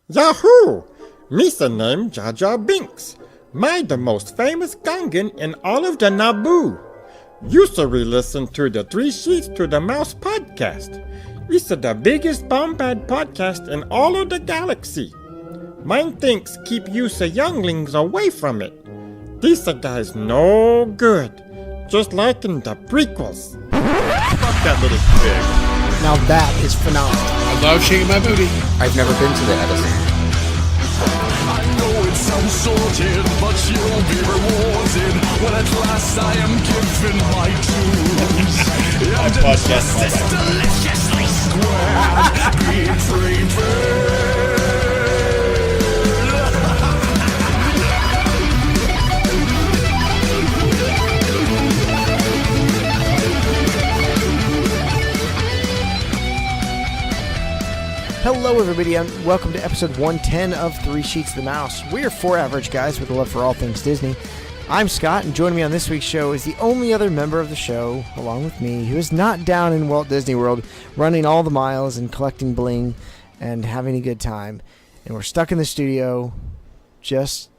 Yahoo! Misa name Jar Jar Binks. My the most famous Gungan in all of the Naboo. Used to re-listen to the Three Sheets to the Mouse podcast. It's the biggest bombad podcast in all of the galaxy. Mine thinks keep you younglings away from it. These guys no good. Just like in the prequels. Fuck that little pig. Now that is phenomenal. I love shaking my booty. I've never been to the Edison. I know it sounds sorted, but you'll be rewarded when at last I am given my dues. My podcast It's deliciously squared, betrayed. Hello, everybody, and welcome to episode 110 of Three Sheets to the Mouse. We are four average guys with a love for all things Disney. I'm Scott, and joining me on this week's show is the only other member of the show, along with me, who is not down in Walt Disney World, running all the miles and collecting bling and having a good time. And we're stuck in the studio, just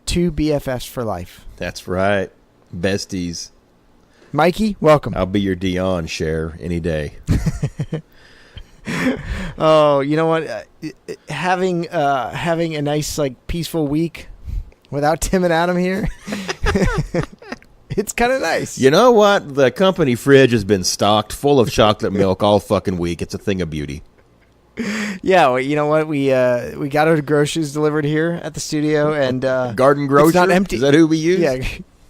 two BFFs for life. That's right. Besties. Mikey, welcome. I'll be your Dion share any day. Oh, you know what? Having a nice, peaceful week without Tim and Adam here, it's kind of nice. You know what? The company fridge has been stocked full of chocolate milk all fucking week. It's a thing of beauty. Yeah, well, you know what? We got our groceries delivered here at the studio, and Garden Grocer? It's not empty. Is that who we use? Yeah,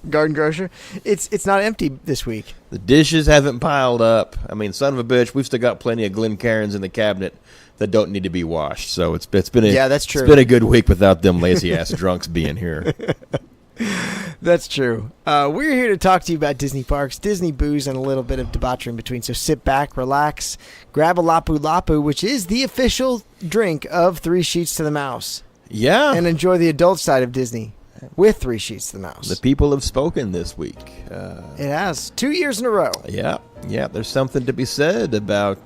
Garden Grocer. It's not empty this week. The dishes haven't piled up. I mean, son of a bitch, we've still got plenty of Glencairns in the cabinet that don't need to be washed. So it's been that's true. It's been a good week without them lazy ass drunks being here. That's true. We're here to talk to you about Disney parks, Disney booze, and a little bit of debauchery in between. So sit back, relax, grab a Lapu Lapu, which is the official drink of Three Sheets to the Mouse. Yeah. And enjoy the adult side of Disney with Three Sheets to the Mouse. The people have spoken this week. It has. 2 years in a row. Yeah. There's something to be said about,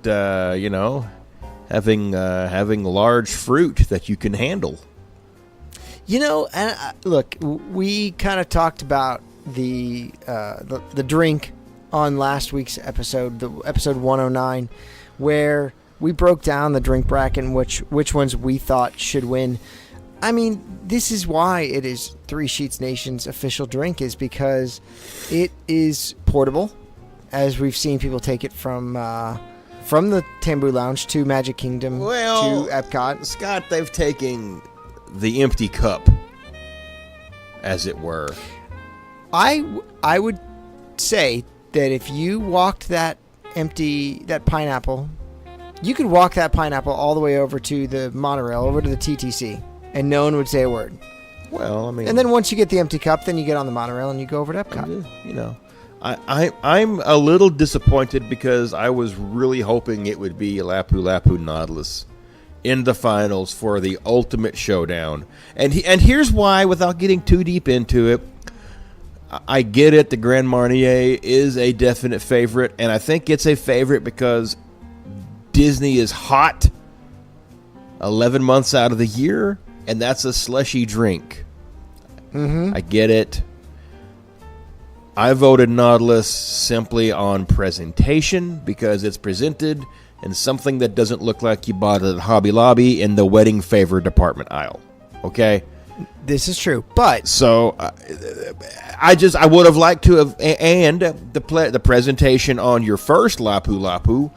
having large fruit that you can handle. You know, and look, we kind of talked about the drink on last week's episode, the episode 109, where we broke down the drink bracket and which ones we thought should win. I mean, this is why it is Three Sheets Nation's official drink, is because it is portable, as we've seen people take it from the Tambu Lounge to Magic Kingdom to Epcot. Scott, they've taken the empty cup, as it were. I would say that if you walked that pineapple, you could walk that pineapple all the way over to the monorail, over to the TTC, and no one would say a word. Well, I mean... And then once you get the empty cup, then you get on the monorail and you go over to Epcot. You know, I'm a little disappointed because I was really hoping it would be Lapu Lapu Nautilus in the finals for the ultimate showdown. And here's why, without getting too deep into it. I get it, the Grand Marnier is a definite favorite, and I think it's a favorite because Disney is hot 11 months out of the year, and that's a slushy drink. Mm-hmm. I get it. I voted Nautilus simply on presentation because it's presented in something that doesn't look like you bought it at Hobby Lobby in the wedding favor department aisle. Okay? This is true, but... So, I would have liked to have... And the presentation on your first Lapu Lapu,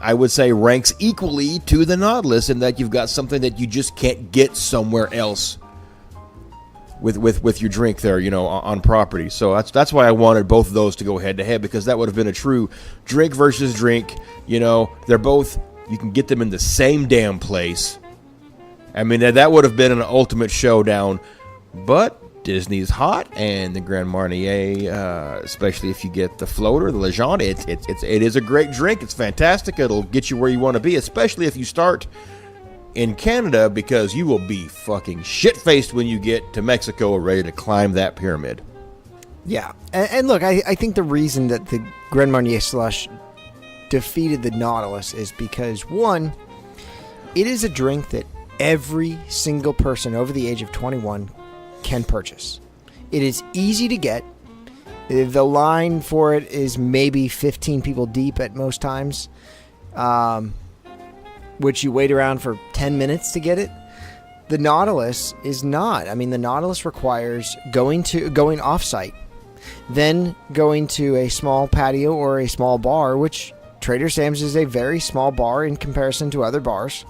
I would say, ranks equally to the Nautilus in that you've got something that you just can't get somewhere else with your drink there, on property. So that's why I wanted both of those to go head to head, because that would have been a true drink versus drink. They're both, you can get them in the same damn place. I mean, that would have been an ultimate showdown. But Disney's hot, and the Grand Marnier, especially if you get the floater, the Legend, it is a great drink. It's fantastic. It'll get you where you want to be, especially if you start in Canada, because you will be fucking shit-faced when you get to Mexico ready to climb that pyramid. Yeah. And look, I think the reason that the Grand Marnier slush defeated the Nautilus is because, one, it is a drink that every single person over the age of 21 can purchase. It is easy to get. The line for it is maybe 15 people deep at most times, which you wait around for 10 minutes to get it. The Nautilus is not. I mean, the Nautilus requires going off-site, then going to a small patio or a small bar, which Trader Sam's is a very small bar in comparison to other bars,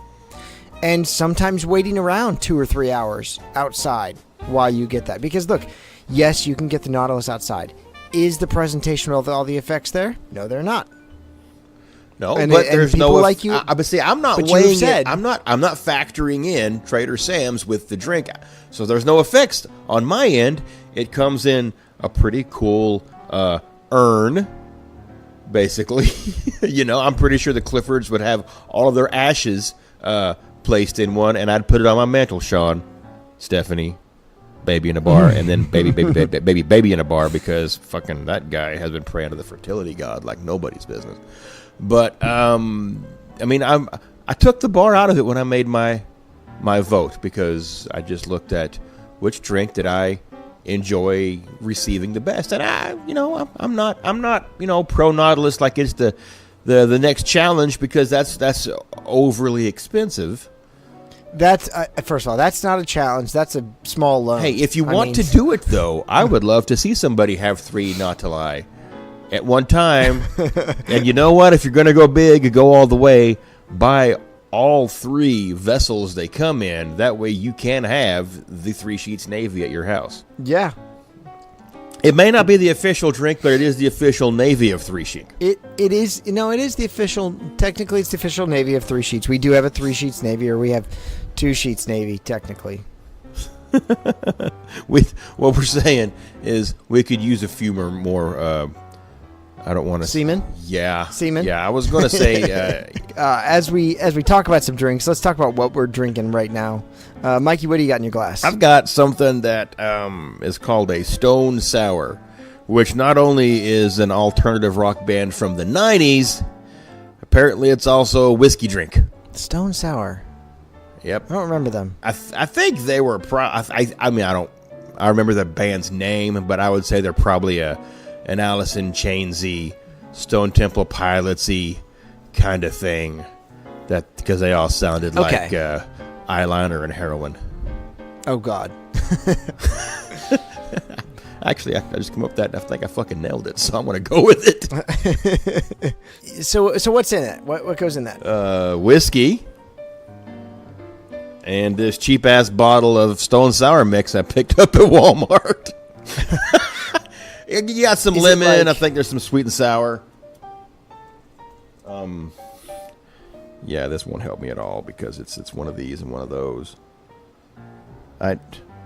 and sometimes waiting around 2 or 3 hours outside while you get that. Because look, yes, you can get the Nautilus outside. Is the presentation of all the effects there? No, they're not. No, and but there's people no. like you. But see, I'm not but weighing said, it. I'm not factoring in Trader Sam's with the drink, so there's no effects on my end. It comes in a pretty cool urn, basically. I'm pretty sure the Cliffords would have all of their ashes placed in one, and I'd put it on my mantle. Sean, Stephanie, baby in a bar, and then baby in a bar, because fucking that guy has been praying to the fertility god like nobody's business. But I took the bar out of it when I made my vote, because I just looked at which drink did I enjoy receiving the best, and I'm not pro Nautilus like it's the next challenge, because that's overly expensive. That's first of all, that's not a challenge. That's a small loan. Hey, if you want to do it, though, I would love to see somebody have 3 Nautili at one time. And you know what? If you're going to go big, go all the way. Buy all 3 vessels they come in. That way you can have the 3 Sheets Navy at your house. Yeah. It may not be the official drink, but it is the official Navy of 3 Sheet. It is. It is the official. Technically, it's the official Navy of 3 Sheets. We do have a 3 Sheets Navy, or we have 2 Sheets Navy, technically. What we're saying is we could use a few more. I don't want to semen. Yeah, semen. Yeah, I was going to say. As we talk about some drinks, let's talk about what we're drinking right now. Mikey, what do you got in your glass? I've got something that is called a Stone Sour, which not only is an alternative rock band from the 90s, apparently it's also a whiskey drink. Stone Sour. Yep. I don't remember them. I think they were I remember the band's name, but I would say they're probably an Alice in Chainsy, Stone Temple Pilotsy kind of thing, that because they all sounded like eyeliner and heroin. Oh God. Actually, I just came up with that, and I think I fucking nailed it, so I'm going to go with it. So what's in it? What goes in that? Whiskey. And this cheap-ass bottle of Stone Sour mix I picked up at Walmart. You got some lemon. I think there's some sweet and sour. Yeah, this won't help me at all, because it's one of these and one of those.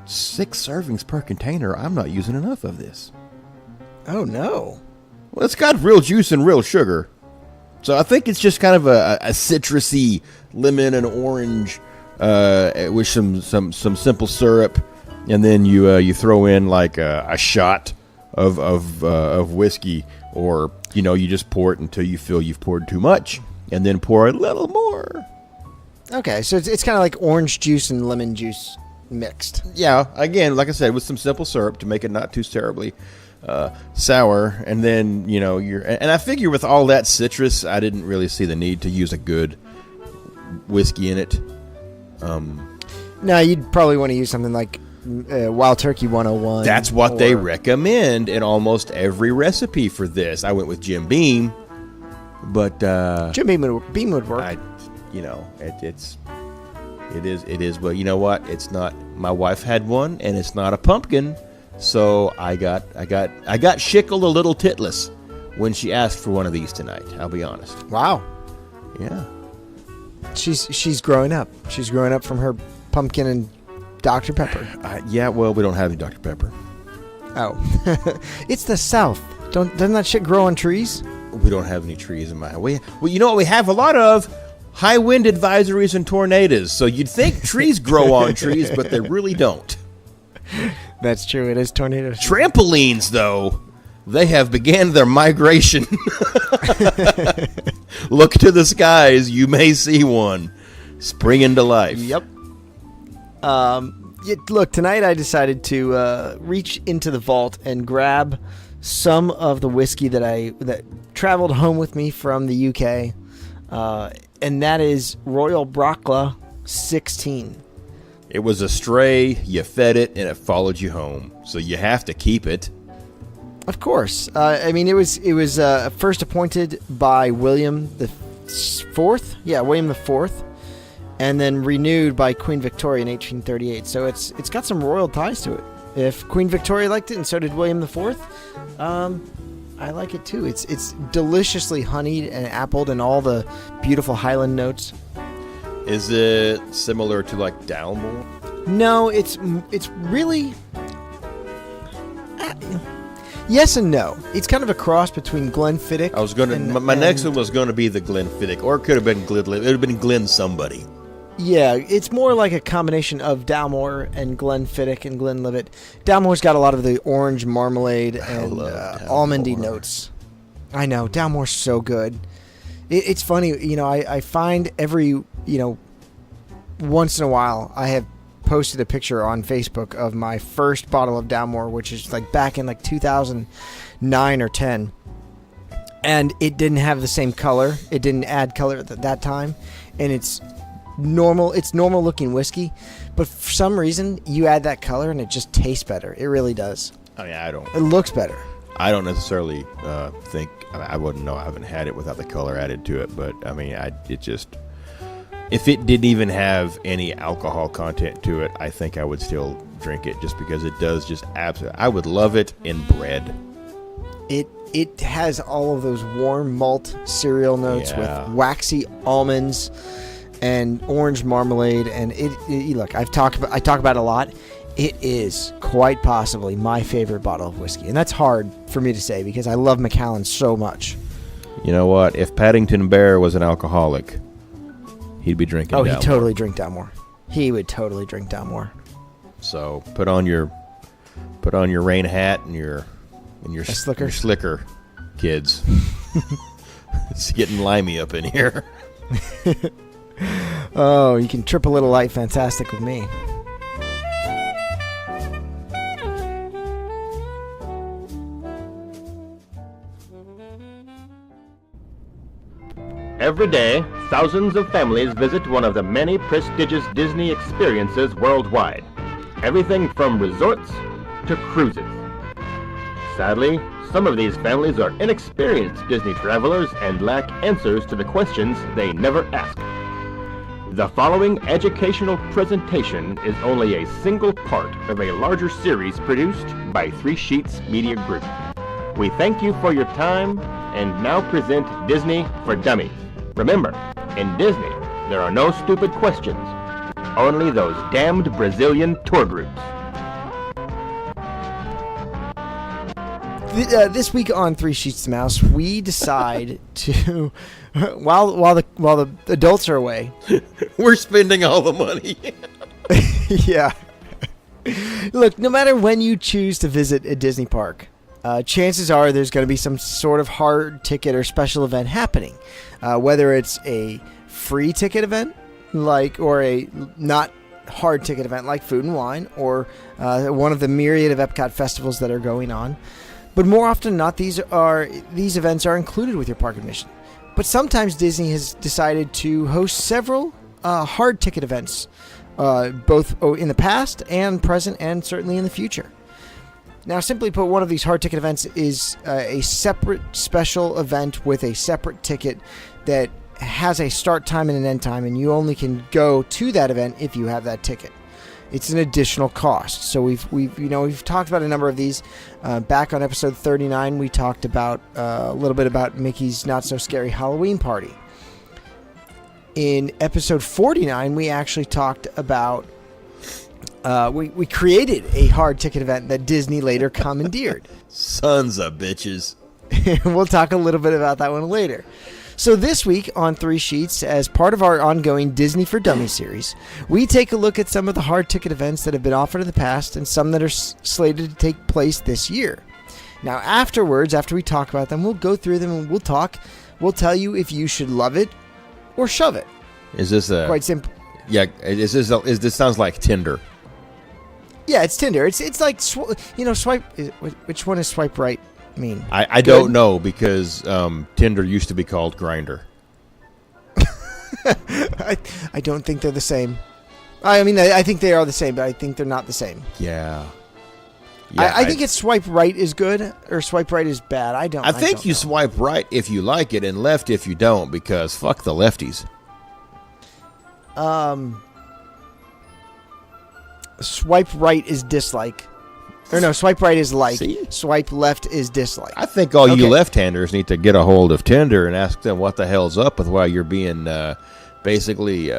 6 servings per container. I'm not using enough of this. Oh, no. Well, it's got real juice and real sugar. So I think it's just kind of a citrusy lemon and orange with some simple syrup. And then you throw in like a shot of whiskey, or you just pour it until you feel you've poured too much, and then pour a little more. Okay, so it's kind of like orange juice and lemon juice mixed. Yeah, again, like I said, with some simple syrup to make it not too terribly sour, and then and I figure with all that citrus, I didn't really see the need to use a good whiskey in it. No, you'd probably want to use something like Wild Turkey 101. That's what they recommend in almost every recipe for this. I went with Jim Beam, but Jim Beam would work. It is. But you know what? It's not. My wife had one, and it's not a pumpkin, so I got shickled a little titless when she asked for one of these tonight. I'll be honest. Wow. Yeah. She's growing up. She's growing up from her pumpkin and Dr. Pepper. Yeah, well, we don't have any Dr. Pepper. Oh. It's the South. Doesn't that shit grow on trees? We don't have any trees in my house. Well, you know what we have a lot of? High wind advisories and tornadoes. So you'd think trees grow on trees, but they really don't. That's true. It is tornadoes. Trampolines, though, they have began their migration. Look to the skies. You may see one spring into life. Yep. Look, tonight I decided to reach into the vault and grab some of the whiskey that traveled home with me from the UK, and that is Royal Brocla 16. It was a stray, you fed it, and it followed you home. So you have to keep it. Of course. I mean, it was first appointed by William the Fourth. Yeah, William the Fourth, and then renewed by Queen Victoria in 1838. So it's got some royal ties to it. If Queen Victoria liked it, and so did William the Fourth, I like it too. It's deliciously honeyed and appled, and all the beautiful Highland notes. Is it similar to like Dalmore? No, it's really yes and no. It's kind of a cross between Glenfiddich. I was gonna. My next one was going to be the Glenfiddich, or it could have been Glen. It would have been Glen somebody. Yeah, it's more like a combination of Dalmore and Glenfiddich and Glenlivet. Dalmore's got a lot of the orange marmalade and almondy notes. I know, Dalmore's so good. It's funny, I find every, once in a while, I have posted a picture on Facebook of my first bottle of Dalmore, which is like back in like 2009 or 10. And it didn't have the same color. It didn't add color at that time. And it's normal looking whiskey, but for some reason you add that color and it just tastes better. It really does. I mean, it looks better. I don't necessarily think I wouldn't know. I haven't had it without the color added to it, but I mean, if it didn't even have any alcohol content to it, I think I would still drink it just because it does just absolutely. I would love it in bread. It has all of those warm malt cereal notes with waxy almonds and orange marmalade, and look, I talk about it a lot. It is quite possibly my favorite bottle of whiskey, and that's hard for me to say because I love Macallan so much. You know what? If Paddington Bear was an alcoholic, he'd be drinking. Oh, he'd totally drink Dalmore. He would totally drink Dalmore. So put on your rain hat and your slicker, kids. It's getting limey up in here. Oh, you can trip a little light fantastic with me. Every day, thousands of families visit one of the many prestigious Disney experiences worldwide. Everything from resorts to cruises. Sadly, some of these families are inexperienced Disney travelers and lack answers to the questions they never ask. The following educational presentation is only a single part of a larger series produced by Three Sheets Media Group. We thank you for your time and now present Disney for Dummies. Remember, in Disney, there are no stupid questions, only those damned Brazilian tour groups. This week on Three Sheets to Mouse, we decide to, while the adults are away, we're spending all the money. Yeah. Look, no matter when you choose to visit a Disney park, chances are there's going to be some sort of hard ticket or special event happening, whether it's a free ticket event, or a not hard ticket event like Food and Wine, or one of the myriad of Epcot festivals that are going on. But more often than not, these events are included with your park admission. But sometimes Disney has decided to host several hard ticket events, both in the past and present, and certainly in the future. Now, simply put, one of these hard ticket events is a separate special event with a separate ticket that has a start time and an end time, and you only can go to that event if you have that ticket. It's an additional cost. So we've talked about a number of these. Back on episode 39, we talked about a little bit about Mickey's Not So Scary Halloween Party. In episode 49, we actually talked about we created a hard ticket event that Disney later commandeered. Sons of bitches. We'll talk a little bit about that one later. So this week on Three Sheets, as part of our ongoing Disney for Dummies series, we take a look at some of the hard ticket events that have been offered in the past and some that are slated to take place this year. Now afterwards, after we talk about them, we'll go through them and we'll tell you if you should love it or shove it. Is this quite simple? Yeah, this sounds like Tinder. Yeah, it's Tinder. It's like swipe. Which one is swipe right mean? I don't know because Tinder used to be called Grindr. I don't think they're the same. I mean, I think they are the same, but I think they're not the same. Yeah. I think it's swipe right is good or swipe right is bad. I think you swipe right if you like it and left if you don't, because fuck the lefties. Swipe right is dislike. Or no, swipe right is like. See? Swipe left is dislike. I think all you left-handers need to get a hold of Tinder and ask them what the hell's up with why you're being basically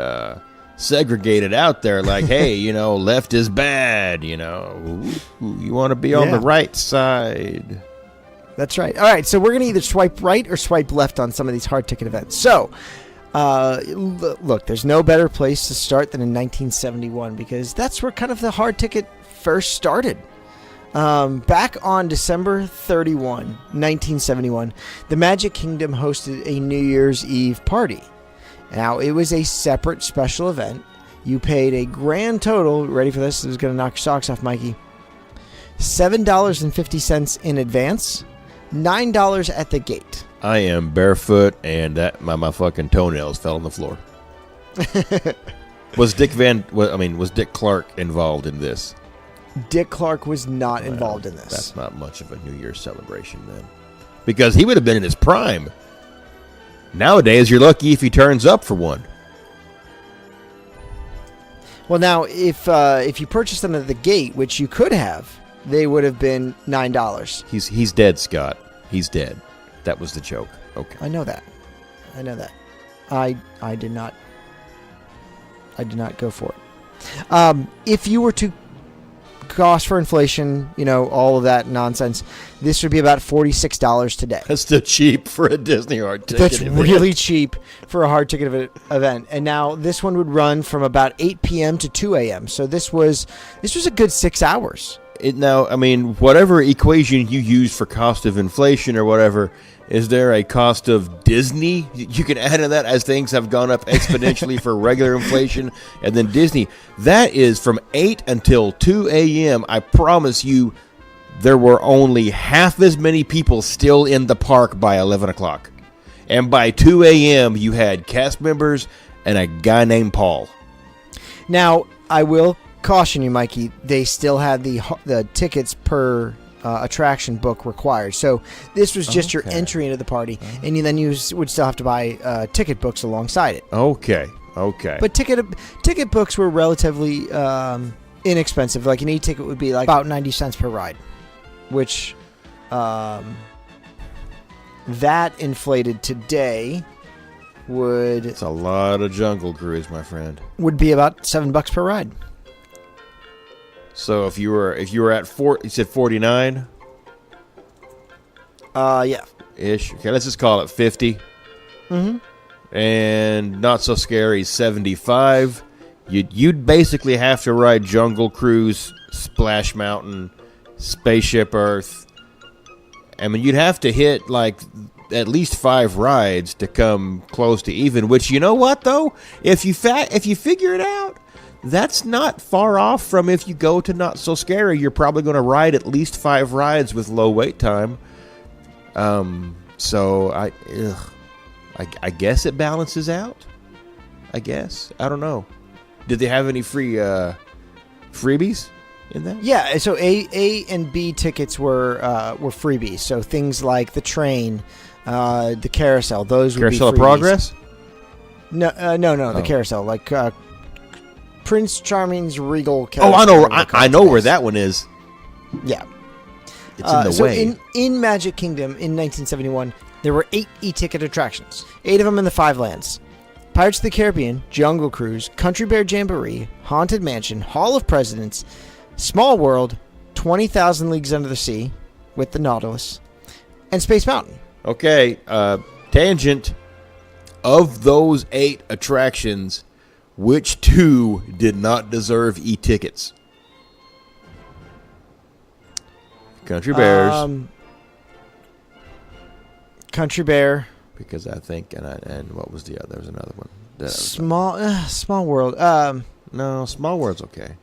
segregated out there. Like, hey, left is bad. You want to be on the right side. That's right. All right, so we're going to either swipe right or swipe left on some of these hard ticket events. So, look, there's no better place to start than in 1971 because that's where kind of the hard ticket first started. Back on December 31, 1971, the Magic Kingdom hosted a New Year's Eve party. Now, it was a separate special event. You paid a grand total, ready for this? This is going to knock your socks off, Mikey. $7.50 in advance, $9 at the gate. I am barefoot and my fucking toenails fell on the floor. Was Dick Clark involved in this? Dick Clark was not involved in this. That's not much of a New Year's celebration then. Because he would have been in his prime. Nowadays, you're lucky if he turns up for one. Well, now, if you purchased them at the gate, which you could have, they would have been $9. He's dead, Scott. He's dead. That was the joke. Okay. I know that. I did not go for it. If you were to cost for inflation, all of that nonsense, this would be about $46 today. That's still cheap for a Disney hard ticket That's event. really cheap for a hard ticket event. And now this one would run from about 8 p.m. to 2 a.m. So this was a good 6 hours. Whatever equation you use for cost of inflation or whatever, is there a cost of Disney? You can add in that as things have gone up exponentially for regular inflation. And then Disney, that is from 8 until 2 a.m. I promise you, there were only half as many people still in the park by 11 o'clock. And by 2 a.m., you had cast members and a guy named Paul. Now, I will caution you, Mikey, they still had the tickets per attraction book required. So this was just your entry into the party, and then you would still have to buy ticket books alongside it. Okay. But ticket books were relatively inexpensive. Like an e-ticket would be like about 90 cents per ride, which that inflated today It's a lot of Jungle Cruise, my friend. Would be about $7 per ride. So if you were at you said 49? Yeah. Ish. Okay, let's just call it 50. Mm-hmm. And Not So Scary 75. You'd basically have to ride Jungle Cruise, Splash Mountain, Spaceship Earth. You'd have to hit like at least 5 rides to come close to even. Which, you know what though, if you figure it out, that's not far off from if you go to Not So Scary. You're probably going to ride at least 5 rides with low wait time. So I guess it balances out. I guess. I don't know. Did they have any free freebies in that? Yeah. So A and B tickets were freebies. So things like the train, the carousel. Those would Carousel be of freebies. Progress. No. The carousel, like Prince Charming's Regal. Oh, I know where that one is. Yeah. It's in the way. In Magic Kingdom in 1971, there were 8 e-ticket attractions. 8 of them in the 5 lands. Pirates of the Caribbean, Jungle Cruise, Country Bear Jamboree, Haunted Mansion, Hall of Presidents, Small World, 20,000 Leagues Under the Sea with the Nautilus, and Space Mountain. Okay, tangent. Of those 8 attractions, which 2 did not deserve e-tickets? Country Bears. Country Bear. Because I think, and what was the other? There was another one. Small World. No, Small World's okay.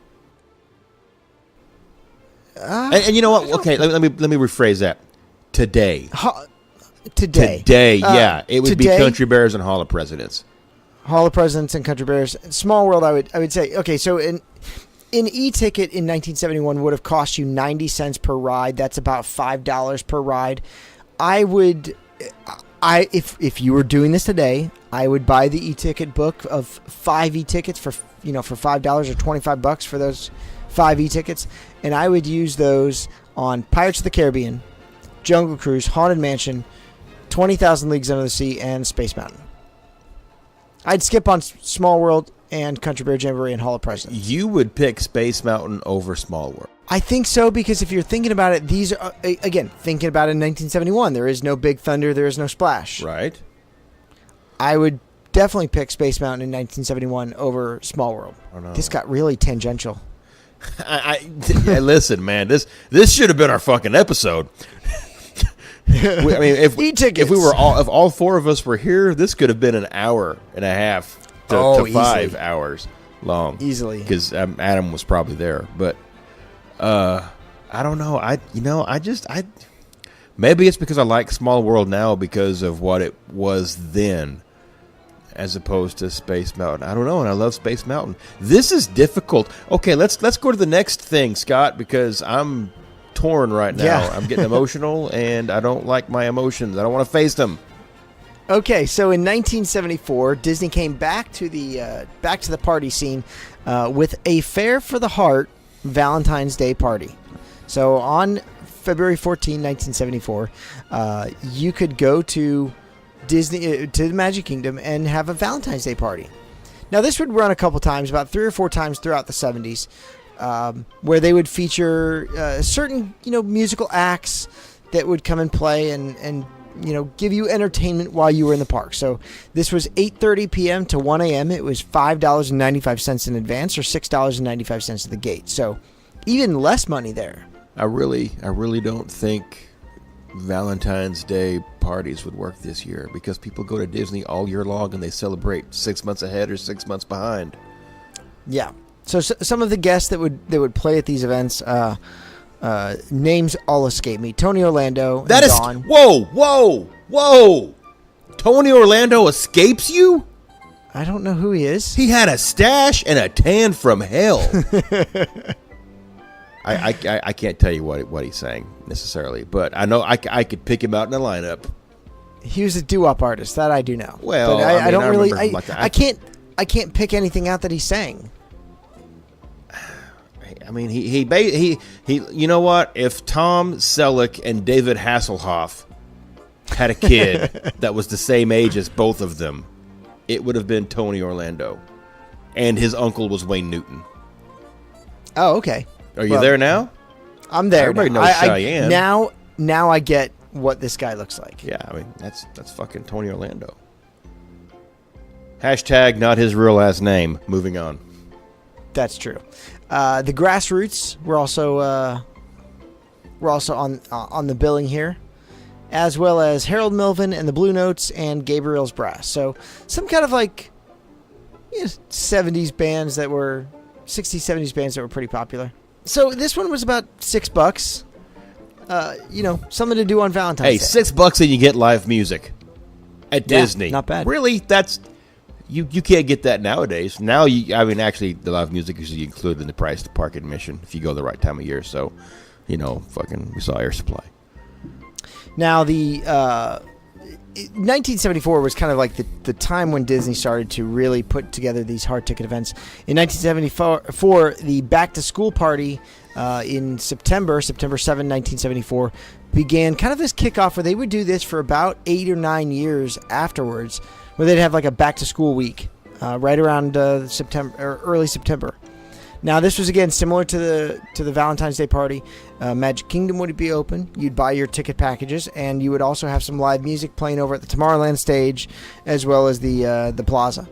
And you know what? Okay, let me rephrase that. Today. Today, yeah, it would be Country Bears and Hall of Presidents. Hall of Presidents and Country Bears. Small World, I would say. Okay, so an e-ticket in 1971 would have cost you 90 cents per ride. That's about $5 per ride. If you were doing this today, I would buy the e-ticket book of 5 e-tickets for $5 or $25 for those 5 e-tickets, and I would use those on Pirates of the Caribbean, Jungle Cruise, Haunted Mansion, 20,000 Leagues Under the Sea, and Space Mountain. I'd skip on Small World and Country Bear Jamboree and Hall of Presidents. You would pick Space Mountain over Small World. I think so, because if you're thinking about it, these are, again, thinking about it in 1971, there is no Big Thunder, there is no Splash. Right. I would definitely pick Space Mountain in 1971 over Small World. Oh, no. This got really tangential. Listen, man, this should have been our fucking episode. If all 4 of us were here, this could have been an hour and a half to 5 hours long, easily. Because Adam was probably there, but I don't know. Maybe it's because I like Small World now because of what it was then, as opposed to Space Mountain. I don't know, and I love Space Mountain. This is difficult. Okay, let's go to the next thing, Scott, because I'm torn right now. Yeah. I'm getting emotional, and I don't like my emotions. I don't want to face them. Okay, so in 1974, Disney came back to the party scene with a Fair for the Heart Valentine's Day party. So on February 14, 1974, you could go to Disney to the Magic Kingdom and have a Valentine's Day party. Now this would run a couple times, about 3 or 4 times throughout the 70s, where they would feature certain musical acts that would come and play and give you entertainment while you were in the park. So this was 8:30 p.m. to 1 a.m. It was $5.95 in advance, or $6.95 at the gate. So even less money there. I really don't think Valentine's Day parties would work this year, because people go to Disney all year long and they celebrate 6 months ahead or 6 months behind. Yeah. So some of the guests that would play at these events, names all escape me. Tony Orlando. That is Dawn. Whoa! Tony Orlando escapes you? I don't know who he is. He had a stash and a tan from hell. I can't tell you what he's saying necessarily, but I know I could pick him out in a lineup. He was a doo-wop artist, that I do know. Well, but I don't really. I can't pick anything out that he's saying. I mean, he you know what? If Tom Selleck and David Hasselhoff had a kid that was the same age as both of them, it would have been Tony Orlando, and his uncle was Wayne Newton. Oh, okay. Are you there now? I'm there. Everybody knows Cheyenne. Now I get what this guy looks like. Yeah, I mean that's fucking Tony Orlando. Hashtag not his real last name. Moving on. That's true. The Grassroots were also on the billing here, as well as Harold Melvin and the Blue Notes and Gabriel's Brass. So some kind of 70s bands that were 60s, 70s bands that were pretty popular. So this one was about $6. Something to do on Valentine's Day. $6 and you get live music at Disney. Not bad. Really? That's you can't get that nowadays. Now actually the live music is included in the price of park admission if you go the right time of year. So, fucking we saw Air Supply. Now the 1974 was kind of like the time when Disney started to really put together these hard ticket events. In 1974, the back to school party in September 7, 1974, began kind of this kickoff where they would do this for about 8 or 9 years afterwards, where they'd have like a back to school week right around September or early September. Now this was again similar to the Valentine's Day party. Magic Kingdom would be open. You'd buy your ticket packages, and you would also have some live music playing over at the Tomorrowland stage, as well as the Plaza.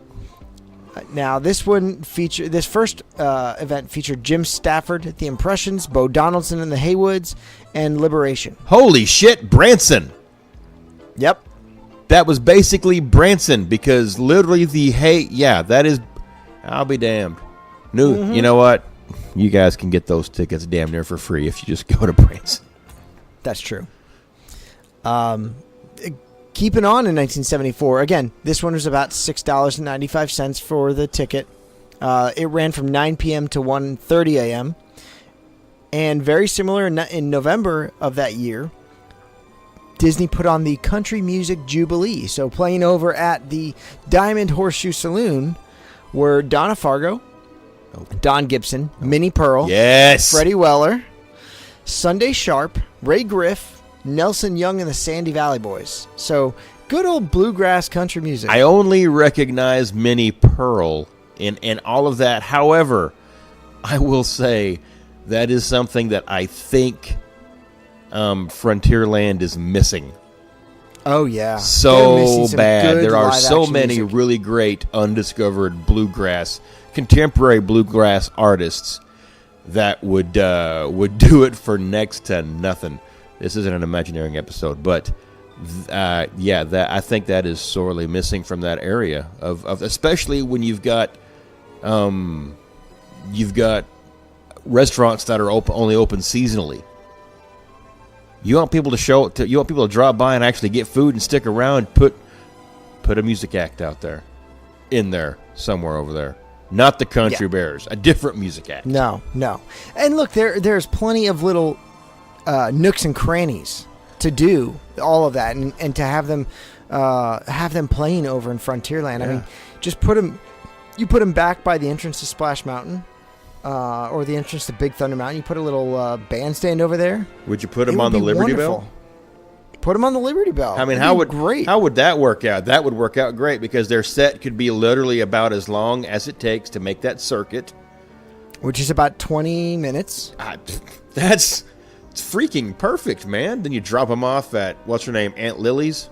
Now this first event featured Jim Stafford at the Impressions, Bo Donaldson and the Haywoods, and Liberation. Holy shit, Branson! Yep. That was basically Branson, because literally that is, I'll be damned. You know what? You guys can get those tickets damn near for free if you just go to Branson. That's true. Keeping on in 1974, again, this one was about $6.95 for the ticket. It ran from 9 p.m. to 1:30 a.m. And very similar in November of that year, Disney put on the Country Music Jubilee. So playing over at the Diamond Horseshoe Saloon were Donna Fargo, Don Gibson, Minnie Pearl, yes, Freddie Weller, Sunday Sharp, Ray Griff, Nelson Young, and the Sandy Valley Boys. So good old bluegrass country music. I only recognize Minnie Pearl in all of that. However, I will say that is something that I think Frontierland is missing. Oh, yeah. So bad. There are so many music. really great undiscovered bluegrass, contemporary bluegrass artists that would do it for next to nothing. This isn't an Imagineering episode, but I think that is sorely missing from that area of especially when you've got restaurants that are only open seasonally. You want people to drop by and actually get food and stick around. Put a music act out there, in there somewhere over there. Not the Country Bears, a different music act. No. And look, there's plenty of little nooks and crannies to do all of that, and to have them playing over in Frontierland. Yeah. I mean, just put them back by the entrance to Splash Mountain. Or the entrance to Big Thunder Mountain. You put a little bandstand over there. Would you put them on the Liberty Bell? Put them on the Liberty Bell. I mean, how would that work out? That would work out great, because their set could be literally about as long as it takes to make that circuit, which is about 20 minutes. It's freaking perfect, man. Then you drop them off at what's her name, Aunt Lily's,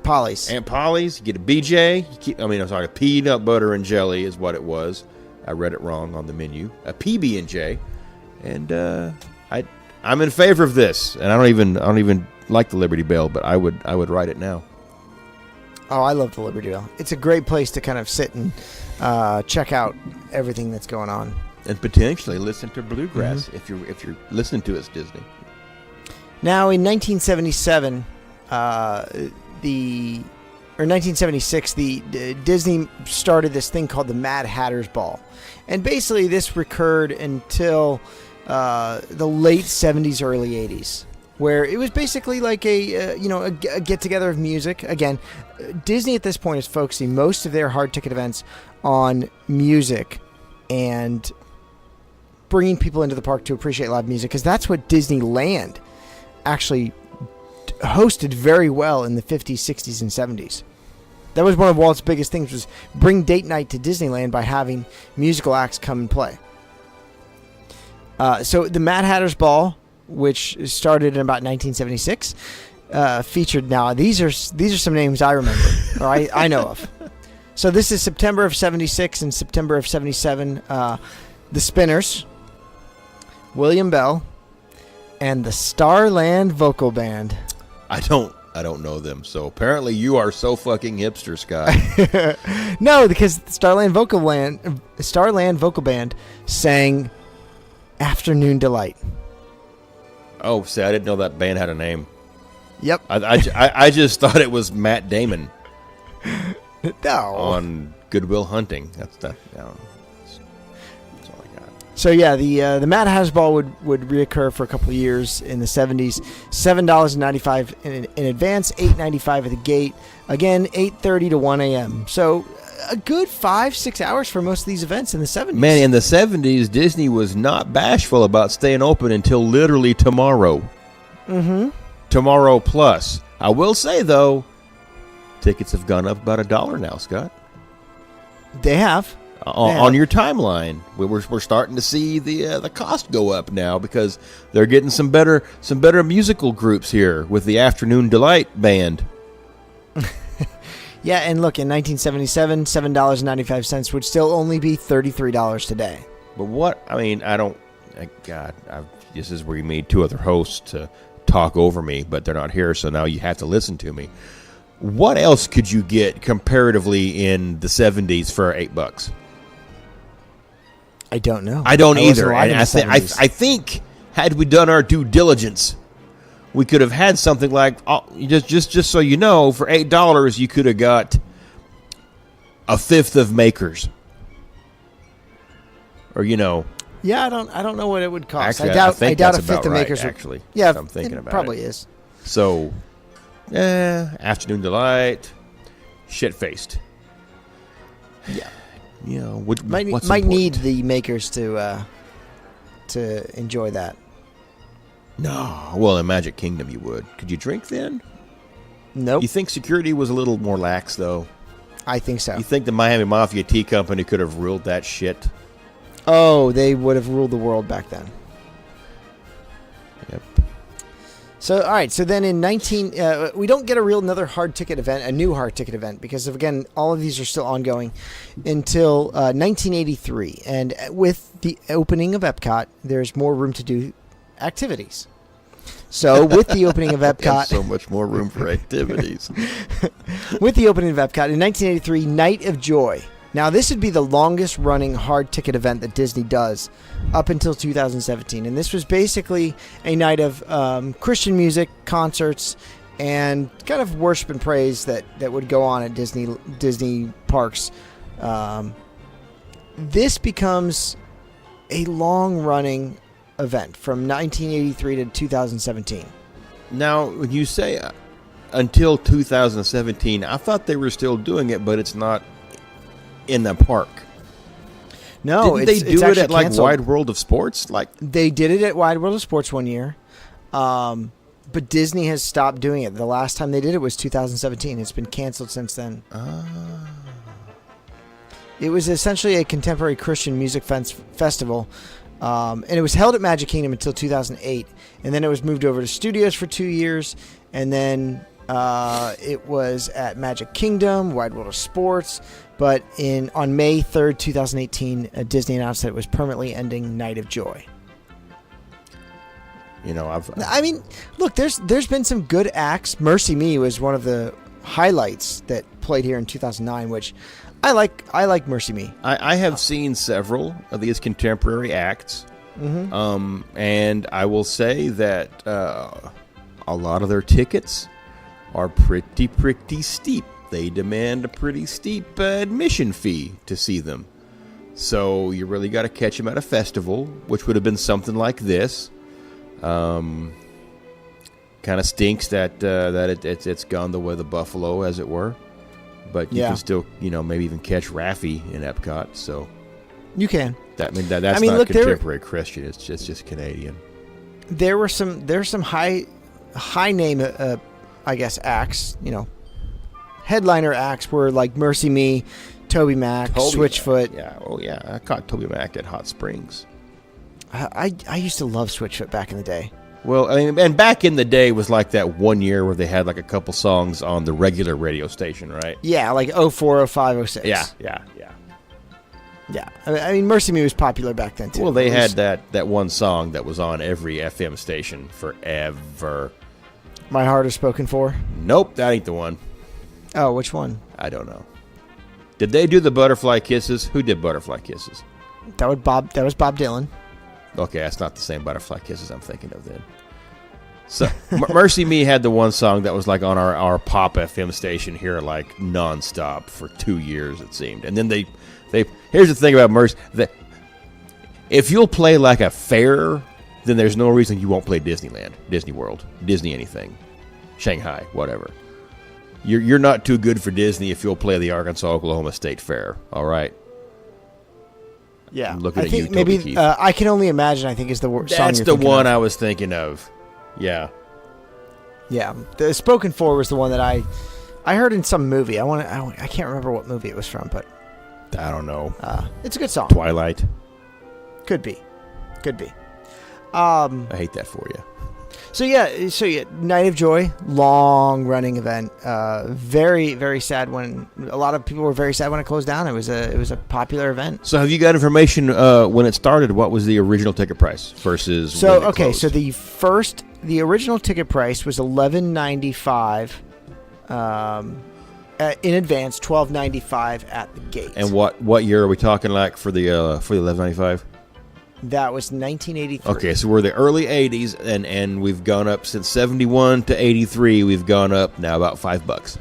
Aunt Polly's. You get a BJ. A peanut butter and jelly is what it was. I read it wrong on the menu. A PB&J, and I'm in favor of this. And I don't even like the Liberty Bell, but I would ride it now. Oh, I love the Liberty Bell. It's a great place to kind of sit and check out everything that's going on, and potentially listen to bluegrass if you're listening to us, Disney. Now, in 1977, 1976, Disney started this thing called the Mad Hatter's Ball. And basically this recurred until the late 70s, early 80s, where it was basically like a get-together of music. Again, Disney at this point is focusing most of their hard ticket events on music and bringing people into the park to appreciate live music, because that's what Disneyland actually hosted very well in the 50s, 60s, and 70s. That was one of Walt's biggest things, was bring date night to Disneyland by having musical acts come and play. So the Mad Hatter's Ball, which started in about 1976, featured, now these are some names I remember, or I know of. So this is September of 76 and September of 77. The Spinners, William Bell, and the Starland Vocal Band. I don't know them, so apparently you are so fucking hipster, Scott. No, because Starland Vocal Band sang "Afternoon Delight." Oh, see, I didn't know that band had a name. Yep. I just thought it was Matt Damon. No. On Good Will Hunting. That's that. I don't know. That's all I got. So yeah, the Mad Hatter's Ball would reoccur for a couple of years in the 70s. $7.95 in advance, $8.95 at the gate. Again, 8:30 to 1 a.m. So a good 5-6 hours for most of these events in the 70s. Man, in the 70s, Disney was not bashful about staying open until literally tomorrow. Mm-hmm. Tomorrow plus. I will say, though, tickets have gone up about $1 now, Scott. They have. On your timeline, we're starting to see the cost go up now, because they're getting some better musical groups here with the Afternoon Delight Band. Yeah, and look, in 1977, $7.95 would still only be $33 today. But this is where you need two other hosts to talk over me, but they're not here, so now you have to listen to me. what else could you get comparatively in the 70s for $8? I don't know. I don't either. wasn't alive in And the 70s. I think had we done our due diligence, we could have had something like just so you know, for $8 you could have got a fifth of Makers, or Yeah, I don't know what it would cost. Actually, I think doubt that's a fifth about of right, Makers. actually. Yeah, I'm thinking about probably it. is. So, Afternoon Delight, shit faced. Yeah, Might might need the Makers to enjoy that. No, well, in Magic Kingdom you would. Could you drink then? Nope, You think security was a little more lax though? I think so. You think the Miami Mafia Tea Company could have ruled that shit? Oh, they would have ruled the world back then. Yep. So, all right. So then in we don't get another hard ticket event, a new hard ticket event, because again, all of these are still ongoing until 1983. And with the opening of Epcot, there's more room to do activities. So with the opening of Epcot, so much more room for activities. with the opening of Epcot in 1983, Night of Joy. Now, this would be the longest running hard ticket event that Disney does up until 2017. And this was basically a night of Christian music, concerts, and kind of worship and praise that would go on at Disney parks. This becomes a long running event from 1983 to 2017. Now, when you say until 2017, I thought they were still doing it, but it's not in the park. No, Didn't they do it actually at like canceled. Wide World of Sports? Like They did it at Wide World of Sports one year, but Disney has stopped doing it. The last time they did it was 2017. It's been canceled since then. It was essentially a contemporary Christian music festival, and it was held at Magic Kingdom until 2008, and then it was moved over to Studios for 2 years, and then it was at Magic Kingdom, Wide World of Sports. But on May 3rd, 2018, Disney announced that it was permanently ending Night of Joy. I mean, look, there's been some good acts. Mercy Me was one of the highlights that played here in 2009, which I like Mercy Me. I have seen several of these contemporary acts, and I will say that a lot of their tickets are pretty steep. They demand a pretty steep admission fee to see them. So you really got to catch them at a festival, which would have been something like this. Kind of stinks that it's gone the way of the buffalo, as it were. But you can still, maybe even catch Raffi in Epcot. So you can. That's not look, contemporary Christian. It's just Canadian. There's some high name, I guess, acts. Headliner acts were like Mercy Me, Toby Mac, Switchfoot. Yeah, yeah. I caught Toby Mac at Hot Springs. I used to love Switchfoot back in the day. Well, I mean, and back in the day was like that one year where they had like a couple songs on the regular radio station, right? Yeah, like 04, 05, 06. Yeah. Yeah. I mean, Mercy Me was popular back then, too. Well, they had that one song that was on every FM station forever. My Heart Is Spoken For? Nope, that ain't the one. Oh, which one? I don't know. Did they do the Butterfly Kisses? Who did Butterfly Kisses? That was Bob Dylan. Okay, that's not the same Butterfly Kisses I'm thinking of then. So, Mercy Me had the one song that was like on our pop FM station here, like nonstop for 2 years, it seemed. And then they here's the thing about Mercy. If you'll play like a fair, then there's no reason you won't play Disneyland, Disney World, Disney anything, Shanghai, whatever. You're not too good for Disney if you'll play the Arkansas-Oklahoma State Fair, all right? Yeah. I'm looking I at think you, Toby maybe Keith. I Can Only Imagine, I think, is the song That's you're the thinking one of. I was thinking of. Yeah. Yeah. The Spoken For was the one that I heard in some movie. I can't remember what movie it was from, but I don't know. it's a good song. Twilight. Could be. I hate that for you. So yeah, Night of Joy, long running event. Very, very sad when a lot of people were very sad when it closed down. It was a popular event. So have you got information when it started? What was the original ticket price versus So when it closed? so the original ticket price was $11.95 in advance, $12.95 at the gate. And what year are we talking like for the $11.95? That was 1983. Okay, so we're the early 80s, and we've gone up since 71 to 83. We've gone up now about $5.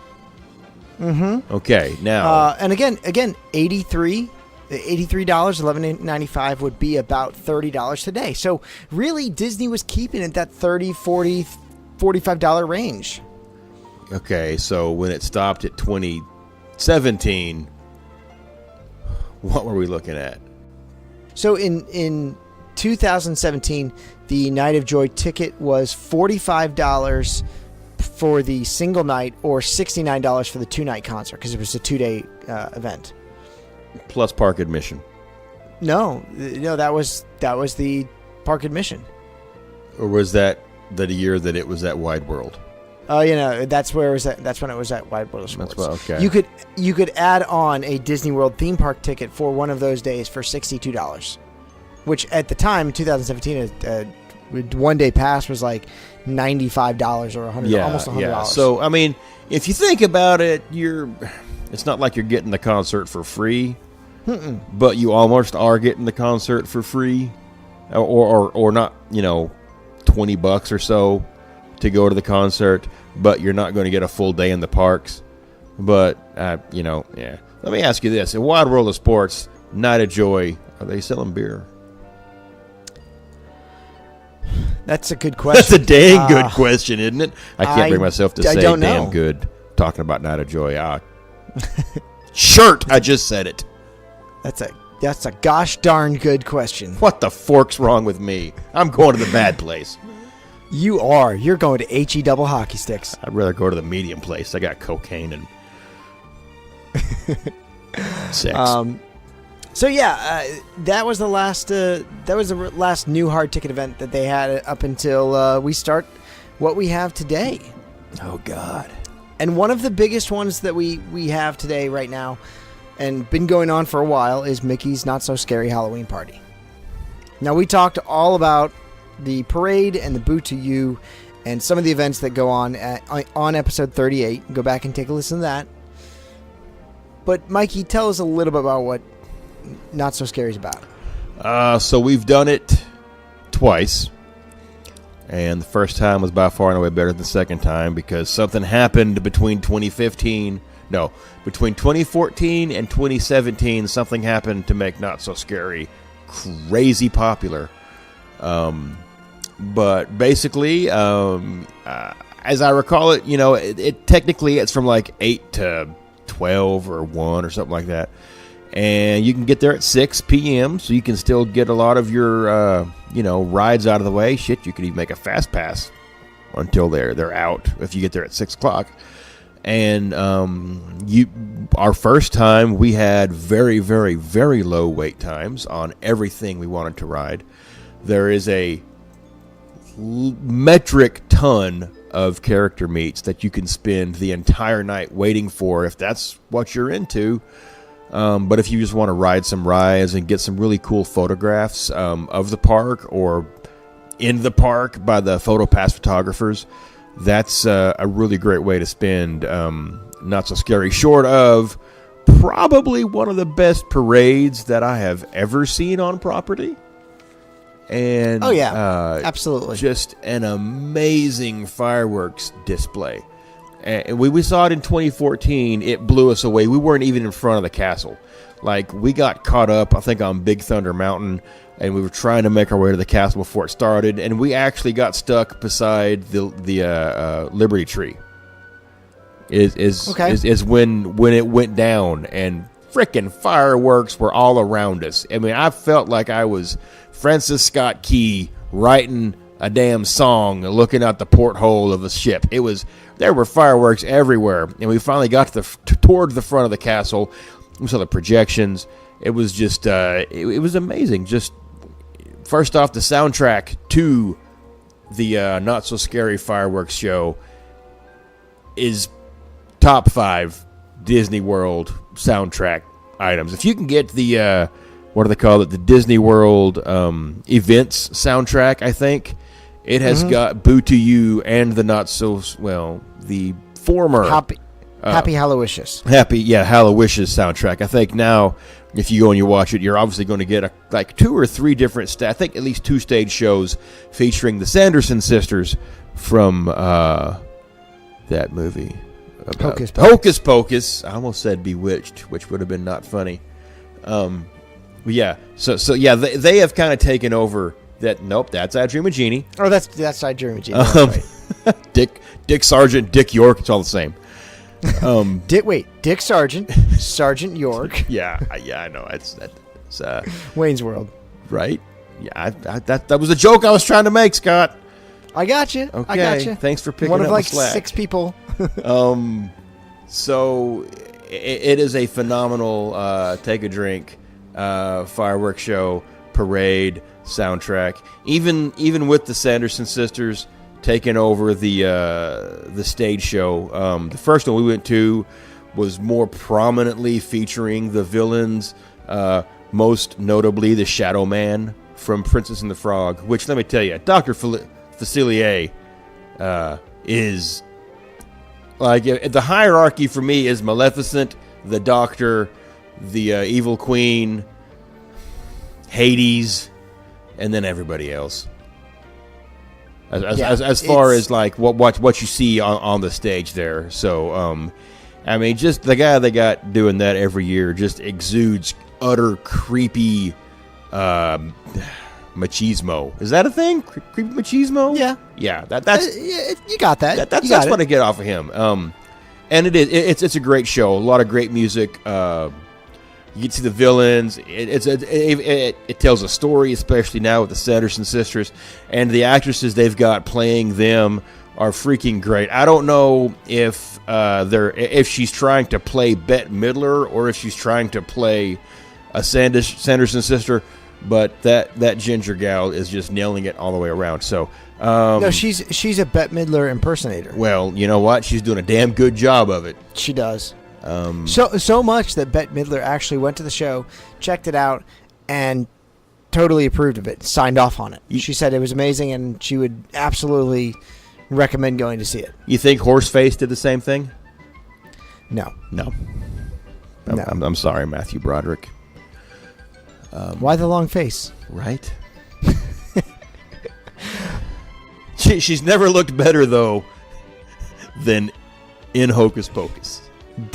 Mm-hmm. Okay, now and again, $83, $11.95 would be about $30 today. So really, Disney was keeping it that $30, $40, $45 range. Okay, so when it stopped at 2017, what were we looking at? So in 2017, the Night of Joy ticket was $45 for the single night or $69 for the 2-night concert because it was a 2-day event. Plus park admission. No, that was the park admission. Or was that the year that it was at Wide World? Oh, that's where it was at. That's when it was at Wide World of Sports. That's okay. You could add on a Disney World theme park ticket for one of those days for $62, which at the time in 2017, a 1-day pass was like $95 or $100, almost $100. Yeah. So I mean, if you think about it, it's not like you're getting the concert for free, but you almost are getting the concert for free, or not. $20 or so to go to the concert, but you're not going to get a full day in the parks. But, yeah. Let me ask you this. In Wide World of Sports, Night of Joy, are they selling beer? That's a good question. That's a dang good question, isn't it? I can't bring myself to say don't damn know. good talking about Night of Joy. Shirt, I just said it. That's a gosh darn good question. What the fork's wrong with me? I'm going to the bad place. You're going to HE double hockey sticks. I'd rather go to the medium place. I got cocaine and sex. So yeah, that was the last new hard ticket event that they had up until we start what we have today. Oh God! And one of the biggest ones that we have today right now, and been going on for a while, is Mickey's Not So Scary Halloween Party. Now we talked all about the parade and the Boo to You and some of the events that go on on episode 38. Go back and take a listen to that. But Mikey, tell us a little bit about what Not So Scary is about. So we've done it twice. And the first time was by far and away better than the second time because something happened between 2014 and 2017. Something happened to make Not So Scary crazy popular. But basically, as I recall it, it technically it's from like 8 to 12 or 1 or something like that. And you can get there at 6 p.m., so you can still get a lot of your, rides out of the way. Shit, you could even make a fast pass until they're out if you get there at 6 o'clock. And our first time, we had very, very, very low wait times on everything we wanted to ride. There is a metric ton of character meets that you can spend the entire night waiting for if that's what you're into. But if you just want to ride some rides and get some really cool photographs of the park or in the park by the PhotoPass photographers, that's a really great way to spend Not So Scary, short of probably one of the best parades that I have ever seen on property. And absolutely. Just an amazing fireworks display. And we saw it in 2014. It blew us away. We weren't even in front of the castle. Like, we got caught up, I think, on Big Thunder Mountain, and we were trying to make our way to the castle before it started, and we actually got stuck beside the Liberty Tree. Is when it went down, and frickin' fireworks were all around us. I mean, I felt like I was Francis Scott Key writing a damn song, looking out the porthole of a ship. There were fireworks everywhere, and we finally got toward the front of the castle. We saw the projections. It was just, it was amazing. Just first off, the soundtrack to the Not So Scary fireworks show is top 5 Disney World soundtrack items. If you can get the what do they call it? The Disney World events soundtrack, I think. It has got Boo to You and the Not So, the former Happy Hallowishes. Hallowishes soundtrack. I think now, if you go and you watch it, you're obviously going to get like 2 or 3 different, I think at least 2 stage shows featuring the Sanderson sisters from that movie. Hocus Pocus. I almost said Bewitched, which would have been not funny. Yeah. So they have kind of taken over that. Nope, that's I Dream of Jeannie. Oh, that's I Dream of Jeannie. That's right. Dick Sargent, Dick York. It's all the same. Dick Sargent, Sergeant York. Yeah, I know. It's Wayne's World. Right? Yeah, that was a joke I was trying to make, Scott. I got you. Okay. I got you. Thanks for picking One up of like the slack. 6 people. So it is a phenomenal take a drink, fireworks show, parade, soundtrack. Even with the Sanderson sisters taking over the stage show. The first one we went to was more prominently featuring the villains, most notably the Shadow Man from Princess and the Frog, which, let me tell you, Dr. Facilier is like the hierarchy for me is Maleficent, the Doctor, the Evil Queen, Hades, and then everybody else. As far as like what you see on the stage there. So I mean, just the guy they got doing that every year just exudes utter creepy machismo. Is that a thing? Creepy machismo? Yeah. Yeah. That's you got that. That's what what I get off of him. And it's a great show. A lot of great music. You get to see the villains. It tells a story, especially now with the Sanderson sisters, and the actresses they've got playing them are freaking great. I don't know if she's trying to play Bette Midler or if she's trying to play a Sanderson sister, but that ginger gal is just nailing it all the way around. So no, she's a Bette Midler impersonator. Well, you know what? She's doing a damn good job of it. She does. So much that Bette Midler actually went to the show, checked it out, and totally approved of it, signed off on it. She said it was amazing, and she would absolutely recommend going to see it. You think Horseface did the same thing? No. I'm sorry, Matthew Broderick. Why the long face? Right? She's never looked better, though, than in Hocus Pocus.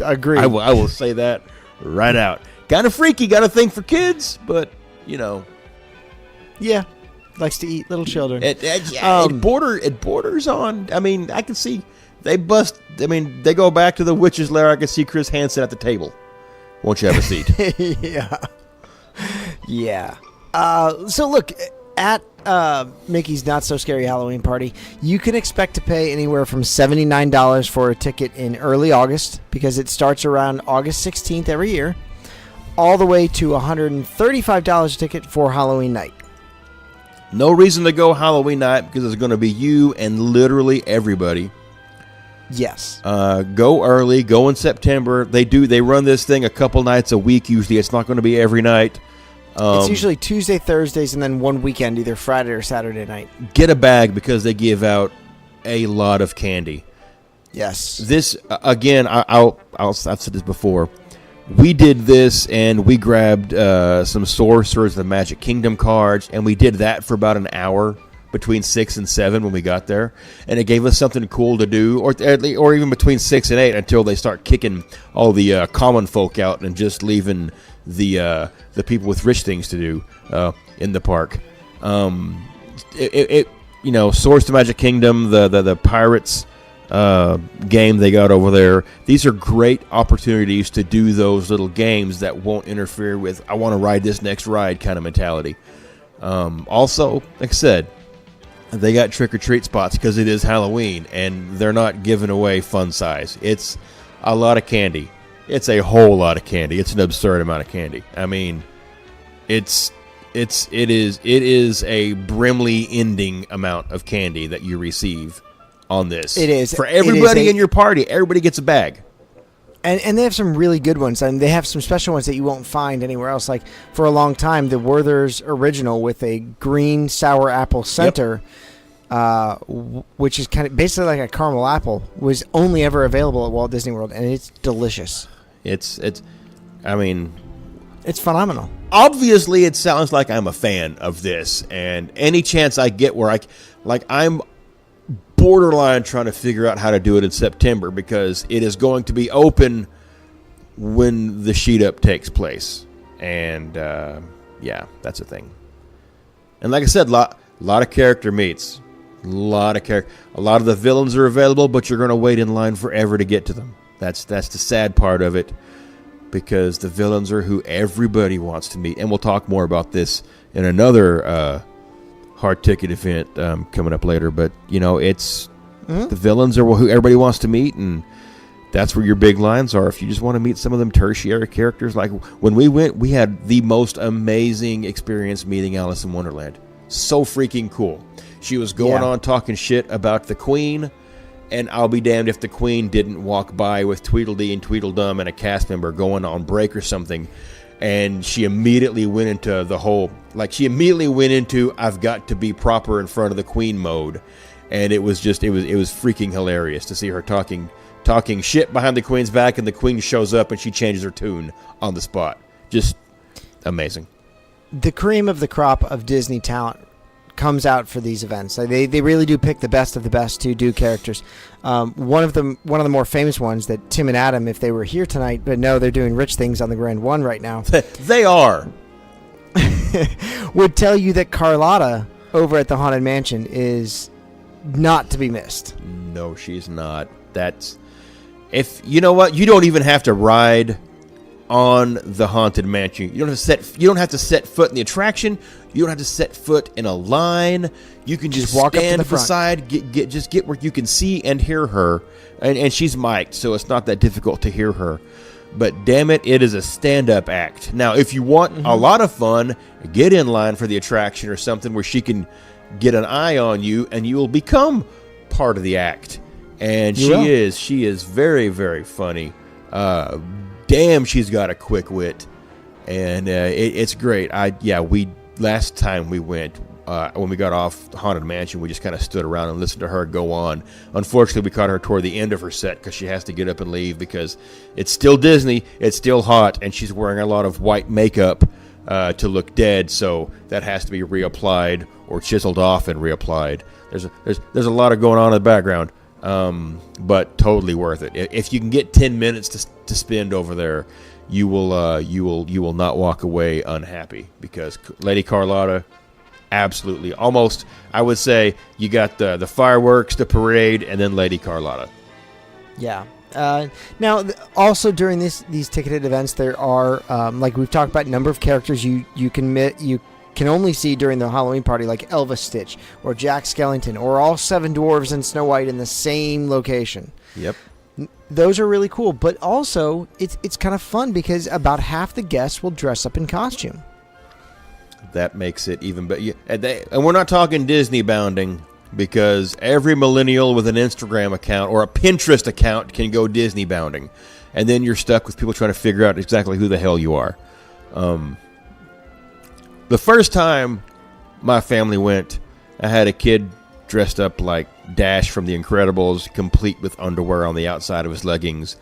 Agreed. I will say that right out. Kind of freaky, got a thing for kids, but, you know. Yeah. Likes to eat little children. It borders on, I mean, I can see, they go back to the witch's lair. I can see Chris Hansen at the table. Won't you have a seat? Yeah. So look, at Mickey's Not So Scary Halloween Party, you can expect to pay anywhere from $79 for a ticket in early August, because it starts around August 16th every year, all the way to $135 a ticket for Halloween night. No reason to go Halloween night, because it's going to be you and literally everybody. Yes. Go early. Go in September. They run this thing a couple nights a week. Usually, it's not going to be every night. It's usually Tuesday, Thursdays, and then one weekend, either Friday or Saturday night. Get a bag, because they give out a lot of candy. Yes. This again, I've said this before. We did this, and we grabbed some Sorcerers of the Magic Kingdom cards, and we did that for about an hour between 6 and 7 when we got there, and it gave us something cool to do, or even between 6 and 8 until they start kicking all the common folk out and just leaving the people with rich things to do in the park. Swords to Magic Kingdom, the Pirates game they got over there. These are great opportunities to do those little games that won't interfere with I want to ride this next ride kind of mentality. Also, like I said, they got trick-or-treat spots because it is Halloween, and they're not giving away fun size. It's a lot of candy. It's a whole lot of candy. It's an absurd amount of candy. I mean, it is a Brimley ending amount of candy that you receive on this. It is. For everybody in your party. Everybody gets a bag. And they have some really good ones, and they have some special ones that you won't find anywhere else. Like, for a long time, the Werther's Original with a green sour apple center which is kind of basically like a caramel apple, was only ever available at Walt Disney World, and it's delicious. I mean, it's phenomenal. Obviously, it sounds like I'm a fan of this, and any chance I get where I'm borderline trying to figure out how to do it in September, because it is going to be open when the sheet up takes place, and yeah, that's a thing. And like I said, lot of character meets, a lot of the villains are available, but you're going to wait in line forever to get to them. That's the sad part of it, because the villains are who everybody wants to meet, and we'll talk more about this in another hard ticket event coming up later. But it's the villains are who everybody wants to meet, and that's where your big lines are. If you just want to meet some of them tertiary characters, like when we went, we had the most amazing experience meeting Alice in Wonderland. So freaking cool. She was going on talking shit about the Queen, and I'll be damned if the Queen didn't walk by with Tweedledee and Tweedledum and a cast member going on break or something, and she immediately went into the whole, I've got to be proper in front of the Queen mode, and it was freaking hilarious to see her talking shit behind the Queen's back, and the Queen shows up and she changes her tune on the spot. Just amazing. The cream of the crop of Disney talent comes out for these events. They really do pick the best of the best to do characters. One of the more famous ones that Tim and Adam, if they were here tonight, but no, they're doing Rich Things on the Grand One right now. They are. Would tell you that Carlotta over at the Haunted Mansion is not to be missed. No, she's not. If you know what, you don't even have to ride on the Haunted Mansion. You don't have to set foot in the attraction. You don't have to set foot in a line. You can just walk stand up to the side, get where you can see and hear her. And she's mic'd, so it's not that difficult to hear her. But damn it, it is a stand-up act. Now, if you want a lot of fun, get in line for the attraction or something where she can get an eye on you, and you will become part of the act. And she is very, very funny. Damn, she's got a quick wit, and it's great. Last time we went, when we got off the Haunted Mansion, we just kind of stood around and listened to her go on. Unfortunately, we caught her toward the end of her set because she has to get up and leave, because it's still Disney, it's still hot, and she's wearing a lot of white makeup to look dead, so that has to be reapplied or chiseled off and reapplied. There's a lot of going on in the background. But totally worth it. If you can get 10 minutes to spend over there, you will not walk away unhappy, because Lady Carlotta, absolutely, almost, I would say you got the fireworks, the parade, and then Lady Carlotta. Yeah. Now, also during these ticketed events, there are like we've talked about, number of characters you can only see during the Halloween party, like Elvis Stitch or Jack Skellington or all 7 dwarves and Snow White in the same location. Yep. Those are really cool, but also it's kind of fun because about half the guests will dress up in costume. That makes it even better. And we're not talking Disney bounding, because every millennial with an Instagram account or a Pinterest account can go Disney bounding, and then you're stuck with people trying to figure out exactly who the hell you are. The first time my family went, I had a kid dressed up like Dash from The Incredibles, complete with underwear on the outside of his leggings.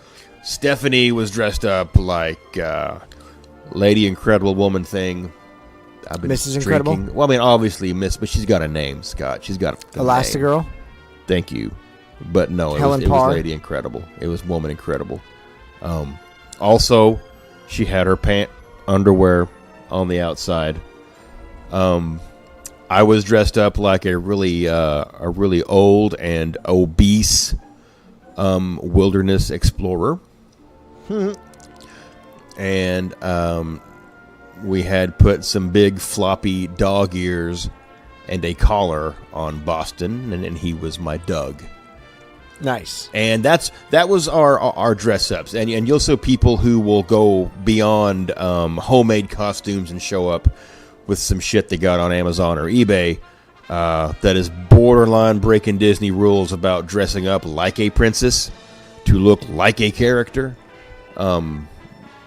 Stephanie was dressed up like Lady Incredible Woman thing. I've been Mrs. drinking. Incredible? Well, I mean, obviously Miss, but she's got a name, Scott. She's got a Elastigirl? name. Thank you. But no, it was Lady Incredible. It was Woman Incredible. Also, she had her underwear on the outside. I was dressed up like a really old and obese wilderness explorer, and we had put some big floppy dog ears and a collar on Boston, and he was my Doug. Nice. And that was our dress ups, and you'll see people who will go beyond homemade costumes and show up with some shit they got on Amazon or eBay that is borderline breaking Disney rules about dressing up like a princess to look like a character. But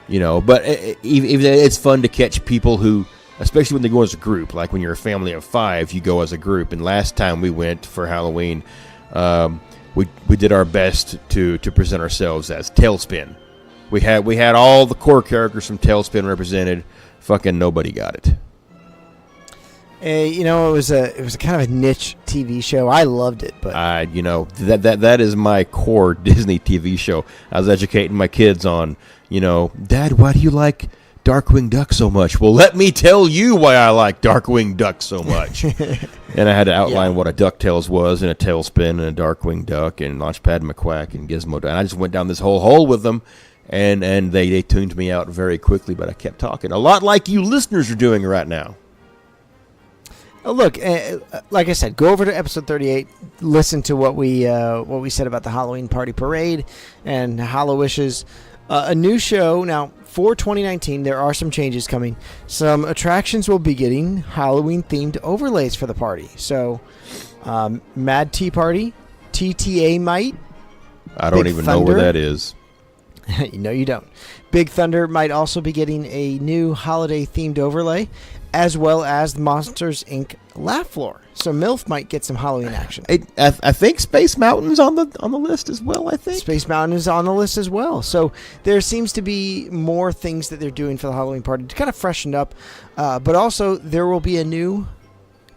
even it's fun to catch people who especially when they go as a group. Like when you're a family of 5, you go as a group. And last time we went for Halloween, we did our best to present ourselves as Tailspin. We had all the core characters from Tailspin represented. Fucking nobody got it. It was a kind of a niche TV show. I loved it, but that is my core Disney TV show. I was educating my kids on, Dad, why do you like Darkwing Duck so much? Well, let me tell you why I like Darkwing Duck so much. And I had to outline what a DuckTales was, and a Tailspin, and a Darkwing Duck, and Launchpad McQuack, and Gizmo. And I just went down this whole hole with them, and they tuned me out very quickly, but I kept talking. A lot like you listeners are doing right now. Look, like I said, go over to episode 38. Listen to what we said about the Halloween Party Parade and Hallowishes. A new show now for 2019. There are some changes coming. Some attractions will be getting Halloween-themed overlays for the party. So, Mad Tea Party, TTA might. I don't even know where that is. No, you don't. Big Thunder might also be getting a new holiday-themed overlay, as well as the Monsters, Inc. laugh floor. So MILF might get some Halloween action. I think Space Mountain's on the list as well, I think. Space Mountain is on the list as well. So there seems to be more things that they're doing for the Halloween party to kind of freshen up. But also, there will be a new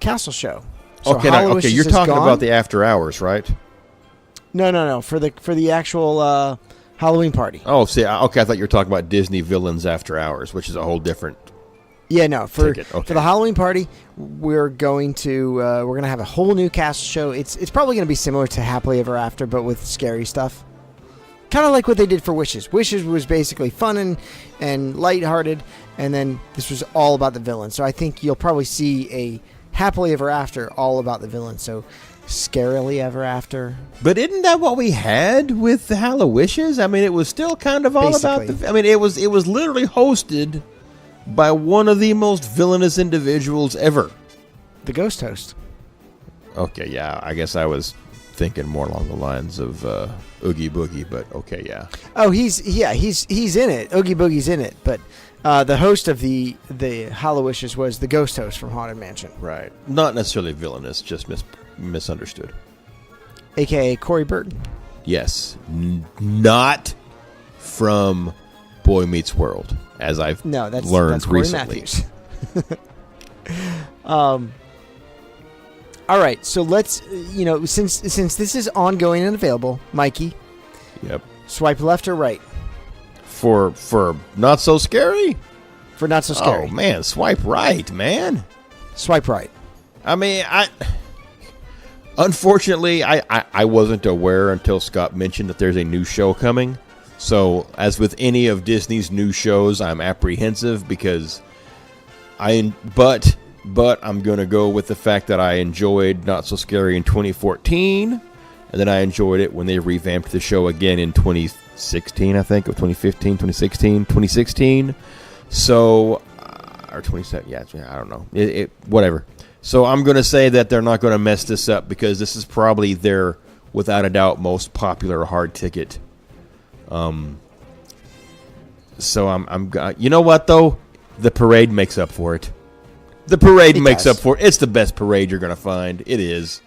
castle show. So okay, you're talking about the after hours, right? No. For the actual Halloween party. Oh, see, okay, I thought you were talking about Disney Villains After Hours, which is a whole different... Yeah, no. For the Halloween party, we're going to have a whole new castle show. It's probably going to be similar to Happily Ever After, but with scary stuff. Kind of like what they did for Wishes. Wishes was basically fun and lighthearted, and then this was all about the villain. So I think you'll probably see a Happily Ever After all about the villain. So Scarily Ever After. But isn't that what we had with the Hallowishes? I mean, it was still kind of all about the... I mean, it was literally hosted by one of the most villainous individuals ever. The Ghost Host. Okay, yeah. I guess I was thinking more along the lines of Oogie Boogie, but okay, yeah. Oh, he's in it. Oogie Boogie's in it, but the host of the Hallowishes was the Ghost Host from Haunted Mansion. Right. Not necessarily villainous, just misunderstood. AKA Corey Burton. Yes. Not from Boy Meets World, as I've learned recently. All right, so let's since this is ongoing and available, Mikey. Yep. Swipe left or right? For not so scary? For not so scary. Oh man, swipe right, man. Swipe right. I mean, unfortunately I wasn't aware until Scott mentioned that there's a new show coming. So, as with any of Disney's new shows, I'm apprehensive because but I'm going to go with the fact that I enjoyed Not So Scary in 2014, and then I enjoyed it when they revamped the show again in 2016, I think, or 2015, 2016, 2016. So, or 27, yeah, I don't know. Whatever. So, I'm going to say that they're not going to mess this up because this is probably their, without a doubt, most popular hard ticket. So I'm you know what though? The parade makes up for it. The parade makes up for it. It's the best parade you're going to find. It is.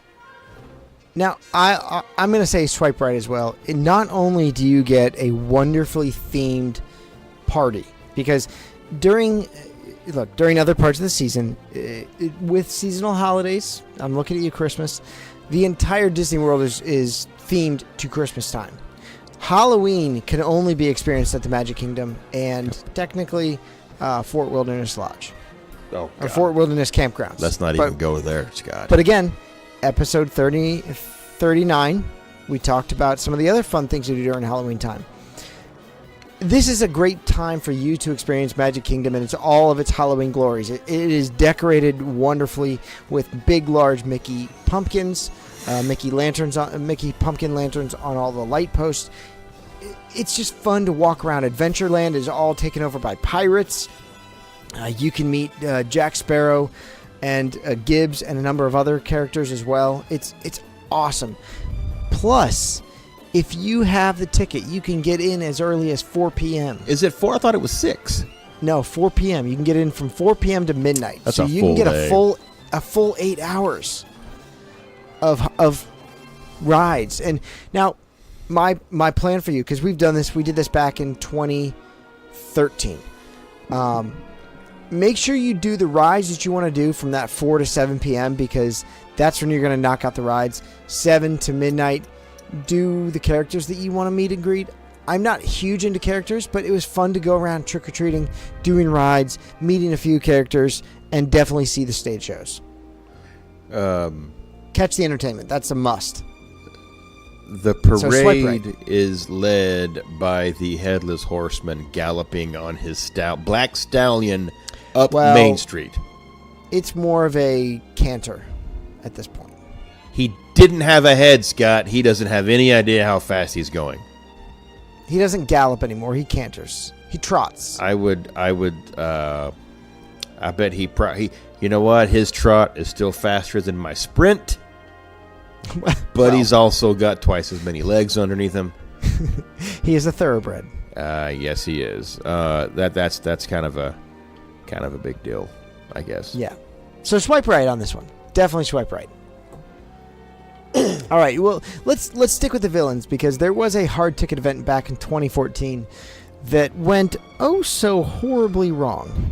Now, I'm going to say swipe right as well. Not only do you get a wonderfully themed party, because during other parts of the season, with seasonal holidays, I'm looking at you, Christmas, the entire Disney World is themed to Christmas time. Halloween can only be experienced at the Magic Kingdom and technically Fort Wilderness Lodge. Oh, or Fort Wilderness Campgrounds. Let's not even go there, Scott. But again, episode 39, we talked about some of the other fun things to do during Halloween time. This is a great time for you to experience Magic Kingdom and it's all of its Halloween glories. It is decorated wonderfully with big, large Mickey pumpkins, Mickey pumpkin lanterns on all the light posts. It's just fun to walk around. Adventureland is all taken over by pirates. You can meet Jack Sparrow and Gibbs and a number of other characters as well. It's awesome. Plus, if you have the ticket, you can get in as early as 4 p.m. Is it 4? I thought it was 6. No, 4 p.m. You can get in from 4 p.m. to midnight. That's so a you full can get day. a full 8 hours of rides. And now my plan for you, because we did this back in 2013. Make sure you do the rides that you want to do from that 4 to 7 p.m. because that's when you're going to knock out the rides. 7 to midnight, do the characters that you want to meet and greet. I'm not huge into characters, but it was fun to go around trick-or-treating, doing rides, meeting a few characters, and definitely see the stage shows. Catch the entertainment. That's a must. The parade is led by the Headless Horseman galloping on his black stallion up Main Street. It's more of a canter at this point. He didn't have a head, Scott. He doesn't have any idea how fast he's going. He doesn't gallop anymore. He canters. He trots. I bet he you know what? His trot is still faster than my sprint. But he's also got twice as many legs underneath him. He is a thoroughbred. Yes, he is. That's kind of a big deal, I guess. Yeah. So swipe right on this one. Definitely swipe right. All right. Well, let's stick with the villains because there was a hard ticket event back in 2014 that went oh so horribly wrong.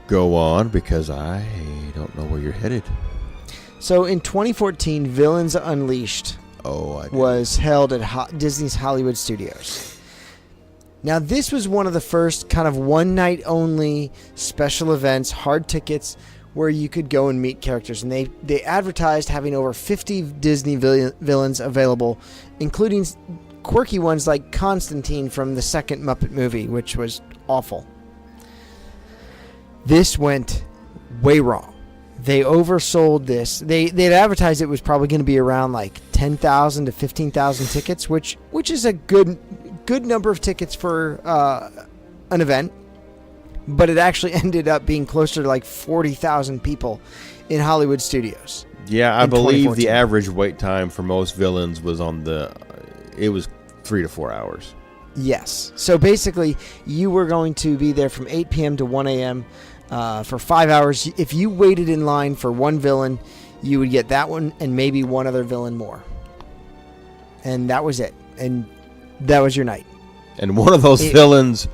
Go on, because I don't know where you're headed. So in 2014, Villains Unleashed was held at Disney's Hollywood Studios. Now, this was one of the first kind of one-night-only special events, hard tickets, where you could go and meet characters. And they advertised having over 50 Disney villains available, including quirky ones like Constantine from the second Muppet movie, which was awful. This went way wrong. They oversold this. They'd advertised it was probably going to be around like 10,000 to 15,000 tickets, which is a good number of tickets for an event. But it actually ended up being closer to like 40,000 people in Hollywood studios. Yeah, I believe the average wait time for most villains was it was 3 to 4 hours. Yes. So basically, you were going to be there from 8 p.m. to 1 a.m. For 5 hours. If you waited in line for one villain, you would get that one and maybe one other villain more. And that was it. And that was your night. And one of those villains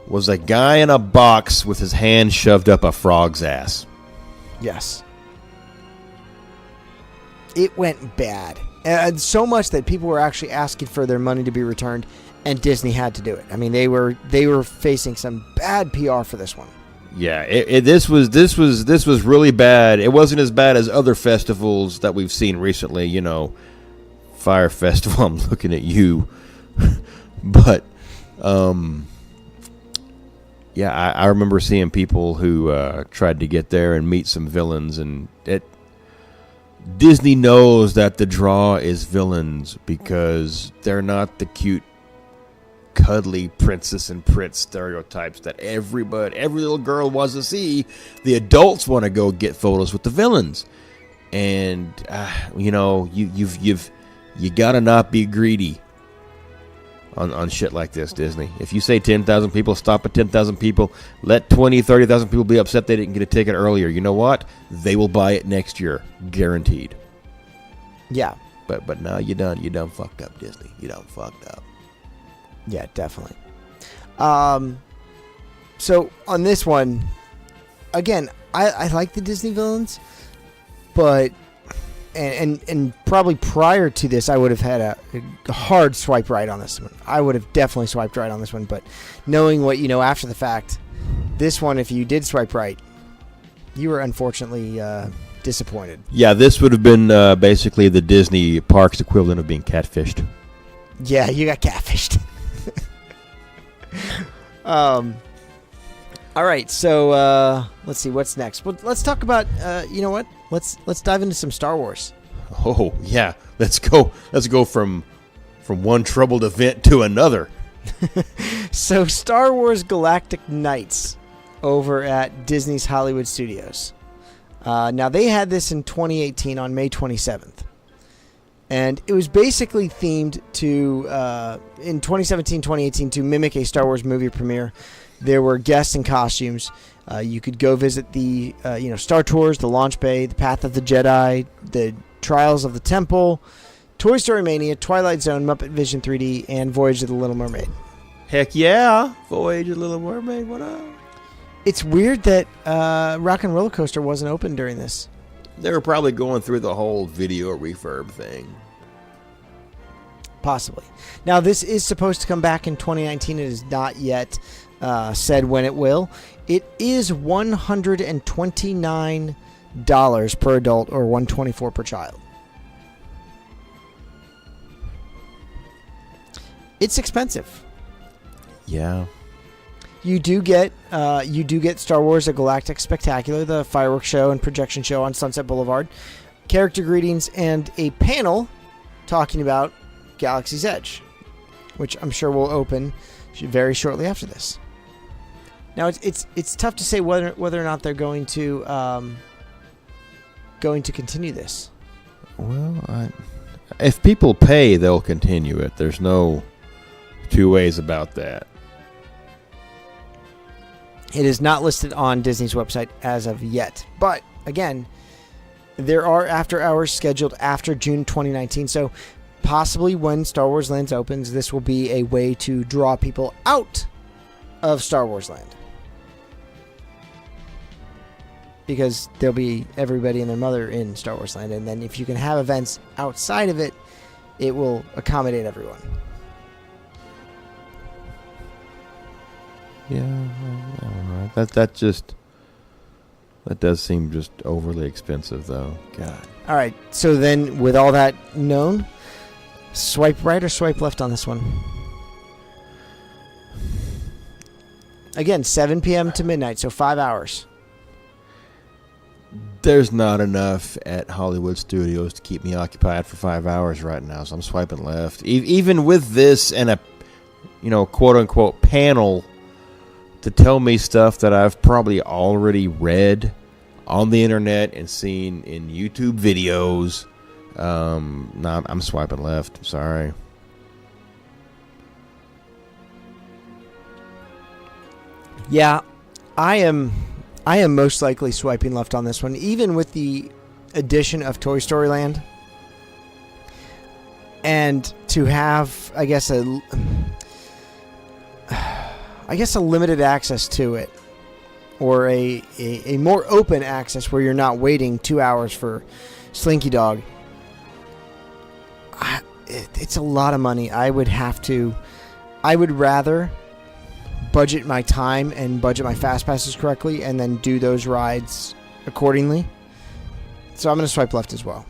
was a guy in a box with his hand shoved up a frog's ass. Yes. It went bad. And so much that people were actually asking for their money to be returned, and Disney had to do it. I mean, they were facing some bad PR for this one. Yeah, this was really bad. It wasn't as bad as other festivals that we've seen recently. You know, Fire Festival. I'm looking at you, but yeah, I remember seeing people who tried to get there and meet some villains, and Disney knows that the draw is villains because they're not the cute, cuddly princess and prince stereotypes that every little girl wants to see. The adults want to go get photos with the villains, and you know, you gotta not be greedy on shit like this, Disney. If you say 10,000 people, stop at 10,000 people. Let 20, 30,000 people be upset they didn't get a ticket earlier. You know what? They will buy it next year, guaranteed. Yeah, but now you done fucked up, Disney. You done fucked up. Yeah, definitely. So on this one, again, I like the Disney villains, but and probably prior to this, I would have had a hard swipe right on this one. I would have definitely swiped right on this one, but knowing what you know after the fact, this one, if you did swipe right, you were unfortunately disappointed. Yeah, this would have been basically the Disney parks equivalent of being catfished. Yeah, you got catfished. All right, so let's see what's next. Well, let's talk about you know what? Let's dive into some Star Wars. Oh yeah, let's go from one troubled event to another. So Star Wars Galactic Nights over at Disney's Hollywood Studios. Now they had this in 2018 on May 27th, And it was basically themed to, in 2017, 2018, to mimic a Star Wars movie premiere. There were guests in costumes. You could go visit the, Star Tours, the Launch Bay, the Path of the Jedi, the Trials of the Temple, Toy Story Mania, Twilight Zone, Muppet Vision 3D, and Voyage of the Little Mermaid. Heck yeah. Voyage of the Little Mermaid, what up? It's weird that Rock and Roller Coaster wasn't open during this. They were probably going through the whole video refurb thing. Possibly. Now, this is supposed to come back in 2019. It is not yet said when it will. It is $129 per adult or $124 per child. It's expensive. Yeah. You do get Star Wars: A Galactic Spectacular, the fireworks show and projection show on Sunset Boulevard, character greetings, and a panel talking about Galaxy's Edge, which I'm sure will open very shortly after this. Now it's tough to say whether or not they're going to continue this. Well, if people pay, they'll continue it. There's no two ways about that. It is not listed on Disney's website as of yet. But, again, there are after hours scheduled after June 2019. So, possibly when Star Wars Land opens, this will be a way to draw people out of Star Wars Land. Because there'll be everybody and their mother in Star Wars Land. And then if you can have events outside of it, it will accommodate everyone. Yeah, I don't know. That does seem just overly expensive, though. God. All right. So then, with all that known, swipe right or swipe left on this one. Again, 7 p.m. to midnight, so 5 hours. There's not enough at Hollywood Studios to keep me occupied for 5 hours right now, so I'm swiping left. Even with this and a, quote-unquote panel to tell me stuff that I've probably already read on the internet and seen in YouTube videos. No, I'm swiping left. I'm sorry. Yeah, I am most likely swiping left on this one, even with the addition of Toy Story Land. And to have, I guess a limited access to it, or a more open access where you're not waiting 2 hours for Slinky Dog. It's a lot of money. I would rather budget my time and budget my fast passes correctly and then do those rides accordingly. So I'm going to swipe left as well.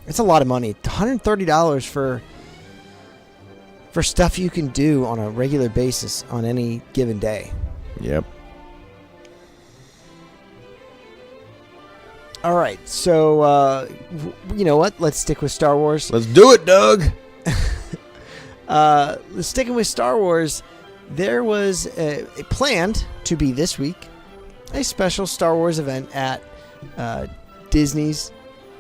It's a lot of money. $130 for stuff you can do on a regular basis on any given day. Yep. All right, so you know what? Let's stick with Star Wars. Let's do it, Doug. Sticking with Star Wars, there was planned to be this week a special Star Wars event at Disney's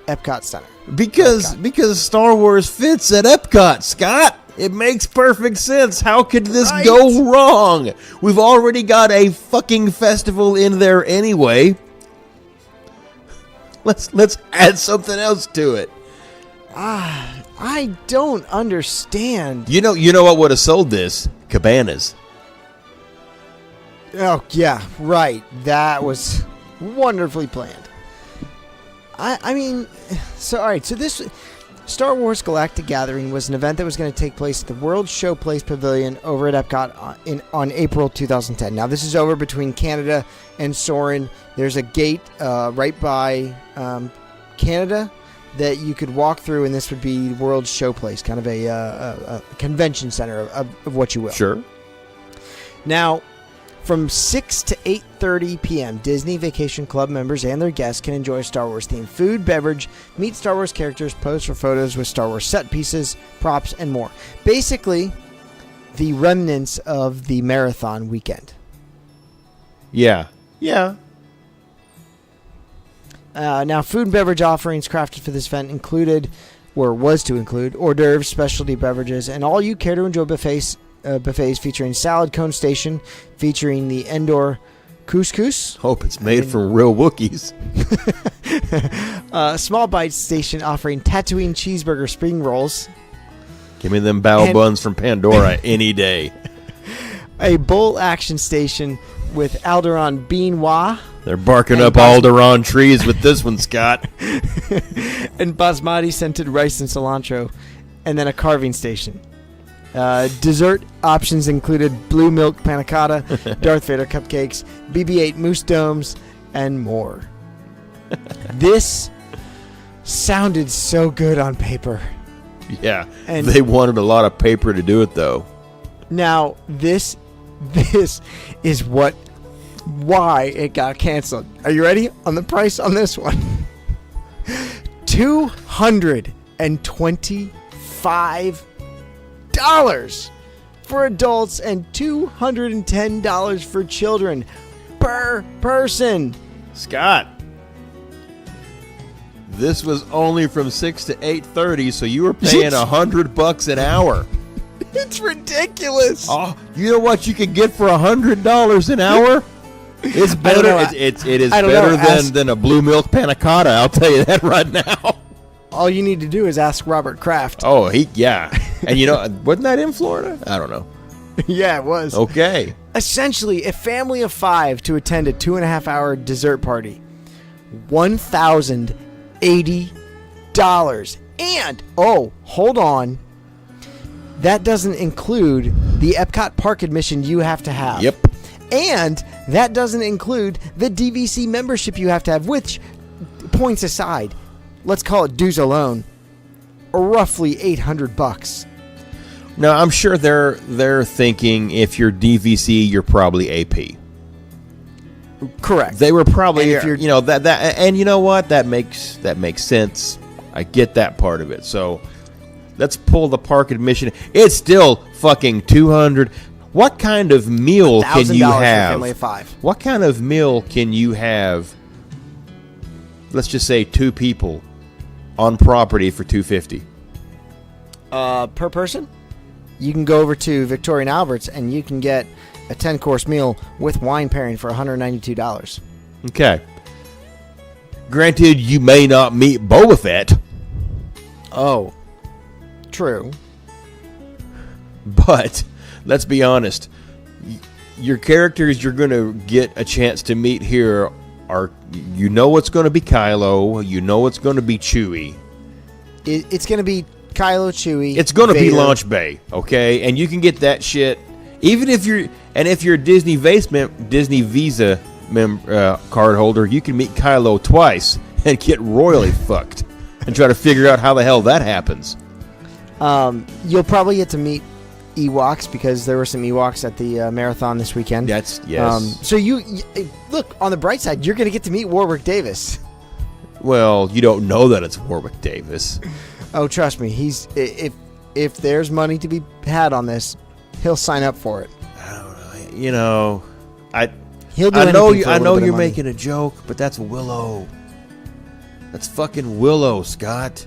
Epcot Center. Because Star Wars fits at Epcot, Scott. It makes perfect sense. How could this go wrong? We've already got a fucking festival in there anyway. Let's add something else to it. I don't understand. You know what would have sold this? Cabanas. Oh, yeah, right. That was wonderfully planned. I mean, so, all right, so this Star Wars Galactic Gathering was an event that was going to take place at the World Showplace Pavilion over at Epcot on April 2010. Now, this is over between Canada and Soarin'. There's a gate right by Canada that you could walk through, and this would be World Showplace, kind of a convention center of what you will. Sure. Now, from 6 to 8:30 p.m., Disney Vacation Club members and their guests can enjoy Star Wars-themed food, beverage, meet Star Wars characters, pose for photos with Star Wars set pieces, props, and more. Basically, the remnants of the marathon weekend. Yeah. Now, food and beverage offerings crafted for this event included or was to include, hors d'oeuvres, specialty beverages, and all you care to enjoy buffets featuring salad cone station, featuring the Endor couscous. Hope it's made from real Wookiees. Small Bites station offering Tatooine cheeseburger spring rolls. Give me them bao buns from Pandora any day. A bowl action station with Alderaan bean wah. They're barking up Alderaan trees with this one, Scott. And basmati scented rice and cilantro. And then a carving station. Dessert options included blue milk panna cotta, Darth Vader cupcakes, BB-8 moose domes, and more. This sounded so good on paper. Yeah, And they wanted a lot of paper to do it, though. now this is why it got canceled. Are you ready on the price on this one? $225 for adults and $210 for children per person. Scott, this was only from 6 to 8:30, so you were paying $100 an hour. It's ridiculous. Oh, you know what you can get for $100 an hour? It's better. It is better than a blue milk panna cotta. I'll tell you that right now. All you need to do is ask Robert Kraft. Oh, yeah. And you know, wasn't that in Florida? I don't know. Yeah, it was. Okay. Essentially, a family of 5 to attend a 2.5-hour dessert party. $1,080. And, oh, hold on. That doesn't include the Epcot Park admission you have to have. Yep. And that doesn't include the DVC membership you have to have, which, points aside, let's call it dues alone, roughly $800. Now, I'm sure they're thinking if you're DVC, you're probably AP. Correct. They were probably, And if you know, that and you know what? That makes sense. I get that part of it. So let's pull the park admission. It's still fucking $200. What kind of meal can you $1,000 for a have? family of 5. What kind of meal can you have? Let's just say 2 people on property for $250. Per person? You can go over to Victoria and Albert's and you can get a 10-course meal with wine pairing for $192. Okay. Granted, you may not meet Boba Fett, Oh, true. but let's be honest. Your characters you're going to get a chance to meet here are, you know, it's going to be Kylo. You know, it's going to be Chewie. It's going to be Kylo, Chewie. It's going to be Vader. Launch Bay, okay? And you can get that shit even if you're a Disney Visa card holder, you can meet Kylo twice and get royally fucked and try to figure out how the hell that happens. You'll probably get to meet Ewoks because there were some Ewoks at the marathon this weekend. Yes. So you look on the bright side, you're going to get to meet Warwick Davis. Well, you don't know that it's Warwick Davis. Oh, trust me, he's if there's money to be had on this, he'll sign up for it. I don't know. You know, He'll do I know anything for a little bit of you're money. making a joke, but that's Willow. That's fucking Willow, Scott.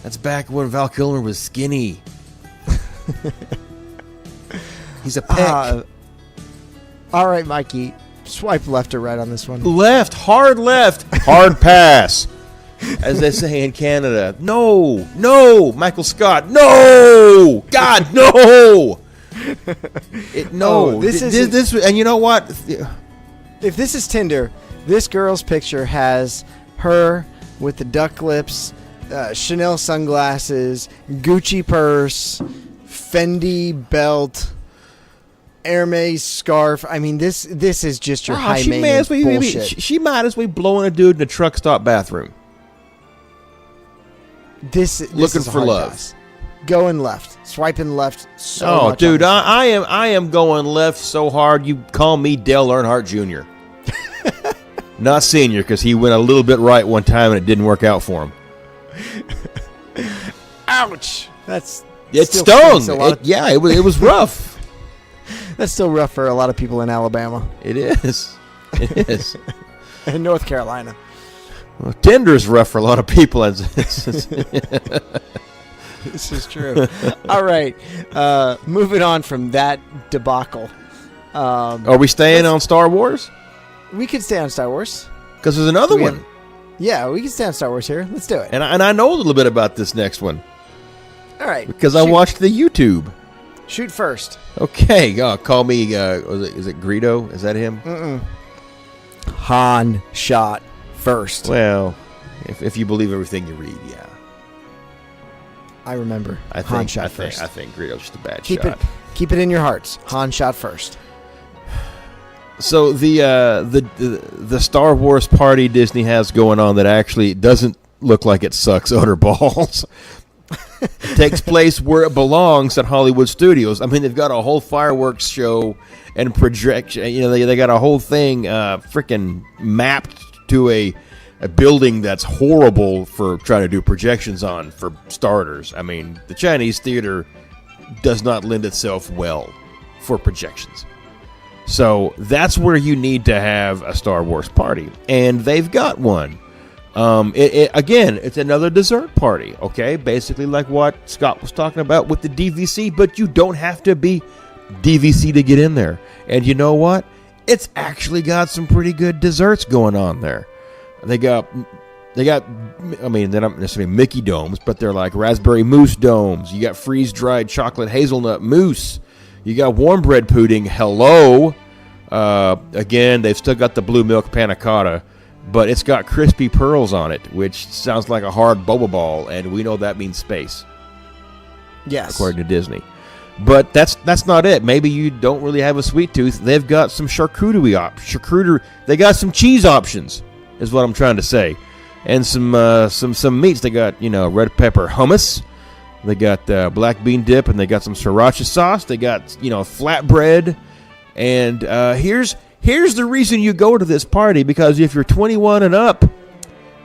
That's back when Val Kilmer was skinny. He's a peck. All right, Mikey. Swipe left or right on this one. Left, hard pass. As they say in Canada. No, Michael Scott. No, God, no. This, and you know what? If this is Tinder, this girl's picture has her with the duck lips, Chanel sunglasses, Gucci purse, Fendi belt, Hermes scarf. I mean, this is just your high maintenance bullshit. She might as well be blowing a dude in a truck stop bathroom. This Looking is a for hard love. pass. Going left, swiping left. So Oh, much dude, on I am going left so hard. You call me Dale Earnhardt Jr. Not senior, because he went a little bit right one time and it didn't work out for him. Ouch! It It stung. It was rough. That's still rough for a lot of people in Alabama It is. It is. and North Carolina. Well, Tinder's rough for a lot of people. This is true. All right. Moving on from that debacle. Are we staying on Star Wars? We could stay on Star Wars. Because there's another one. Yeah, we can stay on Star Wars here. Let's do it. And I know a little bit about this next one. All right. Because I watched the YouTube. Shoot first. Okay. Call me, is it Greedo? Is that him? Mm-mm. Han shot first. Well, if you believe everything you read, yeah. I remember. Han shot first. I think Greedo's just a bad shot. Keep it in your hearts. Han shot first. So the Star Wars party Disney has going on that actually doesn't look like it sucks utter balls. It takes place where it belongs at Hollywood Studios. I mean, they've got a whole fireworks show and projection. You know, they got a whole thing freaking mapped to a building that's horrible for trying to do projections on, for starters. I mean, the Chinese theater does not lend itself well for projections. So that's where you need to have a Star Wars party. And they've got one. Again, it's another dessert party, okay? Basically like what Scott was talking about with the DVC, but you don't have to be DVC to get in there. And you know what? It's actually got some pretty good desserts going on there. They got, I mean, they're not necessarily Mickey domes, but they're like raspberry mousse domes. You got freeze-dried chocolate hazelnut mousse. You got warm bread pudding. Hello. Again, they've still got the blue milk panna cotta, but it's got crispy pearls on it, which sounds like a hard boba ball, and we know that means space. Yes. According to Disney. But that's not it. Maybe you don't really have a sweet tooth. They've got some charcuterie. They got some cheese options, is what I'm trying to say. And some meats. They got, red pepper hummus. They got black bean dip, and they got some sriracha sauce. They got, flatbread. And here's the reason you go to this party, because if you're 21 and up,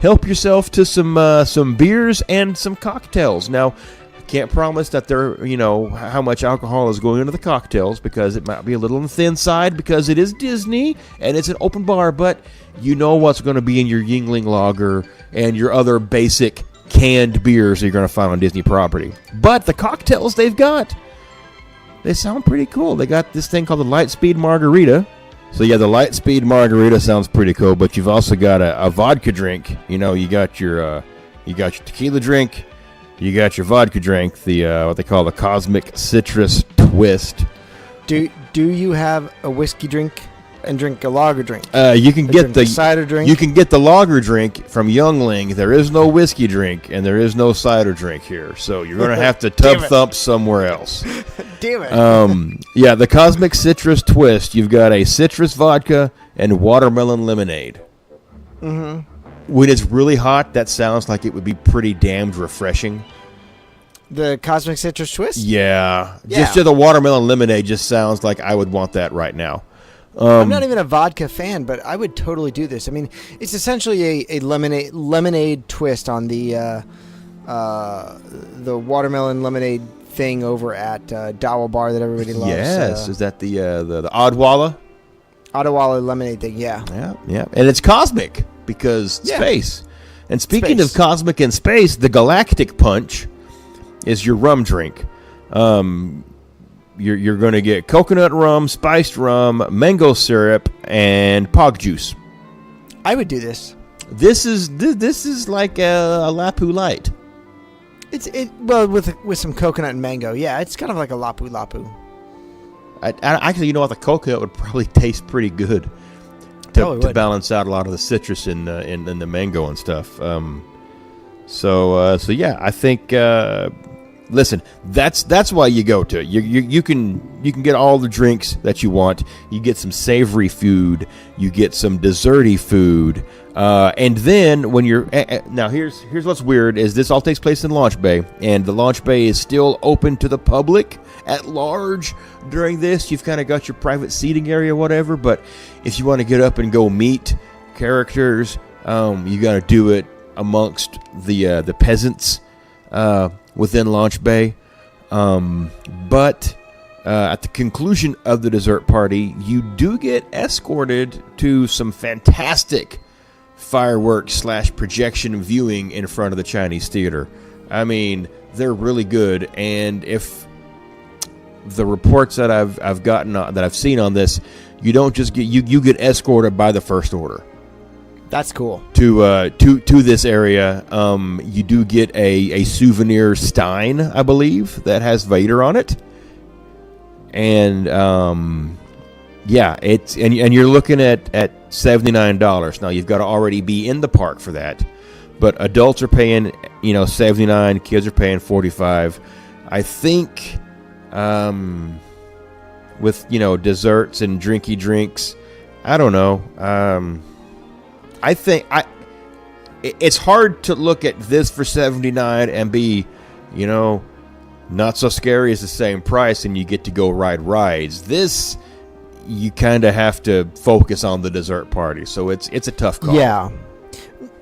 help yourself to some beers and some cocktails. Now, I can't promise that they're, how much alcohol is going into the cocktails, because it might be a little on the thin side, because it is Disney and it's an open bar, but you know what's going to be in your Yingling Lager and your other basic canned beers that you're going to find on Disney property. But the cocktails they've got, they sound pretty cool. They got this thing called the Lightspeed Margarita. So yeah, the Lightspeed Margarita sounds pretty cool, but you've also got a vodka drink. You got your tequila drink, you got your vodka drink, the what they call the Cosmic Citrus Twist. Do you have a whiskey drink and drink a lager drink? You can get the cider drink. You can get the lager drink from Youngling. There is no whiskey drink and there is no cider drink here, so you're going to have to tub thump somewhere else. Damn it. Yeah, the Cosmic Citrus Twist. You've got a citrus vodka and watermelon lemonade. Mm-hmm. When it's really hot, that sounds like it would be pretty damned refreshing. The Cosmic Citrus Twist? Yeah. Just the watermelon lemonade just sounds like I would want that right now. I'm not even a vodka fan, but I would totally do this. I mean, it's essentially a lemonade twist on the watermelon lemonade thing over at Dawa Bar that everybody loves. Yes, is that the Odwalla? Odwalla lemonade thing, yeah. Yeah. And it's cosmic because space. And speaking of cosmic and space, the Galactic Punch is your rum drink. You're going to get coconut rum, spiced rum, mango syrup, and pog juice. I would do this. This is like a Lapu Light. Well with some coconut and mango. Yeah, it's kind of like a Lapu Lapu. Actually, the coconut would probably taste pretty good to balance out a lot of the citrus in the mango and stuff. So yeah, I think. Listen, that's why you go to it. You can get all the drinks that you want. You get some savory food. You get some desserty food. And then when you're now here's what's weird is this all takes place in Launch Bay, and the Launch Bay is still open to the public at large during this. You've kind of got your private seating area, whatever. But if you want to get up and go meet characters, you got to do it amongst the peasants. Within Launch Bay. But at the conclusion of the dessert party, you do get escorted to some fantastic fireworks / projection viewing in front of the Chinese theater. I mean, they're really good, and if the reports that I've gotten that I've seen on this, you don't just get you get escorted by the First Order. That's cool. To this area. You do get a souvenir stein, I believe, that has Vader on it, and yeah, it's and you're looking at $79. Now you've got to already be in the park for that, but adults are paying $79, kids are paying $45. I think with desserts and drinky drinks, I don't know. I think it's hard to look at this for $79 and be, not so scary as the same price, and you get to go ride rides. This, you kind of have to focus on the dessert party, so it's a tough call. Yeah.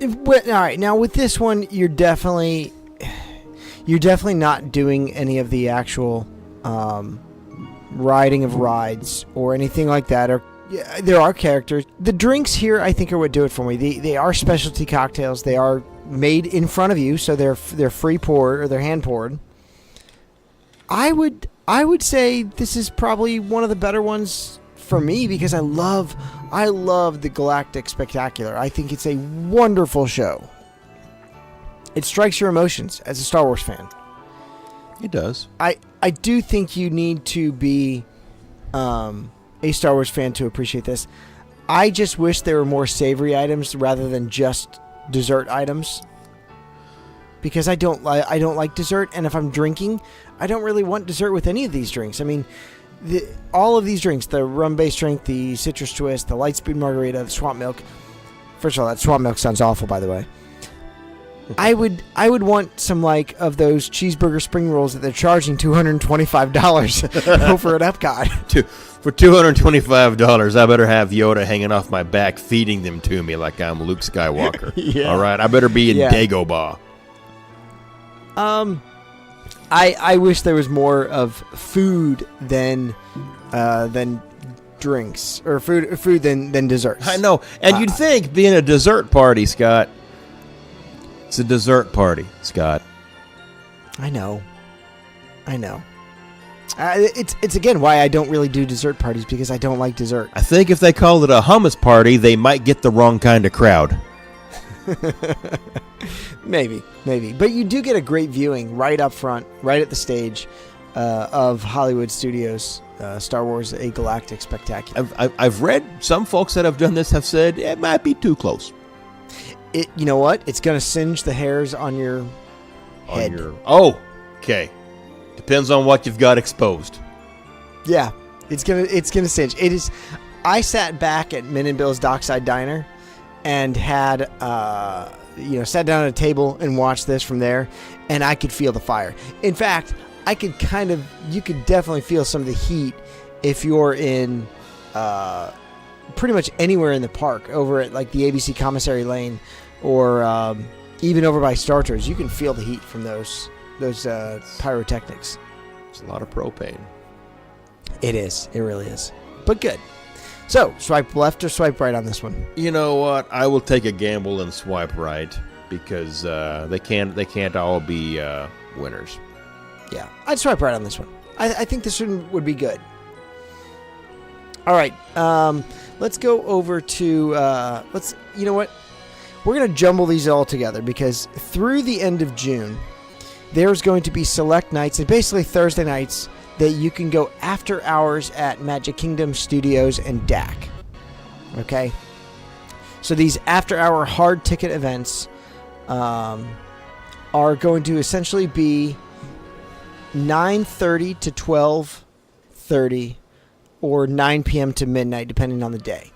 All right. Now with this one, you're definitely not doing any of the actual riding of rides or anything like that. Or there are characters. The drinks here, I think, are what do it for me. They are specialty cocktails. They are made in front of you, so they're free poured or they're hand poured. I would say this is probably one of the better ones for me because I love the Galactic Spectacular. I think it's a wonderful show. It strikes your emotions as a Star Wars fan. It does. I do think you need to be a Star Wars fan to appreciate this. I just wish there were more savory items rather than just dessert items. Because I don't like dessert, and if I'm drinking, I don't really want dessert with any of these drinks. I mean, all of these drinks, the rum-based drink, the citrus twist, the Lightspeed margarita, the swamp milk. First of all, that swamp milk sounds awful, by the way. I would want some of those cheeseburger spring rolls that they're charging $225 over at Epcot. For $225, I better have Yoda hanging off my back, feeding them to me like I'm Luke Skywalker. Yeah. All right, I better be in Dagobah. I wish there was more of food than drinks or food than desserts. I know, and you'd think being a dessert party, Scott. It's a dessert party, Scott. I know. It's again why I don't really do dessert parties, because I don't like dessert. I think if they called it a hummus party, they might get the wrong kind of crowd. Maybe. But you do get a great viewing right up front, right at the stage of Hollywood Studios, Star Wars: A Galactic Spectacular. I've read some folks that have done this have said it might be too close. You know what? It's going to singe the hairs on your head. Okay. Depends on what you've got exposed. Yeah, it's gonna singe. It is. I sat back at Min and Bill's Dockside Diner and had sat down at a table and watched this from there, and I could feel the fire. In fact, you could definitely feel some of the heat if you're in pretty much anywhere in the park, over at the ABC Commissary Lane, or even over by Star Tours. You can feel the heat from those pyrotechnics. It's a lot of propane. It is. It really is. But good. So, swipe left or swipe right on this one? You know what? I will take a gamble and swipe right, because they can't all be winners. Yeah, I'd swipe right on this one. I think this one would be good. All right, let's go over to you know what? We're going to jumble these all together, because through the end of June, there's going to be select nights, and basically Thursday nights, that you can go after hours at Magic Kingdom Studios and DAC. Okay? So these after-hour hard ticket events are going to essentially be 9:30 to 12:30 or 9 p.m. to midnight, depending on the day.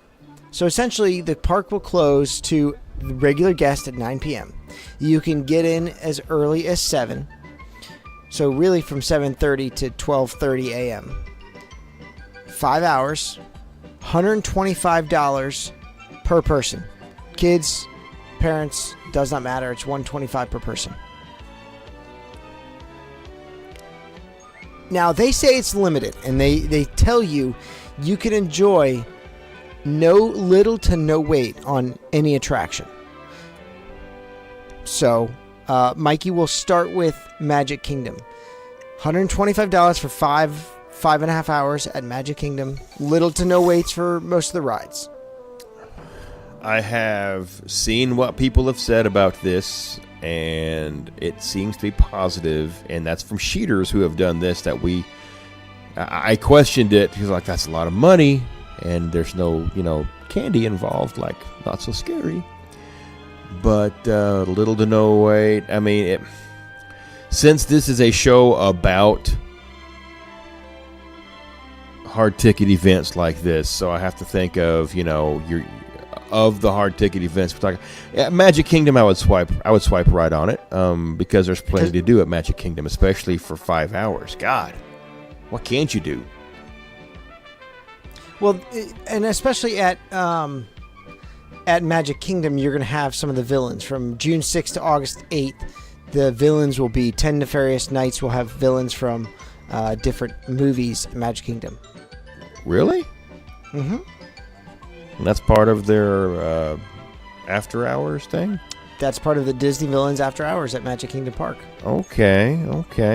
So essentially, the park will close to the regular guest at 9 p.m. You can get in as early as 7. So really from 7:30 to 12:30 a.m. 5 hours, $125 per person. Kids, parents, does not matter. It's $125 per person. Now, they say it's limited, and they tell you can enjoy little to no wait on any attraction. So, Mikey will start with Magic Kingdom. $125 for 5.5 hours at Magic Kingdom. Little to no waits for most of the rides. I have seen what people have said about this, and it seems to be positive, and that's from cheaters who have done this. I questioned it because, like, that's a lot of money, and there's no, candy involved, like, not so scary. But little to no wait. I mean, since this is a show about hard ticket events like this, so I have to think of, of the hard ticket events we're talking. Magic Kingdom, I would swipe right on it, because there's plenty to do at Magic Kingdom, especially for 5 hours. God, what can't you do? Well, and especially at Magic Kingdom, you're going to have some of the villains from June 6th to August 8th. The villains will be 10 Nefarious Nights. Will have villains from different movies at Magic Kingdom. Really? Mm-hmm. And that's part of their after hours thing? That's part of the Disney Villains After Hours at Magic Kingdom Park. Okay.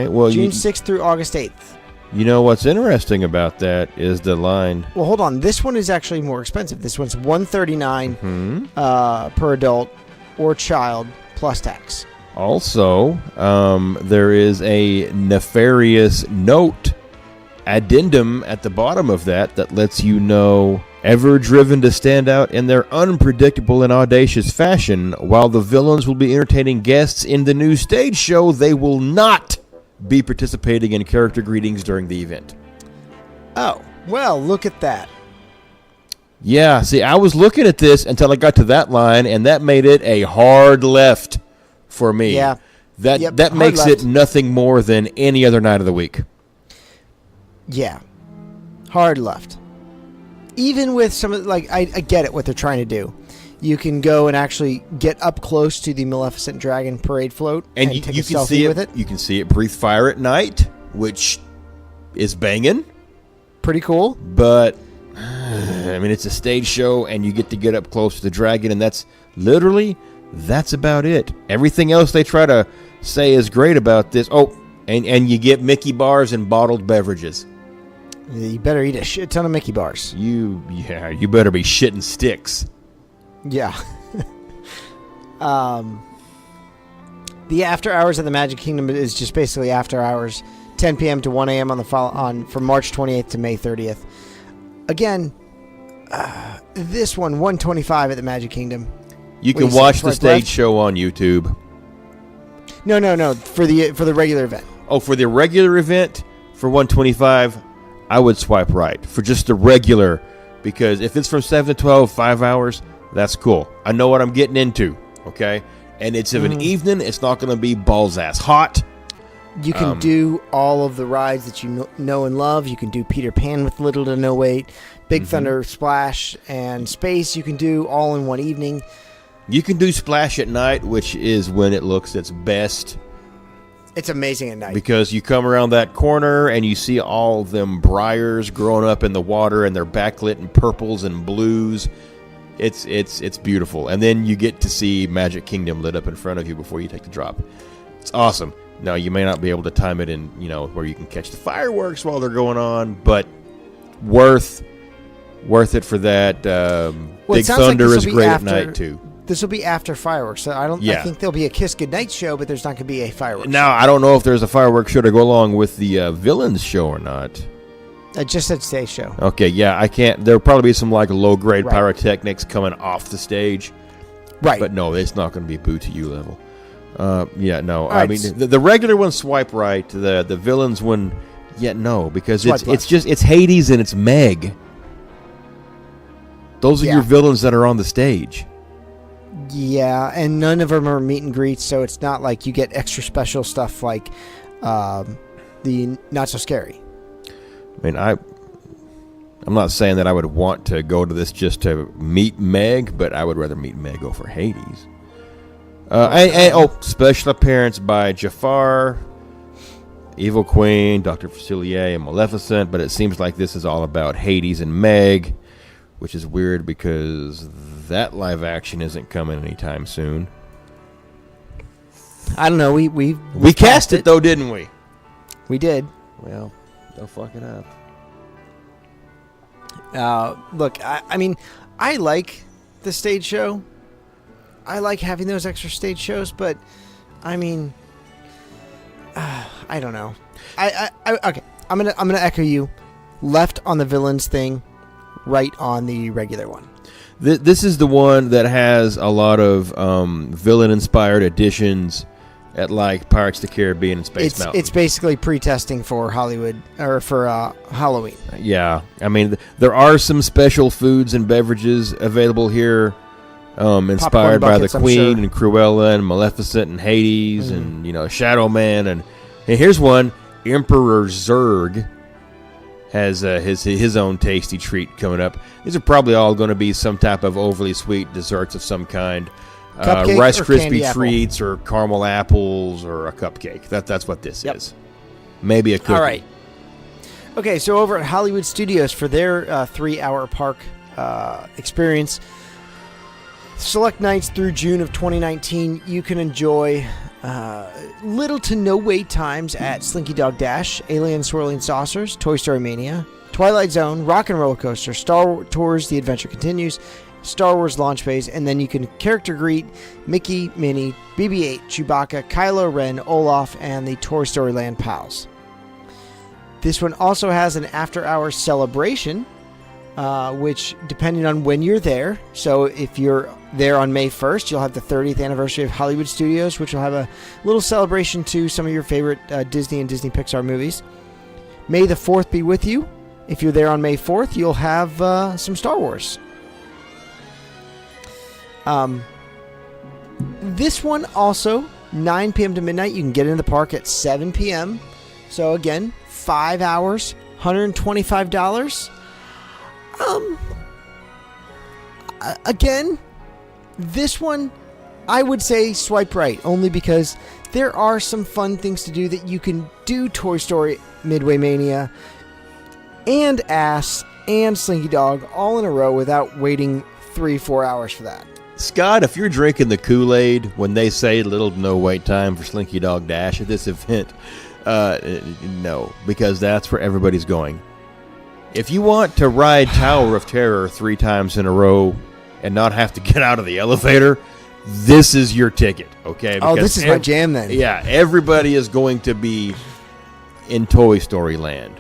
Well, June 6th through August 8th. You know what's interesting about that is the line. Well, hold on. This one is actually more expensive. This one's $139 per adult or child plus tax. Also, there is a nefarious note addendum at the bottom of that lets you know, ever driven to stand out in their unpredictable and audacious fashion, while the villains will be entertaining guests in the new stage show, they will not be participating in character greetings during the event. Oh, well, look at that. Yeah, see, I was looking at this until I got to that line, and that made it a hard left for me. Yeah. That makes it nothing more than any other night of the week. Yeah. Hard left. Even with some of, like, I get it what they're trying to do. You can go and actually get up close to the Maleficent Dragon parade float and take a selfie with it. You can see it breathe fire at night, which is banging. Pretty cool. But, I mean, it's a stage show, and you get up close to the dragon, and that's about it. Everything else they try to say is great about this. Oh, and you get Mickey bars and bottled beverages. You better eat a shit ton of Mickey bars. You better be shitting sticks. Yeah. The after hours of the Magic Kingdom is just basically after hours, 10 p.m. to 1 a.m. from March 28th to May 30th. Again, this one, $125 at the Magic Kingdom. You can watch the stage show on YouTube. No. For the regular event. Oh, for the regular event, for $125, I would swipe right. For just the regular, because if it's from 7 to 12, 5 hours, that's cool. I know what I'm getting into, okay? And it's of an evening. It's not going to be balls-ass hot. You can do all of the rides that you know and love. You can do Peter Pan with little to no wait, Big Thunder Splash, and Space. You can do all in one evening. You can do Splash at night, which is when it looks its best. It's amazing at night. Because you come around that corner and you see all them briars growing up in the water, and they're backlit in purples and blues. It's beautiful. And then you get to see Magic Kingdom lit up in front of you before you take the drop. It's awesome. Now, you may not be able to time it in, where you can catch the fireworks while they're going on, but worth it for that. Big Thunder is great at night, too. This will be after fireworks, so I think there'll be a Kiss Goodnight show, but there's not going to be a fireworks Now, I don't know if there's a fireworks show to go along with the Villains show or not. I just said stage show. Okay, yeah, I can't. There'll probably be some low-grade pyrotechnics coming off the stage. Right. But no, it's not going to be Boo to You level. Yeah, no. Right. I mean, the regular one, swipe right. The Villains one, no, because it's Hades and it's Meg. Those are your villains that are on the stage. Yeah, and none of them are meet and greets, so it's not like you get extra special stuff like the Not So Scary. I mean, I'm not saying that I would want to go to this just to meet Meg, but I would rather meet Meg over Hades. Special appearance by Jafar, Evil Queen, Dr. Facilier, and Maleficent, but it seems like this is all about Hades and Meg. which is weird because that live action isn't coming anytime soon. I don't know. We cast it though, didn't we? We did. Well, they'll fuck it up. Look, I mean, I like the stage show. I like having those extra stage shows, but I mean, I don't know. Okay. I'm gonna echo you. Left on the villains thing, right on the regular one. This is the one that has a lot of villain-inspired additions at like Pirates of the Caribbean and Space Mountain. It's basically pre-testing for Hollywood or for Halloween. Yeah, I mean there are some special foods and beverages available here, inspired by the Queen and Cruella and Maleficent and Hades and Shadow Man and here's one. Emperor Zurg has his own tasty treat coming up. These are probably all going to be some type of overly sweet desserts of some kind. Rice Krispie treats or caramel apples or a cupcake. That's what this is. Maybe a cookie. All right. Okay, so over at Hollywood Studios for their 3-hour park experience, select nights through June of 2019, you can enjoy little to no wait times at Slinky Dog Dash, Alien Swirling Saucers, Toy Story Mania, Twilight Zone, Rock and Roller Coaster, Star Tours The Adventure Continues, Star Wars Launch Phase, and then you can character greet Mickey, Minnie, BB-8, Chewbacca, Kylo Ren, Olaf, and the Toy Story Land pals. This one also has an after-hours celebration, which, depending on when you're there, so if you're there on May 1st, you'll have the 30th anniversary of Hollywood Studios, which will have a little celebration to some of your favorite Disney and Disney Pixar movies. May the 4th be with you. If you're there on May 4th, you'll have some Star Wars. This one also, 9 p.m. to midnight. You can get into the park at 7 p.m. So again, 5 hours, $125. Again, this one, I would say swipe right, only because there are some fun things to do that you can do Toy Story Midway Mania and Ass and Slinky Dog all in a row without waiting 3-4 hours for that. Scott, if you're drinking the Kool-Aid when they say little to no wait time for Slinky Dog Dash at this event, no, because that's where everybody's going. If you want to ride Tower of Terror 3 times in a row and not have to get out of the elevator, this is your ticket, okay? Because this is my jam then. Yeah, everybody is going to be in Toy Story Land.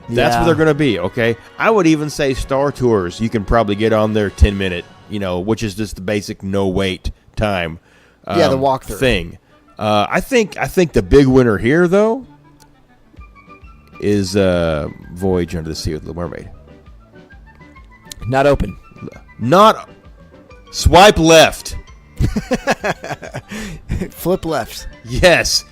That's where they're going to be, okay? I would even say Star Tours, you can probably get on there 10-minute, which is just the basic no-wait time the walkthrough thing. I think the big winner here, though, is Voyage Under the Sea with Little Mermaid. Not open. Not swipe left. Flip left. Yes.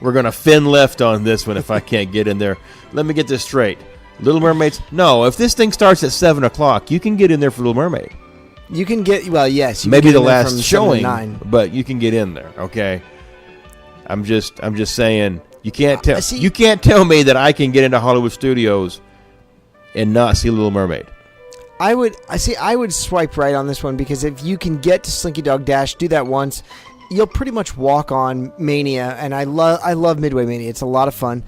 We're going to fin left on this one if I can't get in there. Let me get this straight. Little Mermaids? No, if this thing starts at 7 o'clock, you can get in there for Little Mermaid. You can get, well, yes. You maybe the last showing, but you can get in there, okay? I'm just saying, you can't tell you can't tell me that I can get into Hollywood Studios and not see Little Mermaid. I would swipe right on this one, because if you can get to Slinky Dog Dash, do that once, you'll pretty much walk on Mania, and I love Midway Mania. It's a lot of fun.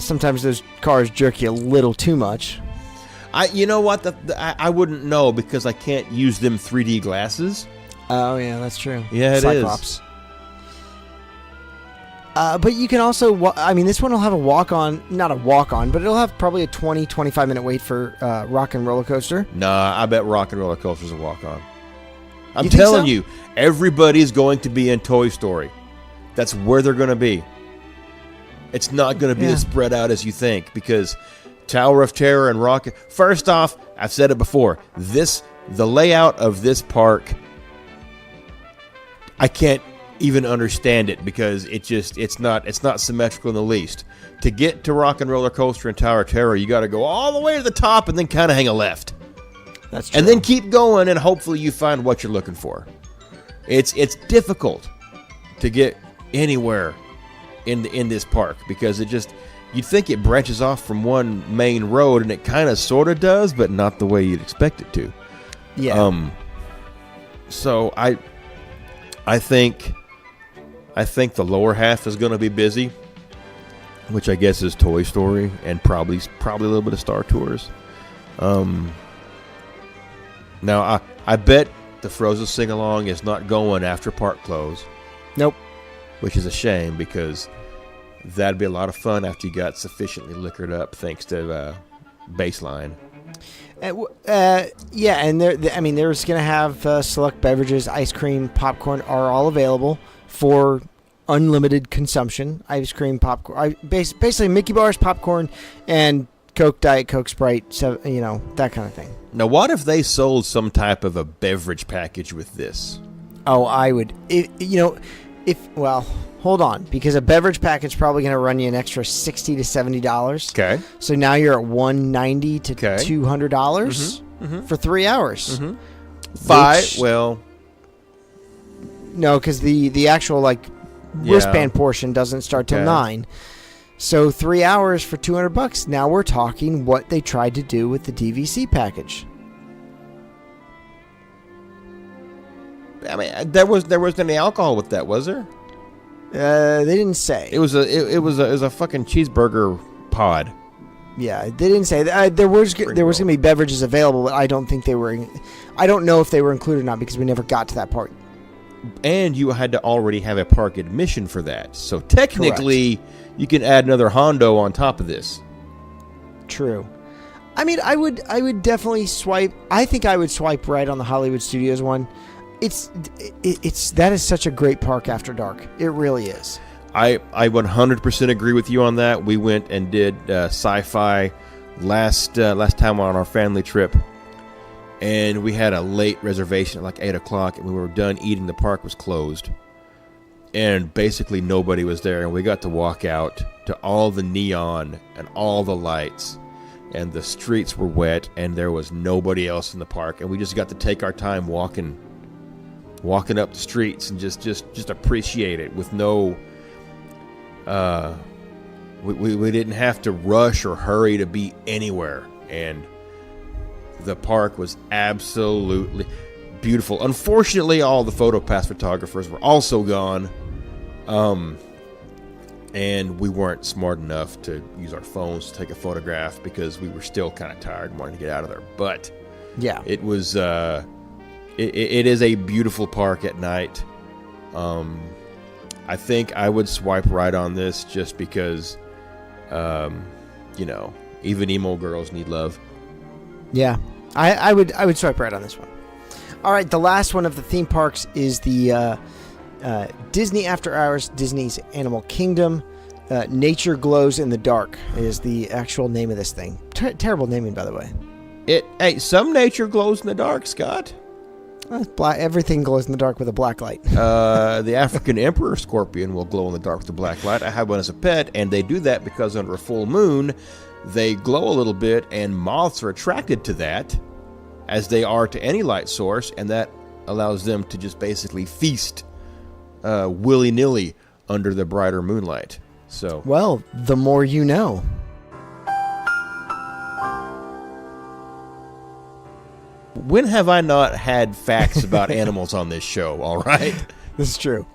Sometimes those cars jerk you a little too much. You know what? I wouldn't know because I can't use them 3D glasses. Oh yeah, that's true. Yeah, it Cyclops. is. But you can also, this one will have a walk-on, not a walk-on, but it'll have probably a 20-25 minute wait for Rock and Roller Coaster. Nah, I bet Rock and Roller Coaster's a walk-on. I'm telling you, everybody's going to be in Toy Story. That's where they're going to be. It's not going to be as spread out as you think, because Tower of Terror and Rock... First off, I've said it before, the layout of this park, I can't even understand it, because it's not symmetrical in the least. To get to Rock and Roller Coaster and Tower of Terror, you got to go all the way to the top and then kind of hang a left. That's true. And then keep going, and hopefully you find what you're looking for. It's difficult to get anywhere in this park, because you'd think it branches off from one main road, and it kind of sort of does, but not the way you'd expect it to. Yeah. So I think the lower half is going to be busy, which I guess is Toy Story and probably a little bit of Star Tours. Now I bet the Frozen sing along is not going after park close. Nope. Which is a shame, because that'd be a lot of fun after you got sufficiently liquored up thanks to Baseline. Yeah, and there's going to have select beverages, ice cream, popcorn are all available for unlimited consumption. Ice cream, popcorn, basically Mickey bars, popcorn, and Coke, Diet Coke, Sprite, that kind of thing. Now, what if they sold some type of a beverage package with this? Oh, I would. Hold on, because a beverage package is probably going to run you an extra $60 to $70. Okay. So now you're at $190 to $200 for 3 hours. No, because the actual wristband portion doesn't start till 9. So 3 hours for $200. Now we're talking what they tried to do with the DVC package. I mean, there wasn't any alcohol with that, was there? They didn't say. It was a fucking cheeseburger pod. Yeah, they didn't say. There was going to be beverages available, but I don't think they were. I don't know if they were included or not, because we never got to that part. And you had to already have a park admission for that. So technically, you can add another Hondo on top of this. True. I mean, I would definitely swipe. I think I would swipe right on the Hollywood Studios one. That is such a great park after dark. It really is. I 100% agree with you on that. We went and did sci-fi last time on our family trip, and we had a late reservation at 8 o'clock, and we were done eating. The park was closed, and basically nobody was there, and we got to walk out to all the neon and all the lights, and the streets were wet, and there was nobody else in the park, and we just got to take our time walking up the streets and just appreciate it with no we didn't have to rush or hurry to be anywhere, and the park was absolutely beautiful. Unfortunately, all the PhotoPass photographers were also gone, and we weren't smart enough to use our phones to take a photograph because we were still kind of tired and wanted to get out of there. But yeah, it was it is a beautiful park at night. I think I would swipe right on this just because, even emo girls need love. Yeah, I would swipe right on this one. All right, the last one of the theme parks is the Disney After Hours, Disney's Animal Kingdom. Nature Glows in the Dark is the actual name of this thing. Terrible naming, by the way. Some nature glows in the dark, Scott. Everything glows in the dark with a black light. The African Emperor Scorpion will glow in the dark with a black light. I have one as a pet, and they do that because under a full moon, they glow a little bit, and moths are attracted to that, as they are to any light source, and that allows them to just basically feast willy-nilly under the brighter moonlight. So, well, the more you know. When have I not had facts about animals on this show, all right? This is true.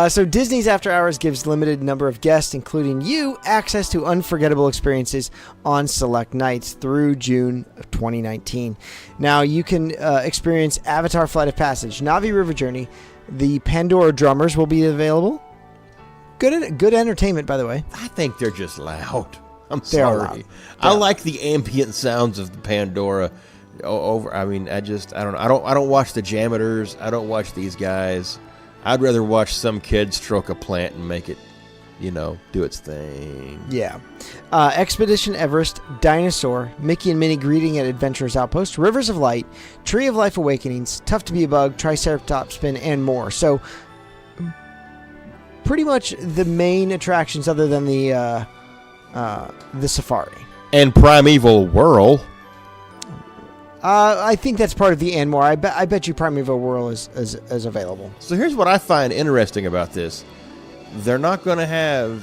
So Disney's After Hours gives limited number of guests, including you, access to unforgettable experiences on select nights through June of 2019. Now, you can experience Avatar Flight of Passage, Na'vi River Journey, the Pandora Drummers will be available. Good entertainment, by the way. I think they're just loud. I'm They are sorry. loud. I like the ambient sounds of the Pandora. I don't know. I don't watch the Jammers. I don't watch these guys. I'd rather watch some kid stroke a plant and make it, do its thing. Yeah. Expedition Everest, Dinosaur, Mickey and Minnie Greeting at Adventurers Outpost, Rivers of Light, Tree of Life Awakenings, Tough to Be a Bug, Triceratops Spin, and more. So, pretty much the main attractions other than the safari. And Primeval Whirl. I think that's part of the and more. I bet you Primeval Whirl is available. So here's what I find interesting about this. They're not going to have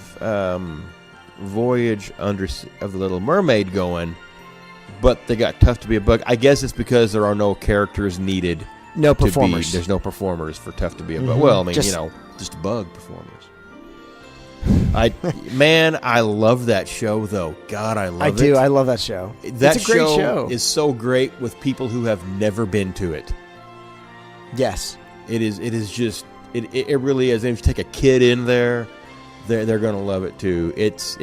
Voyage of the Little Mermaid going, but they got Tough to Be a Bug. I guess it's because there are no characters needed. No performers. There's no performers for Tough to Be a Bug. Well, I mean, just bug performers. I love that show, though. God, I love it. I do. I love that show. That it's a great show. Is so great with people who have never been to it. Yes. It is just, it really is. And if you take a kid in there, they're going to love it, too. It's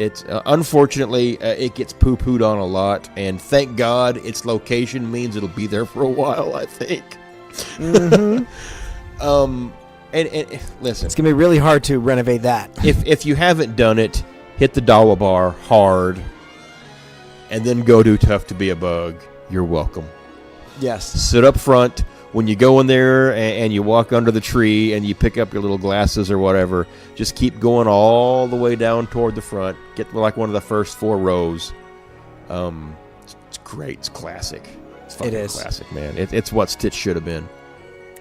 unfortunately, it gets poo-pooed on a lot, and thank God its location means it'll be there for a while, I think. Mm-hmm. And listen, it's gonna be really hard to renovate that. If you haven't done it, hit the Dawa bar hard, and then go do Tough to Be a Bug. You're welcome. Yes. Sit up front when you go in there and you walk under the tree and you pick up your little glasses or whatever. Just keep going all the way down toward the front. Get like one of the first 4 rows. It's great. It's classic. It's fucking classic, man. It's what Stitch should have been.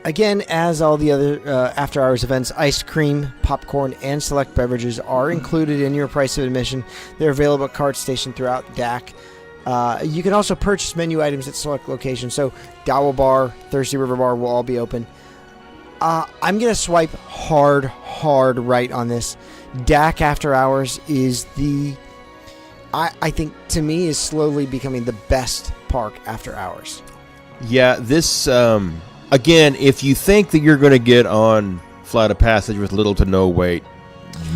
Again, as all the other after-hours events, ice cream, popcorn, and select beverages are included in your price of admission. They're available at Cart Station throughout DAC. You can also purchase menu items at select locations. So, Dawa Bar, Thirsty River Bar will all be open. I'm going to swipe hard right on this. DAC After Hours is I think, to me, is slowly becoming the best park after hours. Yeah, this... Again, if you think that you're going to get on Flight of Passage with little to no wait,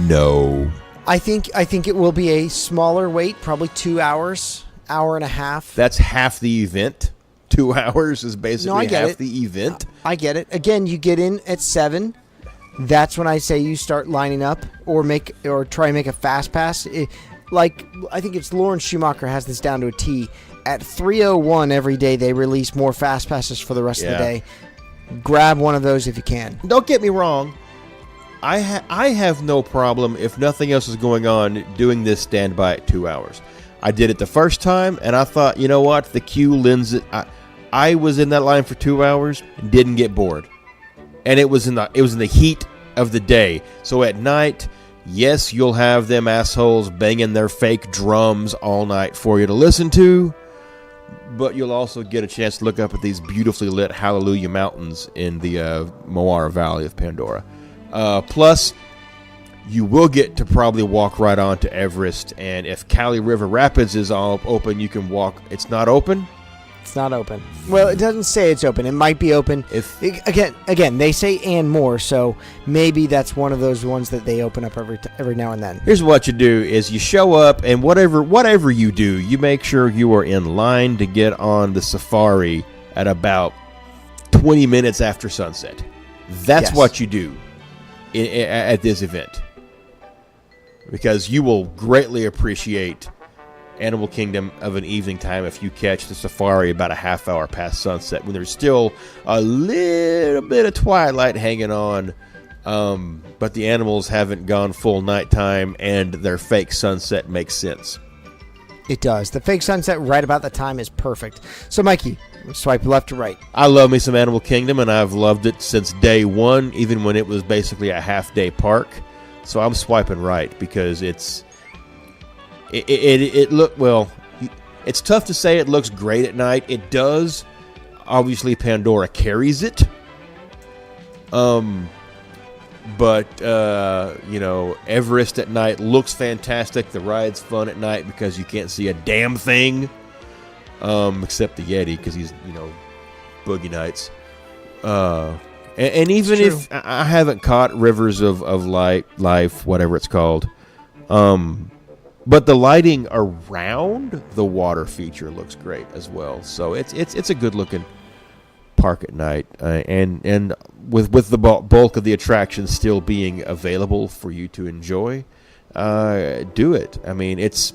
no. I think it will be a smaller wait, probably 2 hours, hour and a half. That's half the event. 2 hours is basically half the event. I get it. Again, you get in at 7. That's when I say you start lining up or try and make a fast pass. I think it's Lawrence Schumacher has this down to a T. At 3:01 every day, they release more fast passes for the rest of the day. Grab one of those if you can. Don't get me wrong. I have no problem, if nothing else is going on, doing this standby at 2 hours. I did it the first time, and I thought, you know what? The queue lends it. I was in that line for 2 hours and didn't get bored. And it was in the heat of the day. So at night, yes, you'll have them assholes banging their fake drums all night for you to listen to. But you'll also get a chance to look up at these beautifully lit Hallelujah Mountains in the Moara Valley of Pandora. Plus, you will get to probably walk right on to Everest. And if Cali River Rapids is all open, you can walk. It's not open? It's not open. Well, it doesn't say it's open. It might be open. Again, they say and more, so maybe that's one of those ones that they open up every now and then. Here's what you do is you show up, and whatever you do, you make sure you are in line to get on the safari at about 20 minutes after sunset. That's what you do at this event. Because you will greatly appreciate Animal Kingdom of an evening time if you catch the safari about a half hour past sunset when there's still a little bit of twilight hanging on, but the animals haven't gone full nighttime and their fake sunset makes sense. It does. The fake sunset right about the time is perfect. So, Mikey, swipe left to right. I love me some Animal Kingdom, and I've loved it since day one, even when it was basically a half-day park. So I'm swiping right because it's tough to say it looks great at night. It does. Obviously, Pandora carries it. But Everest at night looks fantastic. The ride's fun at night because you can't see a damn thing, except the Yeti because he's, boogie nights. And even if I haven't caught Rivers of Life, whatever it's called, but the lighting around the water feature looks great as well. So it's a good looking park at night, and with the bulk of the attractions still being available for you to enjoy, do it. I mean, it's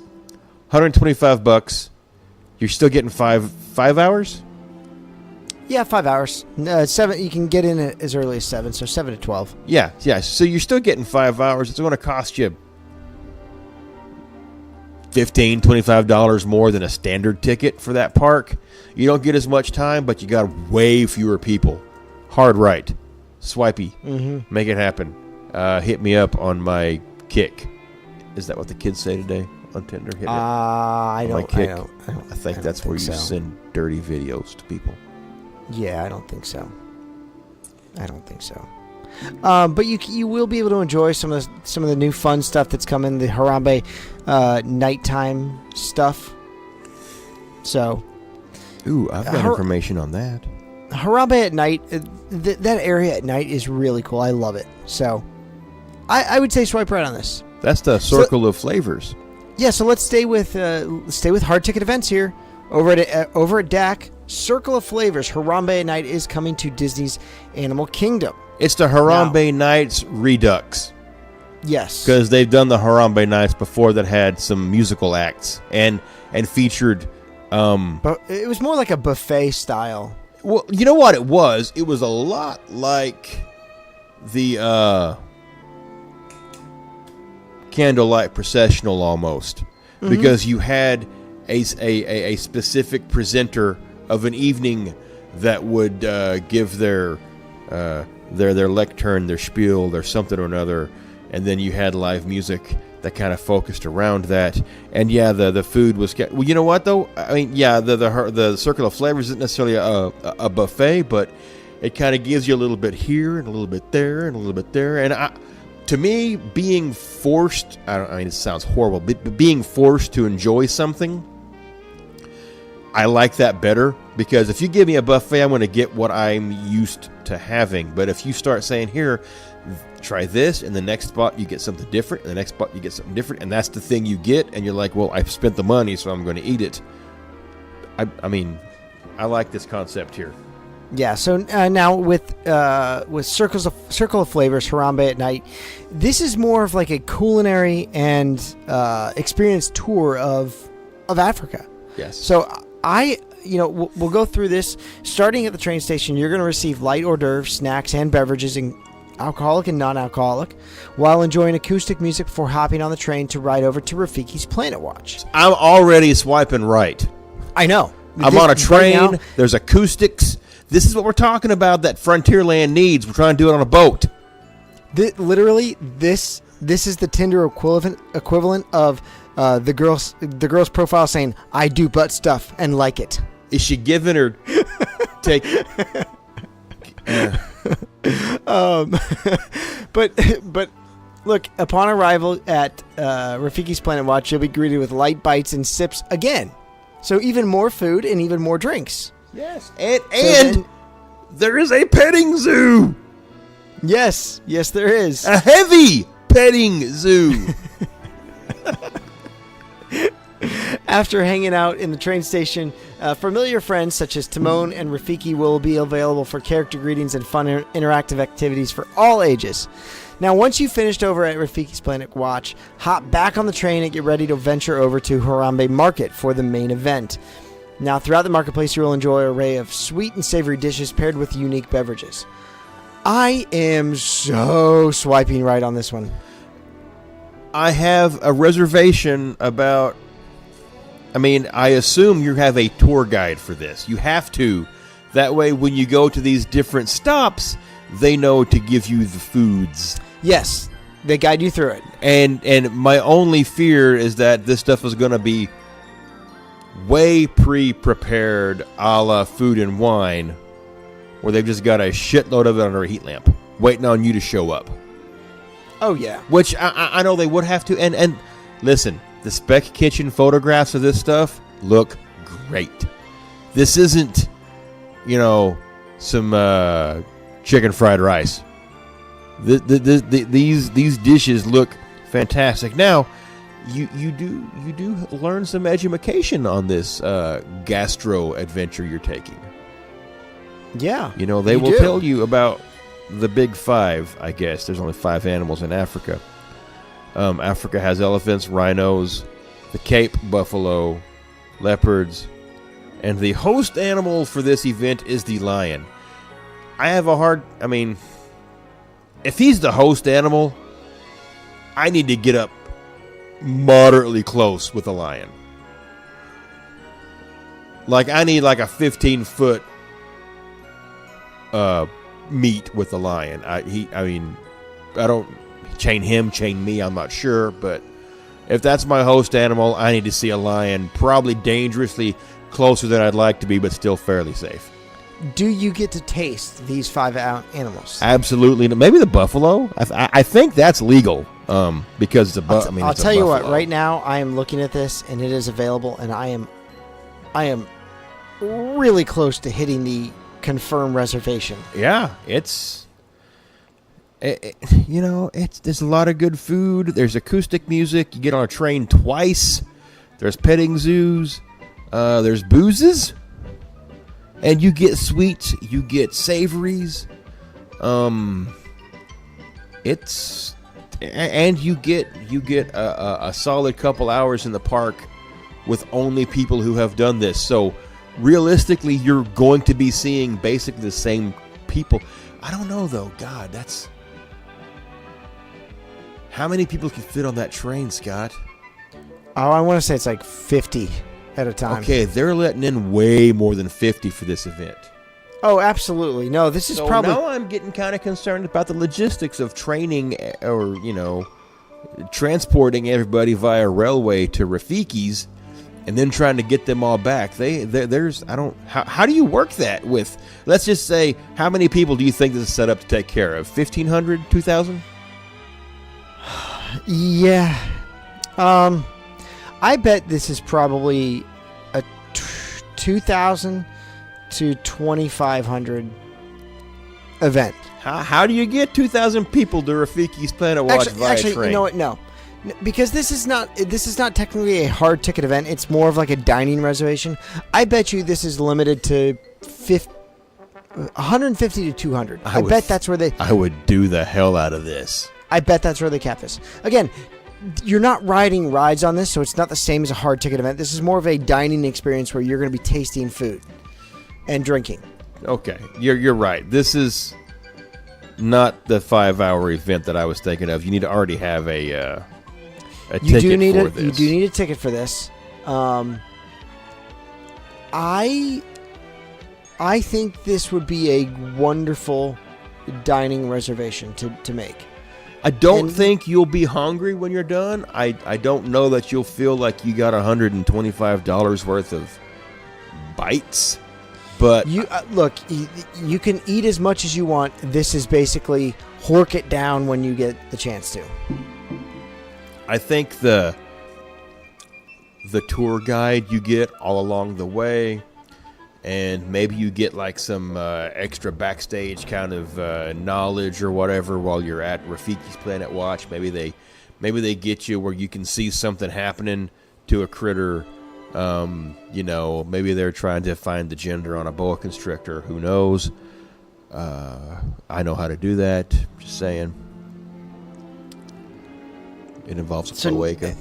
$125. You're still getting five hours. Yeah, 5 hours. 7. You can get in as early as 7, so 7 to 12. Yeah. So you're still getting 5 hours. It's going to cost you $15, $25 more than a standard ticket for that park. You don't get as much time, but you got way fewer people. Hard right. Swipey. Mm-hmm. Make it happen. Hit me up on my kick Is that what the kids say today on Tinder? Hit me I on my kick. don't I think that's where you send dirty videos to people. Yeah, I don't think so. But you will be able to enjoy some of the new fun stuff that's coming. The Harambe nighttime stuff. So, ooh, I've got information on that. Harambe at night, that area at night is really cool. I love it. So, I would say swipe right on this. That's the circle of flavors. Yeah, so let's stay with hard ticket events here. Over at DAC, Circle of Flavors, Harambe at Night is coming to Disney's Animal Kingdom. It's the Harambe Nights Redux. Yes. Because they've done the Harambe Nights before that had some musical acts and featured... but it was more like a buffet style. Well, you know what it was? It was a lot like the candlelight processional almost. Mm-hmm. Because you had a specific presenter of an evening that would give their lectern, their spiel, their something or another, and then you had live music that kind of focused around that. And yeah, the food was... Well, you know what though? I mean, yeah, the Circle of Flavors isn't necessarily a buffet, but it kind of gives you a little bit here and a little bit there and a little bit there. And to me, being forced... I mean, it sounds horrible, but being forced to enjoy something, I like that better, because if you give me a buffet, I'm going to get what I'm used to having. But if you start saying, here, try this, and the next spot you get something different, and the next spot you get something different, and that's the thing you get, and you're like, well, I've spent the money, so I'm going to eat it. I mean, I like this concept here. Yeah, so now with Circle of Flavors, Harambe at Night, this is more of like a culinary and experience tour of Africa. Yes. So we'll go through this. Starting at the train station, you're going to receive light hors d'oeuvres, snacks, and beverages, alcoholic and non-alcoholic, while enjoying acoustic music before hopping on the train to ride over to Rafiki's Planet Watch. I'm already swiping right. I know. I'm on a train. Right now, there's acoustics. This is what we're talking about that Frontierland needs. We're trying to do it on a boat. Literally, this is the Tinder equivalent of the girl's profile saying, "I do butt stuff and like it." Is she giving or take? But look, upon arrival at Rafiki's Planet Watch, you'll be greeted with light bites and sips again. So even more food and even more drinks. Yes, and there is a petting zoo. Yes, there is a heavy petting zoo. After hanging out in the train station, familiar friends such as Timon and Rafiki will be available for character greetings and fun interactive activities for all ages. Now, once you've finished over at Rafiki's Planet Watch, hop back on the train and get ready to venture over to Harambe Market for the main event. Now, throughout the marketplace, you will enjoy an array of sweet and savory dishes paired with unique beverages. I am so swiping right on this one. I have a reservation about... I mean, I assume you have a tour guide for this. You have to. That way, when you go to these different stops, they know to give you the foods. Yes, they guide you through it. And my only fear is that this stuff is going to be way pre-prepared a la Food and Wine, where they've just got a shitload of it under a heat lamp, waiting on you to show up. Oh, yeah. Which I know they would have to. And listen, the Spec Kitchen photographs of this stuff look great. This isn't, some chicken fried rice. These dishes look fantastic. Now, you do learn some education on this gastro adventure you're taking. Yeah. They will tell you about the big five, I guess. There's only 5 animals in Africa. Africa has elephants, rhinos, the Cape buffalo, leopards, and the host animal for this event is the lion. If he's the host animal, I need to get up moderately close with a lion. Like, I need like a 15-foot meet with the lion. I don't chain him, chain me, I'm not sure, but if that's my host animal, I need to see a lion, probably dangerously closer than I'd like to be, but still fairly safe. Do you get to taste these 5 animals? Absolutely. Maybe the buffalo. I think that's legal because it's a buffalo. I'll tell you what. Right now, I am looking at this, and it is available, and I am really close to hitting the confirm reservation. Yeah, there's a lot of good food. There's acoustic music. You get on a train twice. There's petting zoos. There's boozes. And you get sweets, you get savories, and you get a solid couple hours in the park with only people who have done this. So realistically, you're going to be seeing basically the same people. I don't know though. God, that's how many people can fit on that train, Scott? Oh, I want to say it's like 50 at a time. Okay, they're letting in way more than 50 for this event. Oh, absolutely. No, this is probably... Now I'm getting kind of concerned about the logistics of training or, transporting everybody via railway to Rafiki's and then trying to get them all back. How do you work that with, let's just say, how many people do you think this is set up to take care of? 1,500, 2,000? Yeah. I bet this is probably a 2,000 to 2,500 event. How do you get 2,000 people to Rafiki's Planet Watch via train? You know what? No, because this is not technically a hard ticket event. It's more of like a dining reservation. I bet you this is limited to 150 to 200. I bet that's where they... I would do the hell out of this. I bet that's where they cap this. Again, you're not riding rides on this, so it's not the same as a hard ticket event. This is more of a dining experience where you're going to be tasting food and drinking. Okay, you're right. This is not the 5-hour event that I was thinking of. You need to already have a ticket for this. You do need a ticket for this. I think this would be a wonderful dining reservation to make. I don't think you'll be hungry when you're done. I don't know that you'll feel like you got $125 worth of bites. But you look, you can eat as much as you want. This is basically hork it down when you get the chance to. I think the tour guide you get all along the way, and maybe you get like some extra backstage kind of knowledge or whatever while you're at Rafiki's Planet Watch. Maybe they get you where you can see something happening to a critter. Maybe they're trying to find the gender on a boa constrictor. Who knows? I know how to do that. Just saying. It involves a cloaca.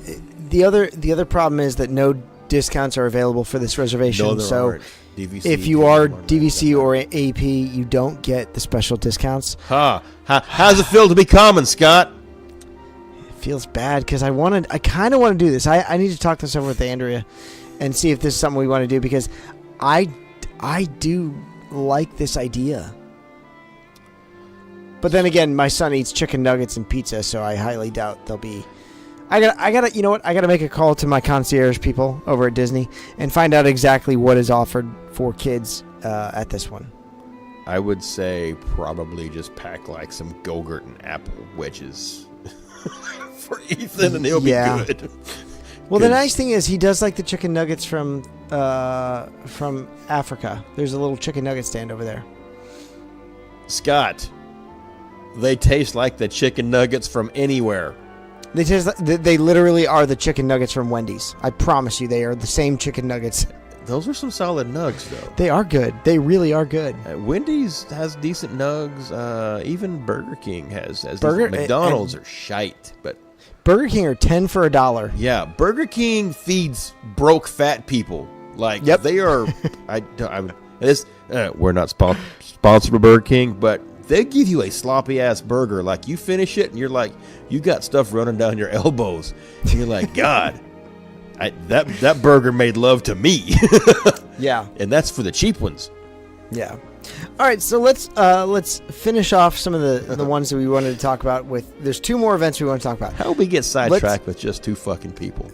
The other problem is that no discounts are available for this reservation. No, there aren't. DVC, if you are DVC or AP, you don't get the special discounts. How's it feel to be common, Scott? It feels bad because I kind of want to do this. I need to talk this over with Andrea and see if this is something we want to do because I do like this idea. But then again, my son eats chicken nuggets and pizza, so I highly doubt they'll be. I gotta, you know what? I gotta make a call to my concierge people over at Disney and find out exactly what is offered for kids at this one. I would say probably just pack like some Go-Gurt and apple wedges for Ethan, and he'll be good. Well, the nice thing is he does like the chicken nuggets from Africa. There's a little chicken nugget stand over there. Scott, they taste like the chicken nuggets from anywhere. They literally are the chicken nuggets from Wendy's. I promise you, they are the same chicken nuggets. Those are some solid nugs, though. They are good. They really are good. Wendy's has decent nugs. Even Burger King has McDonald's are shite, but Burger King are 10 for $1. Yeah, Burger King feeds broke fat people. Like they are. We're not sponsored by Burger King, but they give you a sloppy ass burger. Like you finish it and you're like, you got stuff running down your elbows, and you're like, God, that burger made love to me. Yeah, and that's for the cheap ones. Yeah. All right, so let's finish off some of the ones that we wanted to talk about. There's 2 more events we want to talk about. How did we get sidetracked with just 2 fucking people?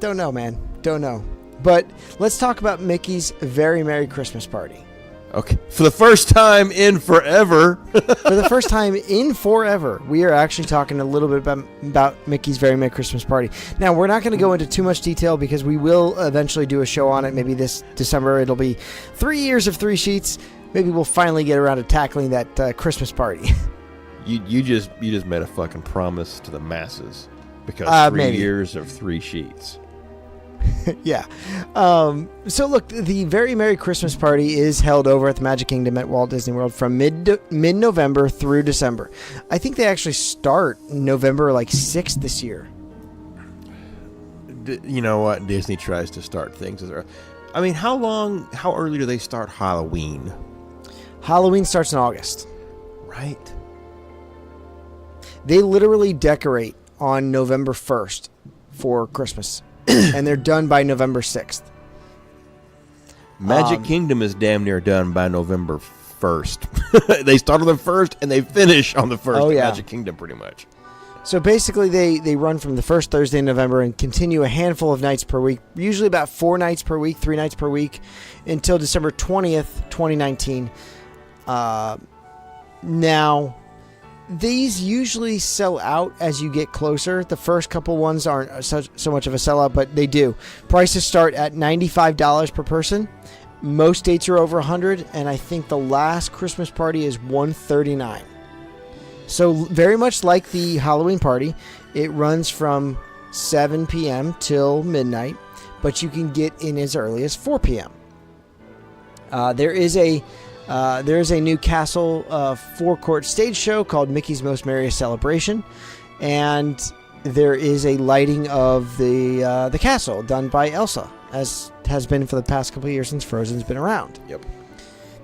Don't know, man. Don't know. But let's talk about Mickey's Very Merry Christmas Party. Okay. For the first time in forever. For the first time in forever, we are actually talking a little bit about Mickey's Very Merry Christmas Party. Now, we're not going to go into too much detail because we will eventually do a show on it. Maybe this December. It'll be 3 years of 3 sheets. Maybe we'll finally get around to tackling that Christmas party. You just made a fucking promise to the masses because 3 years of 3 sheets. Yeah. So look, the Very Merry Christmas Party is held over at the Magic Kingdom at Walt Disney World from mid-November through December. I think they actually start November 6th this year. You know what? Disney tries to start things as early. I mean, how early do they start Halloween? Halloween starts in August. Right. They literally decorate on November 1st for Christmas. And they're done by November 6th. Magic Kingdom is damn near done by November 1st. They start on the 1st and they finish on the 1st. Oh, yeah. Magic Kingdom, pretty much. So basically, they run from the first Thursday in November and continue a handful of nights per week, usually about 4 nights per week, 3 nights per week, until December 20th, 2019. Now, these usually sell out as you get closer. The first couple ones aren't so much of a sellout, but they do. Prices start at $95 per person. Most dates are over $100, and I think the last Christmas party is $139. So very much like the Halloween party, it runs from 7 p.m. till midnight, but you can get in as early as 4 p.m. There is a new castle forecourt stage show called Mickey's Most Merriest Celebration, and there is a lighting of the castle done by Elsa, as has been for the past couple of years since Frozen's been around. Yep.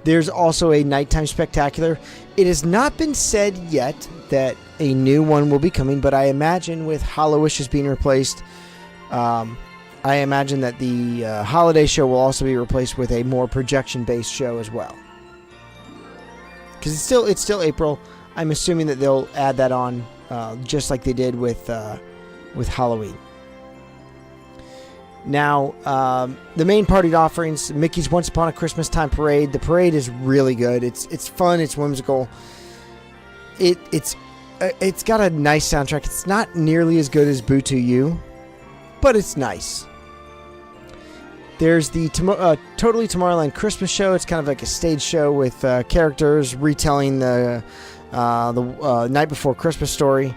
There's also a nighttime spectacular. It has not been said yet that a new one will be coming, but I imagine with Hollow-Wishes being replaced, I imagine that the holiday show will also be replaced with a more projection-based show as well. Because it's still April. I'm assuming that they'll add that on, just like they did with Halloween. Now, the main party offerings: Mickey's Once Upon a Christmas Time Parade. The parade is really good. It's fun. It's whimsical. It's got a nice soundtrack. It's not nearly as good as Boo to You, but it's nice. There's the Totally Tomorrowland Christmas Show. It's kind of like a stage show with characters retelling the Night Before Christmas story.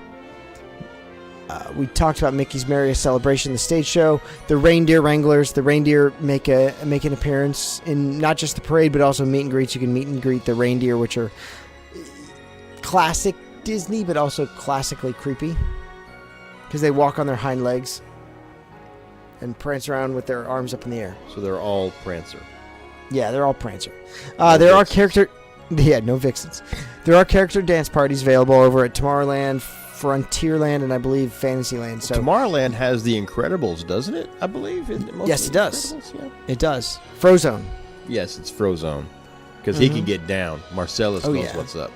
We talked about Mickey's Merriest Celebration, the stage show. The Reindeer Wranglers. The reindeer make an appearance in not just the parade, but also meet and greets. You can meet and greet the reindeer, which are classic Disney, but also classically creepy because they walk on their hind legs and prance around with their arms up in the air. So they're all Prancer. Yeah, they're all Prancer. No there are Vixens. no Vixens. There are character dance parties available over at Tomorrowland, Frontierland, and I believe Fantasyland. So Tomorrowland has the Incredibles, doesn't it? I believe. Isn't it yes, it does. Yeah. It does. Frozone. Yes, it's Frozone. Because he can get down. Marcellus knows what's up.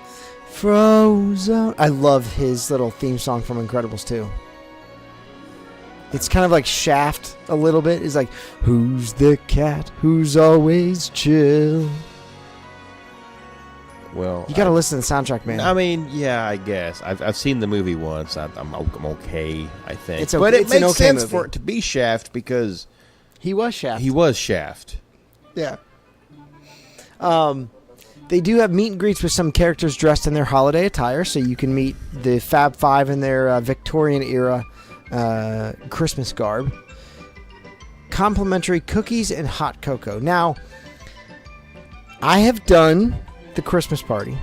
Frozone. I love his little theme song from Incredibles too. It's kind of like Shaft a little bit. It's like, who's the cat who's always chill? Well, you got to listen to the soundtrack, man. I mean, yeah, I guess I've seen the movie once. I'm okay, I think. It's okay, but it it's an makes okay sense movie. for it to be Shaft because he was Shaft. he was Shaft. Yeah. They do have meet and greets with some characters dressed in their holiday attire, so you can meet the Fab Five in their Victorian era Christmas garb. Complimentary cookies and hot cocoa. Now, I have done the Christmas party.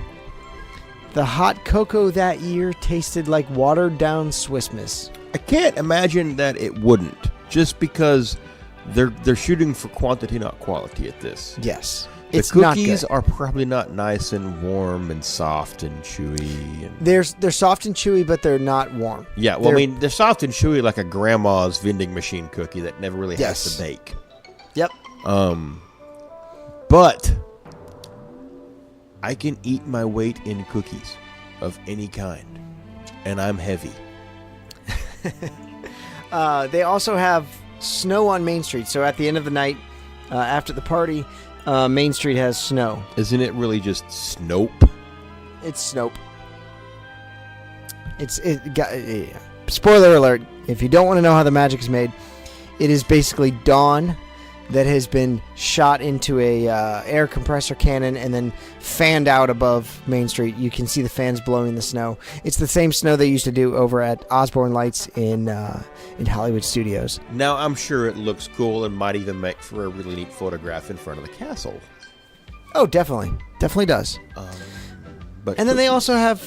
The hot cocoa that year tasted like watered down Swiss Miss. I can't imagine that it wouldn't, just because they're shooting for quantity, not quality at this. Yes. The It's not cookies good. are probably not nice and warm and soft and chewy. And They're soft and chewy, but they're not warm. yeah, well, I mean, they're soft and chewy like a grandma's vending machine cookie that never really has to bake. Yep. But I can eat my weight in cookies of any kind, and I'm heavy. They also have snow on Main Street. So at the end of the night, after the party, Main Street has snow. Isn't it really just Snope? It's Snope. Spoiler alert, if you don't want to know how the magic is made, it is basically Dawn that has been shot into a air compressor cannon and then fanned out above Main Street. You can see the fans blowing the snow. It's the same snow they used to do over at Osborne Lights in Hollywood Studios. Now, I'm sure it looks cool and might even make for a really neat photograph in front of the castle. Oh, definitely. Definitely does. But And then they also have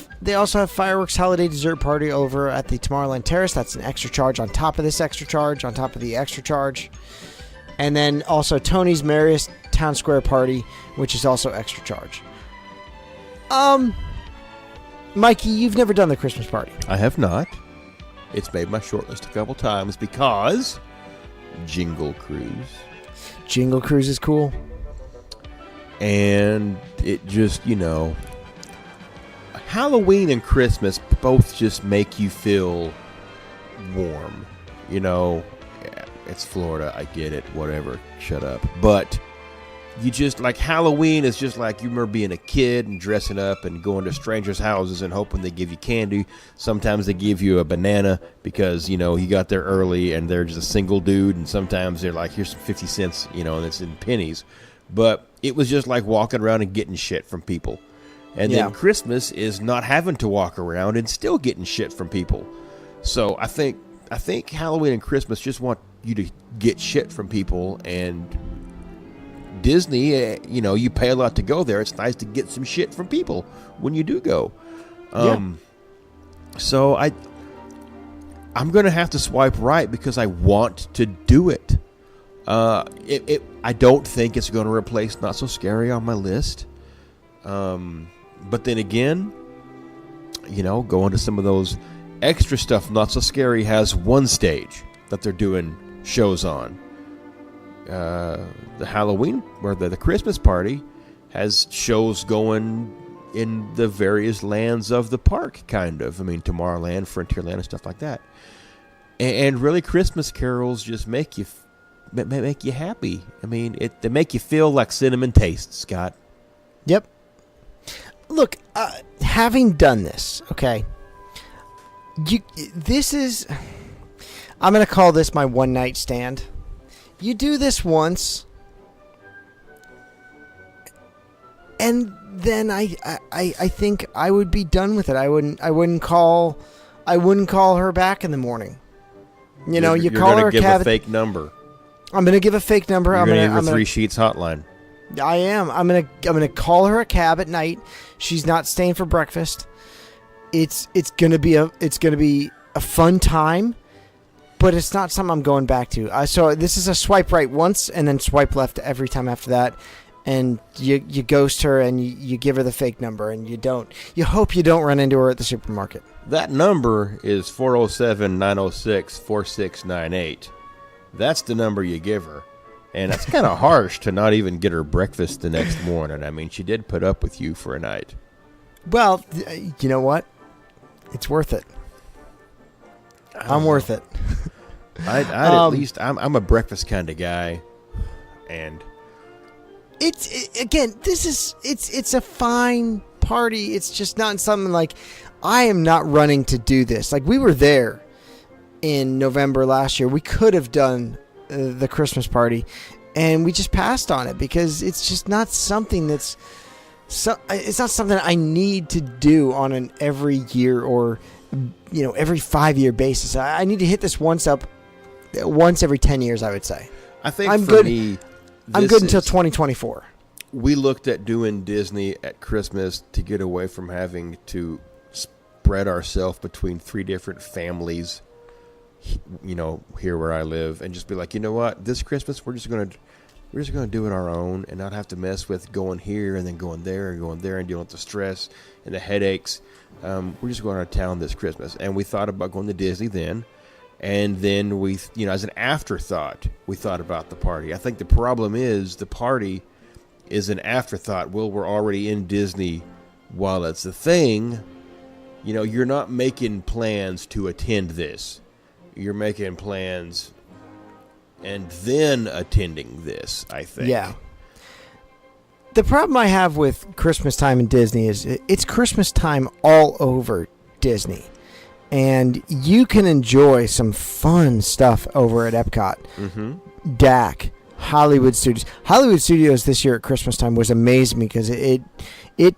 fireworks holiday dessert party over at the Tomorrowland Terrace. That's an extra charge on top of this extra charge, on top of the extra charge. And then also Tony's Merriest Town Square Party, which is also extra charge. Mikey, you've never done the Christmas party. I have not. It's made my short list a couple times because Jingle Cruise. Jingle Cruise is cool. And it just, Halloween and Christmas both just make you feel warm. It's Florida, I get it, whatever, shut up. But you just, like, Halloween is just like you remember being a kid and dressing up and going to strangers' houses and hoping they give you candy. Sometimes they give you a banana because, you got there early and they're just a single dude. And sometimes they're like, here's some 50 cents, and it's in pennies. But it was just like walking around and getting shit from people. And then Christmas is not having to walk around and still getting shit from people. So I think Halloween and Christmas just want you to get shit from people, and Disney, you pay a lot to go there. It's nice to get some shit from people when you do go. So I'm going to have to swipe right because I want to do it. I don't think it's going to replace Not So Scary on my list. But then again, going to some of those extra stuff, Not So Scary has one stage that they're doing shows on. The Halloween or the Christmas party has shows going in the various lands of the park, kind of. I mean, Tomorrowland, Frontierland, and stuff like that. And really, Christmas carols just make you happy. I mean, they make you feel like cinnamon taste, Scott. Yep. Look, having done this, okay, I'm going to call this my one-night stand. You do this once, and then I think I would be done with it. I wouldn't call her back in the morning. You call her a You're going to give a fake number. I'm going to give a fake number. You're going to give her Three Sheets hotline. I am. I'm gonna call her a cab at night. She's not staying for breakfast. It's gonna be a fun time, but it's not something I'm going back to. So this is a swipe right once and then swipe left every time after that. And you ghost her and you give her the fake number, and you hope you don't run into her at the supermarket. That number is 407-906-4698. That's the number you give her. And that's kind of harsh to not even get her breakfast the next morning. I mean, she did put up with you for a night. Well, you know what? It's worth it. I'm worth it. I'd at least, I'm a breakfast kind of guy. And it's a fine party. It's just not something like, I am not running to do this. Like, we were there in November last year. We could have done the Christmas party, and we just passed on it because it's just not something it's not something I need to do on an every year or every 5-year basis. I need to hit this once every 10 years, I would say. I think I'm for good. me, I'm good until 2024. We looked at doing Disney at Christmas to get away from having to spread ourselves between 3 different families, here where I live, and just be like, you know what, this Christmas we're just gonna do it our own and not have to mess with going here and then going there and dealing with the stress and the headaches. We're just going out of town this Christmas, and we thought about going to Disney then, and then we, as an afterthought, we thought about the party. I think the problem is the party is an afterthought. Well, we're already in Disney while it's a thing. You know, you're not making plans to attend this. You're making plans and then attending this, I think. Yeah. The problem I have with Christmas time in Disney is it's Christmas time all over Disney. And you can enjoy some fun stuff over at Epcot. Mm-hmm. DAC, Hollywood Studios. Hollywood Studios this year at Christmas time was amazing because it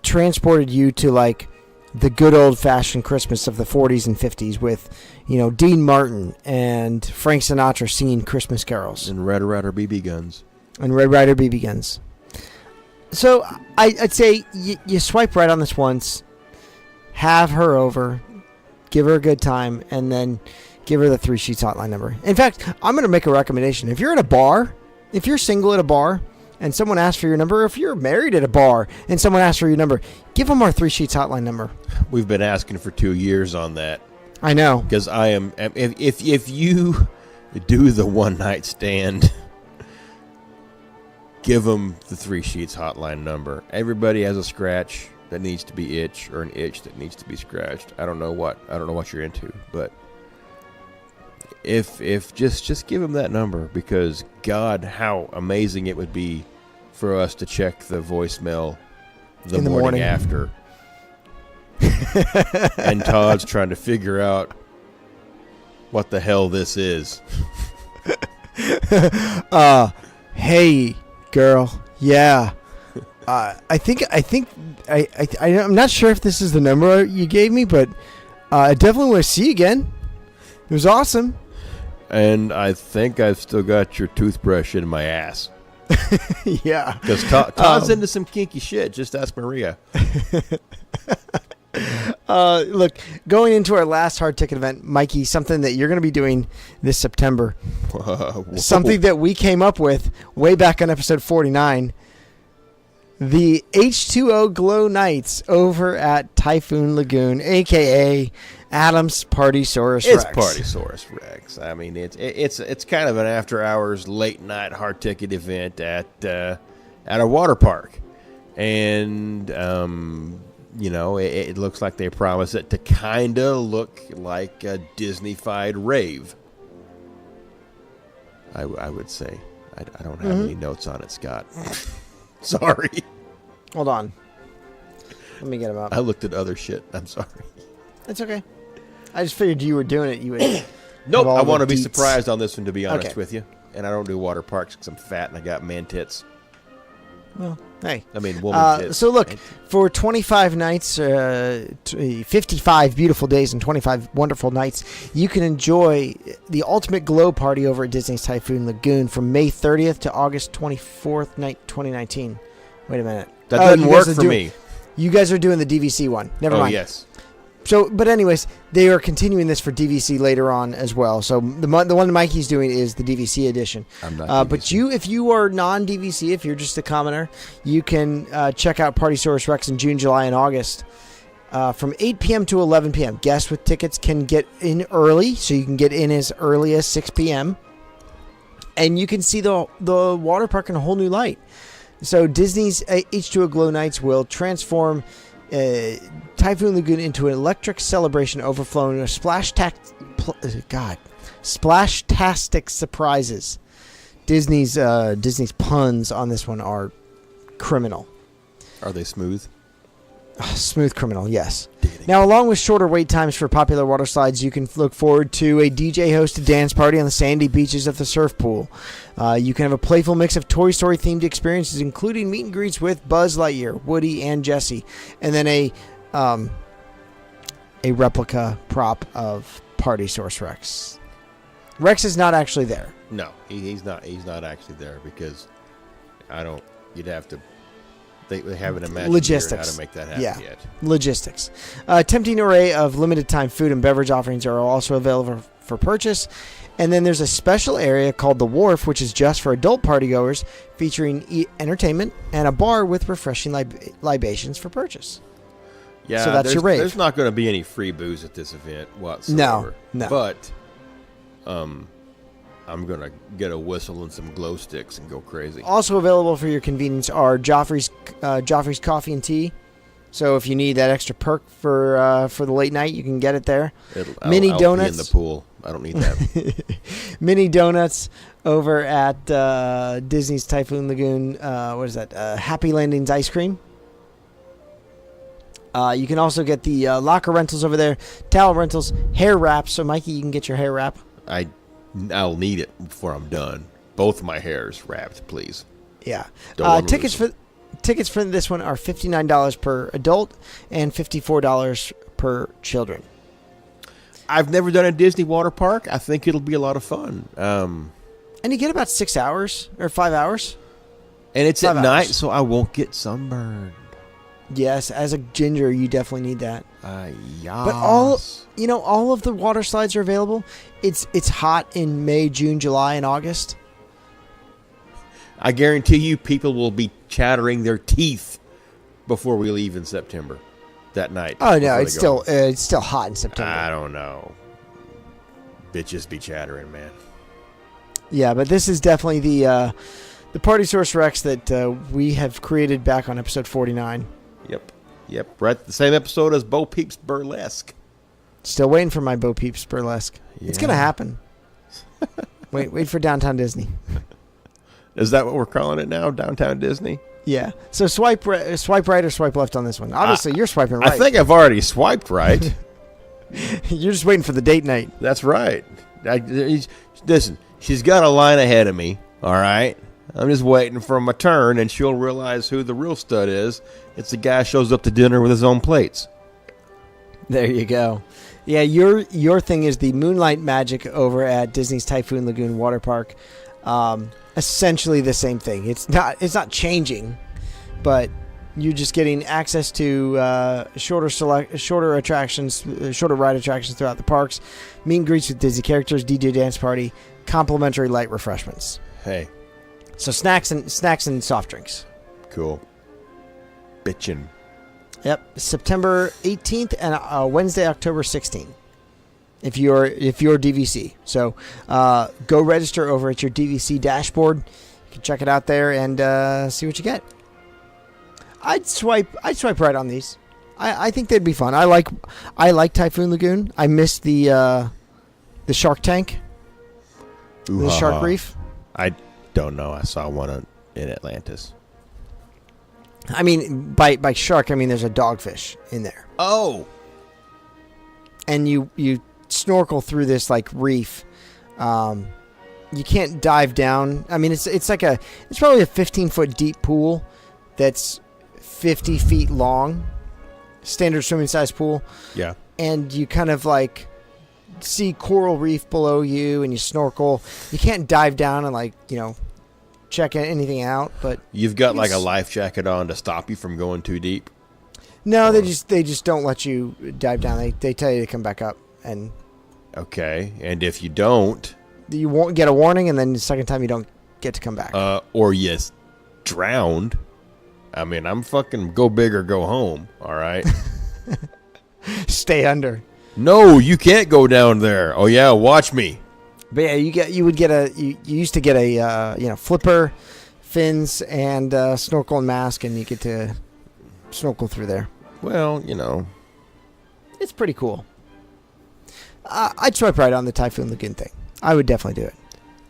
transported you to like the good old-fashioned Christmas of the 40s and 50s with, you know, Dean Martin and Frank Sinatra singing Christmas carols. And Red Ryder BB guns. And Red Ryder BB guns. So I'd say you swipe right on this once, have her over, give her a good time, and then give her the 3 Sheets hotline number. In fact, I'm going to make a recommendation. If you're at a bar, if you're single at a bar, and someone asks for your number, or if you're married at a bar and someone asks for your number, give them our 3 Sheets hotline number. We've been asking for 2 years on that. I know. Because I am, if you do the one night stand, give them the 3 Sheets hotline number. Everybody has a scratch that needs to be itch, or an itch that needs to be scratched. I don't know what you're into, but if just give them that number, because God, how amazing it would be for us to check the voicemail the morning after. And Todd's trying to figure out what the hell this is. Hey, girl. Yeah. I'm not sure if this is the number you gave me, but I definitely want to see you again. It was awesome. And I think I've still got your toothbrush in my ass. Yeah. Because Todd's into some kinky shit. Just ask Maria. Look, going into our last hard ticket event, Mikey, something that you're going to be doing this September. Something that we came up with way back on episode 49. The H2O Glow Nights over at Typhoon Lagoon, a.k.a. Adam's Partysaurus Rex. It's Partysaurus Rex. I mean, it's kind of an after-hours, late-night hard ticket event at a water park. And, you know, it looks like they promise it to kind of look like a Disney-fied rave. I would say. I don't have any notes on it, Scott. Sorry. Hold on. Let me get them up. I looked at other shit. I'm sorry. That's okay. I just figured you were doing it. You would. Nope. I want to be deets. surprised on this one, to be honest Okay. with you. And I don't do water parks because I'm fat and I got man tits. Well, hey. I mean, woman tits. So look, for 25 nights, 55 beautiful days and 25 wonderful nights, you can enjoy the ultimate glow party over at Disney's Typhoon Lagoon from May 30th to August 24th, 2019. Wait a minute. That doesn't you work guys are for me. You guys are doing the DVC one. Never mind. Yes. So, but anyways, they are continuing this for DVC later on as well. So the one Mikey's doing is the DVC edition. I'm not But DVC. if you are non-DVC, if you're just a commoner, you can check out Partysaurus Rex in June, July, and August from 8 p.m. to 11 p.m. Guests with tickets can get in early, so you can get in as early as 6 p.m. And you can see the water park in a whole new light. So Disney's H2O Glow Nights will transform Typhoon Lagoon into an electric celebration overflowing with splash-tastic surprises. Disney's puns on this one are criminal. Are they smooth? Smooth criminal, yes. Now, along with shorter wait times for popular water slides, you can look forward to a DJ-hosted dance party on the sandy beaches of the surf pool. You can have a playful mix of Toy Story-themed experiences, including meet and greets with Buzz Lightyear, Woody, and Jessie, and then a replica prop of Partysaurus Rex. Rex is not actually there. No, he's not. He's not actually there because you'd have to. They haven't imagined Logistics. how to make that happen yet. Logistics. A tempting array of limited-time food and beverage offerings are also available for purchase. And then there's a special area called The Wharf, which is just for adult partygoers, featuring entertainment and a bar with refreshing libations for purchase. Yeah, so that's your rave. There's not going to be any free booze at this event whatsoever. No. But I'm going to get a whistle and some glow sticks and go crazy. Also available for your convenience are Joffrey's Coffee and Tea. So if you need that extra perk for the late night, you can get it there. Mini donuts. I'll be in the pool. I don't need that. Mini donuts over at Disney's Typhoon Lagoon. What is that? Happy Landings ice cream. You can also get the locker rentals over there, towel rentals, hair wraps. So Mikey, you can get your hair wrap. I'll need it before I'm done. Both my hairs wrapped, please. Yeah. Don't Tickets for this one are $59 per adult and $54 per children. I've never done a Disney water park. I think it'll be a lot of fun. And you get about 6 hours or 5 hours. And it's at 5 night, hours. so I won't get sunburned. Yes, as a ginger, you definitely need that. Yas. But all of the water slides are available. It's hot in May, June, July, and August. I guarantee you people will be chattering their teeth before we leave in September that night. Oh no, it's still hot in September. I don't know. Bitches be chattering, man. Yeah, but this is definitely the Party Source Rex that we have created back on episode 49. Yep. Right, the same episode as Bo Peep's Burlesque. Still waiting for my Bo Peeps Burlesque. Yeah. It's gonna happen. Wait for Downtown Disney. Is that what we're calling it now? Downtown Disney? Yeah. So swipe right or swipe left on this one. Obviously, you're swiping right. I think I've already swiped right. You're just waiting for the date night. That's right. Listen, she's got a line ahead of me, all right? I'm just waiting for my turn, and she'll realize who the real stud is. It's the guy who shows up to dinner with his own plates. There you go. Yeah, your thing is the Moonlight Magic over at Disney's Typhoon Lagoon Water Park. Essentially the same thing. It's not changing, but you're just getting access to shorter attractions, shorter ride attractions throughout the parks, meet and greets with Disney characters, DJ dance party, complimentary light refreshments. Hey. So snacks and soft drinks. Cool. Bitchin'. Yep, September 18th and Wednesday, October 16th. If you're DVC, so go register over at your DVC dashboard. You can check it out there and see what you get. I'd swipe right on these. I think they'd be fun. I like Typhoon Lagoon. I miss the Shark Tank, the Shark Reef. I don't know. I saw one in Atlantis. I mean, by shark, I mean there's a dogfish in there. Oh. And you snorkel through this like reef. You can't dive down. I mean, it's probably a 15-foot deep pool that's 50 feet long, standard swimming size pool. Yeah. And you kind of like see coral reef below you, and you snorkel. You can't dive down and check anything out, but you've got like a life jacket on to stop you from going too deep. No, they just don't let you dive down. They tell you to come back up, and okay. And if you don't, you won't get a warning, and then the second time you don't get to come back. Or yes, drowned. I mean, I'm fucking go big or go home. All right. Stay under. No, you can't go down there. Oh yeah, watch me. But yeah, you used to get a flipper, fins, and snorkel and mask, and you get to snorkel through there. Well, it's pretty cool. I'd swipe right on the Typhoon Lagoon thing. I would definitely do it.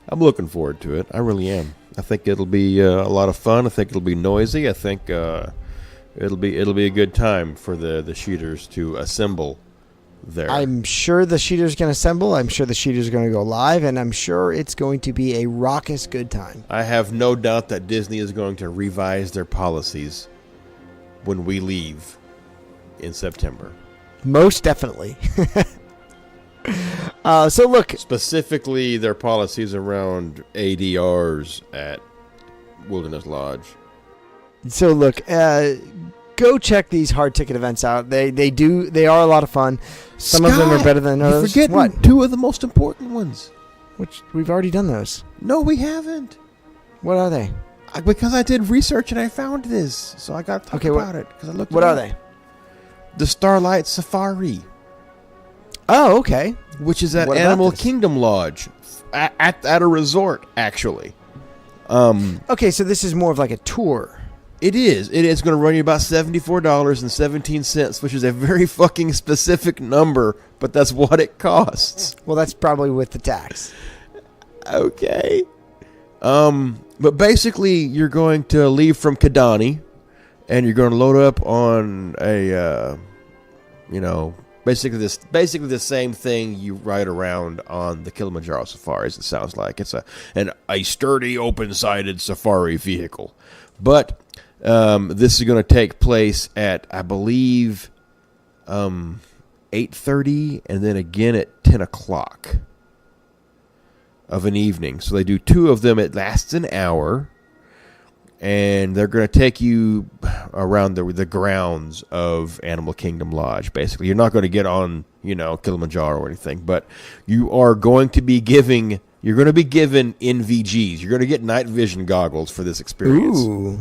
I'm looking forward to it. I really am. I think it'll be a lot of fun. I think it'll be noisy. I think it'll be a good time for the shooters to assemble there. I'm sure the shooters going to assemble. I'm sure the shooters are going to go live, and I'm sure it's going to be a raucous good time. I have no doubt that Disney is going to revise their policies when we leave in September. Most definitely. So look, specifically their policies around ADRs at Wilderness Lodge. So look, go check these hard ticket events out. They are a lot of fun. Some of them are better than others. You're forgetting two of the most important ones. Which we've already done those. No, we haven't. What are they? Because I did research and I found this, so I got to talk about it. Because I looked. What are they? The Starlight Safari. Oh, okay. which is at What about Animal this? Kingdom Lodge at a resort, actually. Okay, so this is more of like a tour. It is. It is going to run you about $74.17, which is a very fucking specific number, but that's what it costs. Well, that's probably with the tax. Okay. But basically, you're going to leave from Kidani, and you're going to load up on a, basically the same thing you ride around on the Kilimanjaro safaris. It sounds like it's a sturdy, open-sided safari vehicle, but this is going to take place at, I believe, 8:30, and then again at 10 o'clock of an evening. So they do two of them. It lasts an hour, and they're going to take you around the grounds of Animal Kingdom Lodge. Basically, you're not going to get on, Kilimanjaro or anything, but you are going to be given NVGs. You're going to get night vision goggles for this experience. Ooh.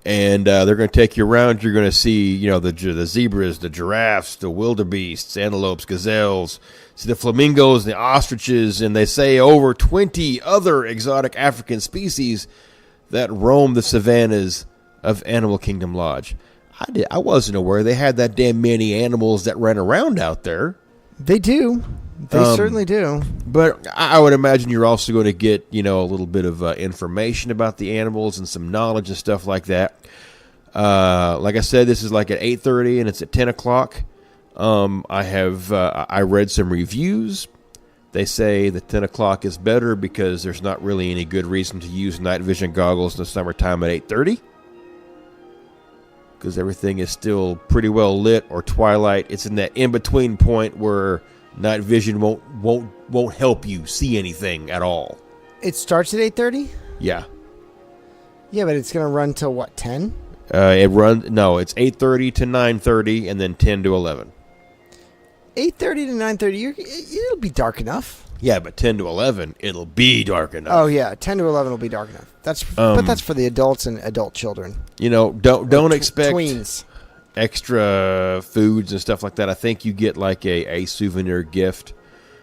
And they're going to take you around. You're going to see, the zebras, the giraffes, the wildebeests, antelopes, gazelles, see the flamingos, the ostriches, and they say over 20 other exotic African species that roam the savannas of Animal Kingdom Lodge. I wasn't aware they had that damn many animals that ran around out there. They do. They certainly do. But I would imagine you're also going to get, a little bit of information about the animals and some knowledge and stuff like that. Like I said, this is like at 8:30 and it's at 10 o'clock. I read some reviews. They say that 10 o'clock is better because there's not really any good reason to use night vision goggles in the summertime at 8:30. Because everything is still pretty well lit, or twilight. It's in that in-between point where night vision won't help you see anything at all. It starts at 8:30? Yeah. Yeah, but it's going to run till what, 10? It's 8:30 to 9:30 and then 10 to 11. 8:30 to 9:30, it'll be dark enough. Yeah, but 10 to 11, it'll be dark enough. Oh yeah, 10 to 11 will be dark enough. But that's for the adults and adult children. Don't expect tweens. Extra foods and stuff like that. I think you get like a souvenir gift.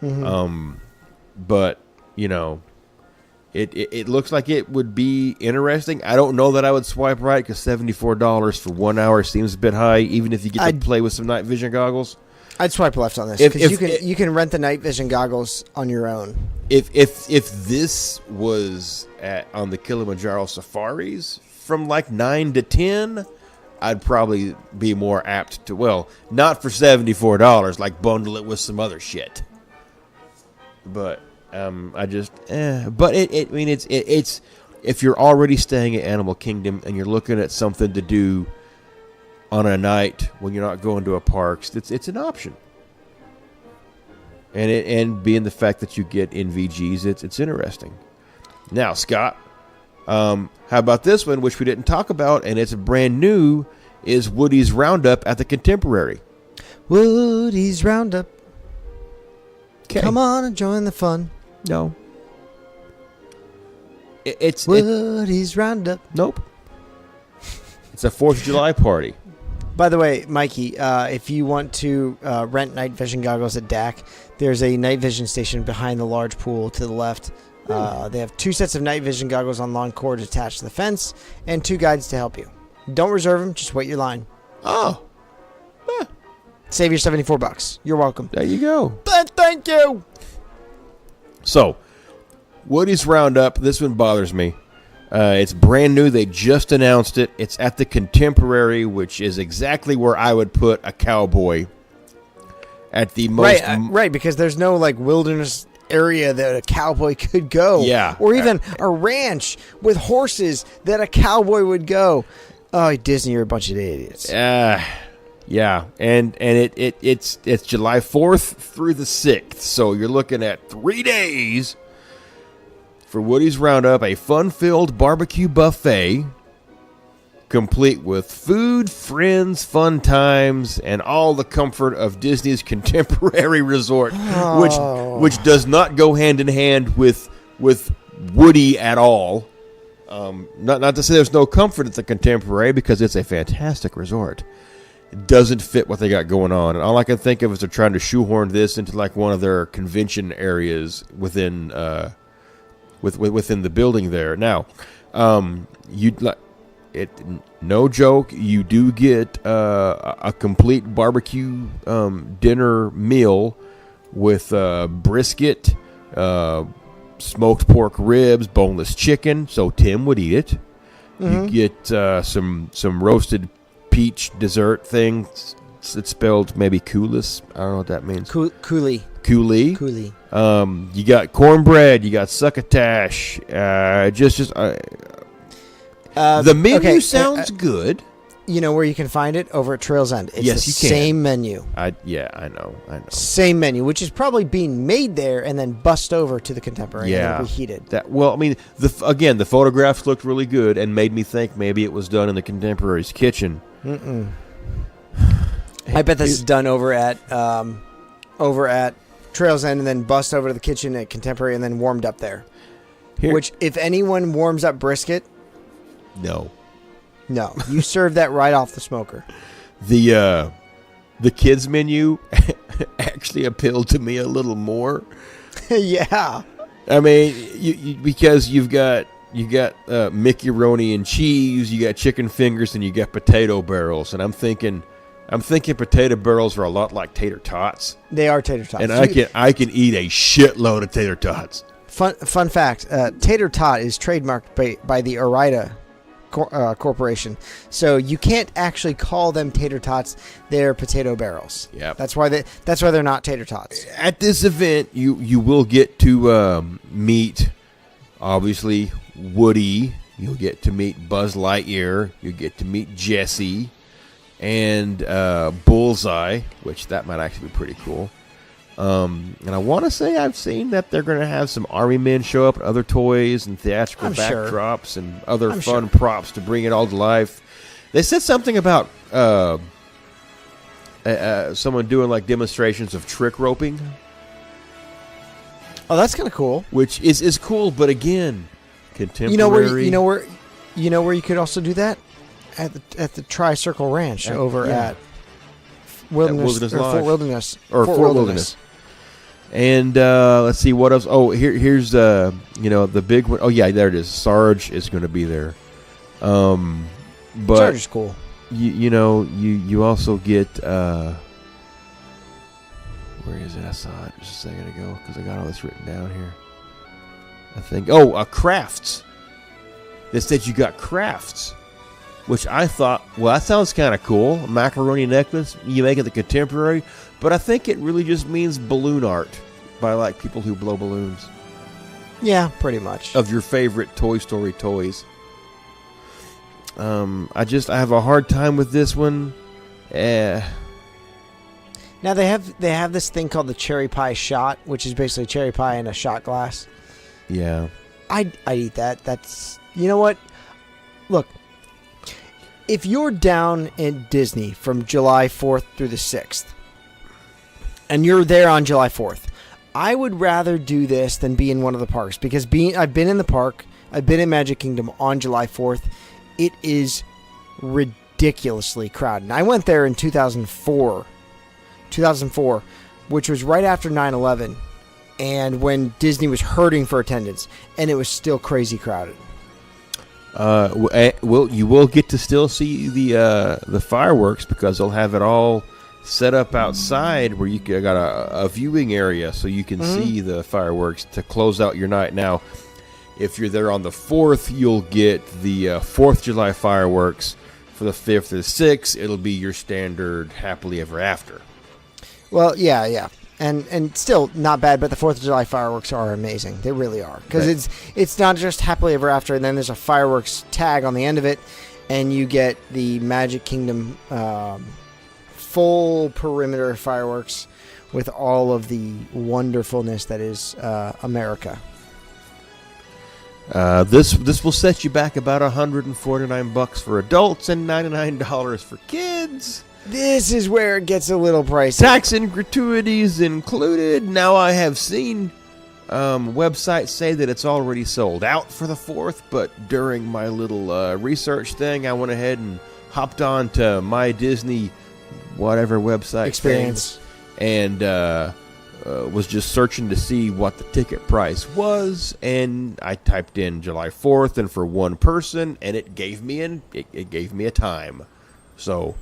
Mm-hmm. But it looks like it would be interesting. I don't know that I would swipe right because $74 for 1 hour seems a bit high, even if you get to play with some night vision goggles. I'd swipe left on this because you can rent the night vision goggles on your own. If this was on the Kilimanjaro safaris from like 9 to 10, I'd probably be more apt to, not for $74, like bundle it with some other shit. But it's if you're already staying at Animal Kingdom and you're looking at something to do on a night when you're not going to a park, it's an option. And being the fact that you get NVGs, it's interesting. Now, Scott, how about this one, which we didn't talk about, and it's brand new, is Woody's Roundup at the Contemporary. Woody's Roundup. Okay. Come on and join the fun. No. It's Woody's Roundup. Nope. It's a 4th of July party. By the way, Mikey, if you want to rent night vision goggles at DAC, there's a night vision station behind the large pool to the left. They have 2 sets of night vision goggles on lawn cords attached to the fence and 2 guides to help you. Don't reserve them, just wait your line. Oh. Save your $74. You're welcome. There you go. Thank you. So, Woody's Roundup, this one bothers me. It's brand new. They just announced it. It's at the Contemporary, which is exactly where I would put a cowboy at the most. Right, because there's no wilderness area that a cowboy could go. Yeah. Or even a ranch with horses that a cowboy would go. Oh, Disney, you're a bunch of idiots. Yeah, and it's July 4th through the 6th, so you're looking at 3 days for Woody's Roundup, a fun-filled barbecue buffet, complete with food, friends, fun times, and all the comfort of Disney's Contemporary Resort, which does not go hand in hand with Woody at all. Not to say there's no comfort at the Contemporary, because it's a fantastic resort. doesn't fit what they got going on. And all I can think of is they're trying to shoehorn this into like one of their convention areas within within the building there. Now, you'd like it. No joke. You do get a complete barbecue dinner meal with brisket, smoked pork ribs, boneless chicken. So Tim would eat it. You get some roasted peach dessert thing. It's spelled maybe coulis. I don't know what that means. Coulis. Coulis. You got cornbread. You got succotash. The menu sounds good. You know where you can find it? Over at Trails End. It's Yes, the you can. same menu. I know. Same menu, which is probably being made there and then bussed over to the Contemporary and reheated. The photographs looked really good and made me think maybe it was done in the Contemporary's kitchen. I bet this is done over at Trails End and then bussed over to the kitchen at Contemporary and then warmed up there. Which, if anyone warms up brisket, no, you serve that right off the smoker. The kids menu actually appealed to me a little more. Yeah, I mean, because you got Mickey-roni and cheese, you got chicken fingers, and you got potato barrels, and I'm thinking potato barrels are a lot like tater tots. They are tater tots, and I can eat a shitload of tater tots. Fun fact: tater tot is trademarked by the Ore-Ida Corporation, so you can't actually call them tater tots. They're potato barrels. Yeah, that's why they're not tater tots. At this event, you will get to meet, obviously, Woody. You'll get to meet Buzz Lightyear. You get to meet Jesse and Bullseye, which that might actually be pretty cool. And I want to say I've seen that they're going to have some Army men show up and other toys and theatrical backdrops and other fun props to bring it all to life. They said something about someone doing like demonstrations of trick roping. Oh, that's kind of cool. Which is cool, but again, contemporary. You know where you could also do that at the Tri-Circle Ranch over at Fort Wilderness. And let's see what else. Oh, here's the big one. Oh yeah, there it is. Sarge is going to be there. But Sarge is cool. You also get where is it? I saw it just a second ago because I got all this written down here. I think crafts. They said you got crafts, which I thought, well, that sounds kind of cool. A macaroni necklace, you make it the Contemporary, but I think it really just means balloon art by like people who blow balloons. Yeah, pretty much. Of your favorite Toy Story toys. I have a hard time with this one. Now they have this thing called the cherry pie shot, which is basically cherry pie in a shot glass. Yeah. I'd eat that. That's, you know what? Look, if you're down in Disney from July 4th through the 6th, and you're there on July 4th, I would rather do this than be in one of the parks, because I've been in the park, I've been in Magic Kingdom on July 4th. It is ridiculously crowded. And I went there in 2004, which was right after 9/11, and when Disney was hurting for attendance, and it was still crazy crowded. You will get to still see the fireworks because they'll have it all set up outside where you got a viewing area so you can see the fireworks to close out your night. Now, if you're there on the 4th, you'll get the 4th of July fireworks. For the 5th or the 6th, it'll be your standard happily ever after. Well, yeah. And still not bad, but the 4th of July fireworks are amazing. They really are. Because it's not just happily ever after, and then there's a fireworks tag on the end of it, and you get the Magic Kingdom full perimeter fireworks with all of the wonderfulness that is America. This will set you back about $149 for adults and $99 for kids. This is where it gets a little pricey. Tax and gratuities included. Now I have seen websites say that it's already sold out for the 4th, but during my little research thing, I went ahead and hopped on to My Disney whatever website Experience. thing, and was just searching to see what the ticket price was, and I typed in July 4th and for one person, and it gave me a time. So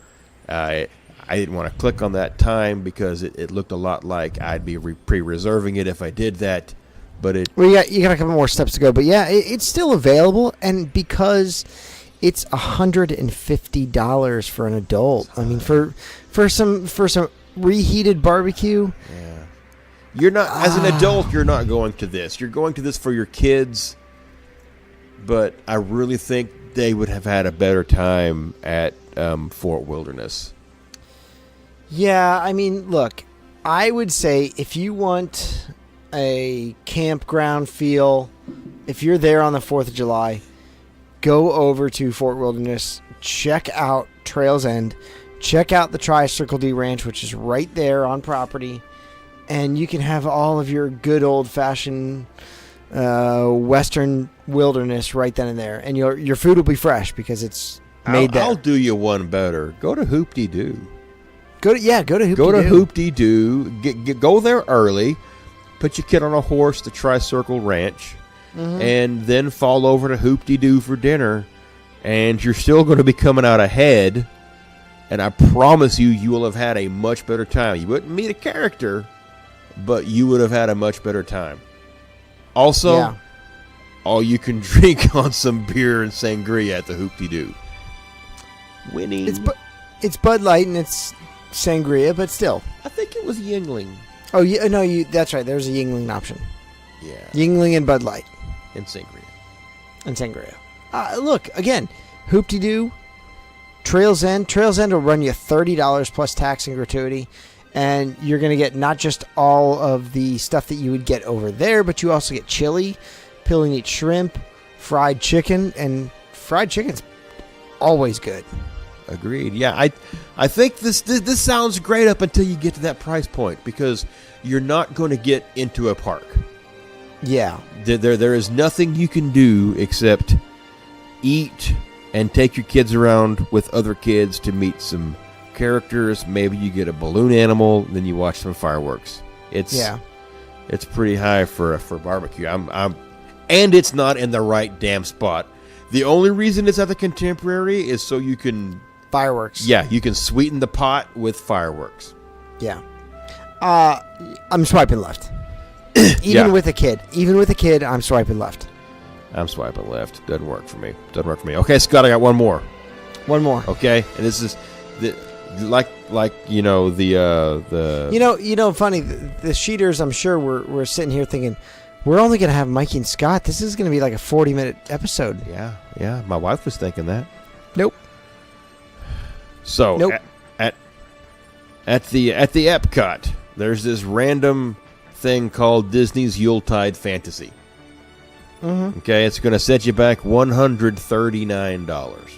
I didn't want to click on that time because it looked a lot like I'd be pre-reserving it if I did that. But you got a couple more steps to go, but yeah, it's still available, and because it's $150 for an adult. I mean, for some reheated barbecue. Yeah. You're not, as an adult, you're not going to this. You're going to this for your kids, but I really think they would have had a better time at Fort Wilderness. Yeah, I mean, look, I would say if you want a campground feel, if you're there on the 4th of July, go over to Fort Wilderness, check out Trails End, check out the Tri-Circle D Ranch, which is right there on property, and you can have all of your good old-fashioned Western wilderness right then and there, and your food will be fresh because it's made there. I'll do you one better. Go to Hoop-de-Doo. Go to Hoop-de-Doo. Go to Hoop-de-Doo. Go there early. Put your kid on a horse to Tri-Circle Ranch, and then fall over to Hoop-de-Doo for dinner, and you're still going to be coming out ahead, and I promise you will have had a much better time. You wouldn't meet a character, but you would have had a much better time. Also, all you can drink on some beer and sangria at the Hoop-de-Doo. Winning. It's Bud Light and it's sangria, but still. I think it was Yingling. Oh, yeah, no, that's right. There's a Yingling option. Yeah. Yingling and Bud Light. And sangria. Look, again, Hoop-de-Doo, Trails End. Trails End will run you $30 plus tax and gratuity. And you're going to get not just all of the stuff that you would get over there, but you also get chili, peel and eat shrimp, fried chicken, and fried chicken's always good. Agreed. Yeah, I think this sounds great up until you get to that price point, because you're not going to get into a park. Yeah. There is nothing you can do except eat and take your kids around with other kids to meet some characters. Maybe you get a balloon animal, then you watch some fireworks. It's pretty high for barbecue. And it's not in the right damn spot. The only reason it's at the Contemporary is so you can fireworks. Yeah, you can sweeten the pot with fireworks. Yeah. I'm swiping left. Even with a kid, I'm swiping left. I'm swiping left. Doesn't work for me. Okay, Scott, I got one more. Okay, and this is the funny. The Sheeters, I'm sure we're sitting here thinking, we're only going to have Mikey and Scott. This is going to be like a 40-minute episode. Yeah. My wife was thinking that. Nope. So at the Epcot, there's this random thing called Disney's Yuletide Fantasy. Mm-hmm. Okay, it's going to set you back $139.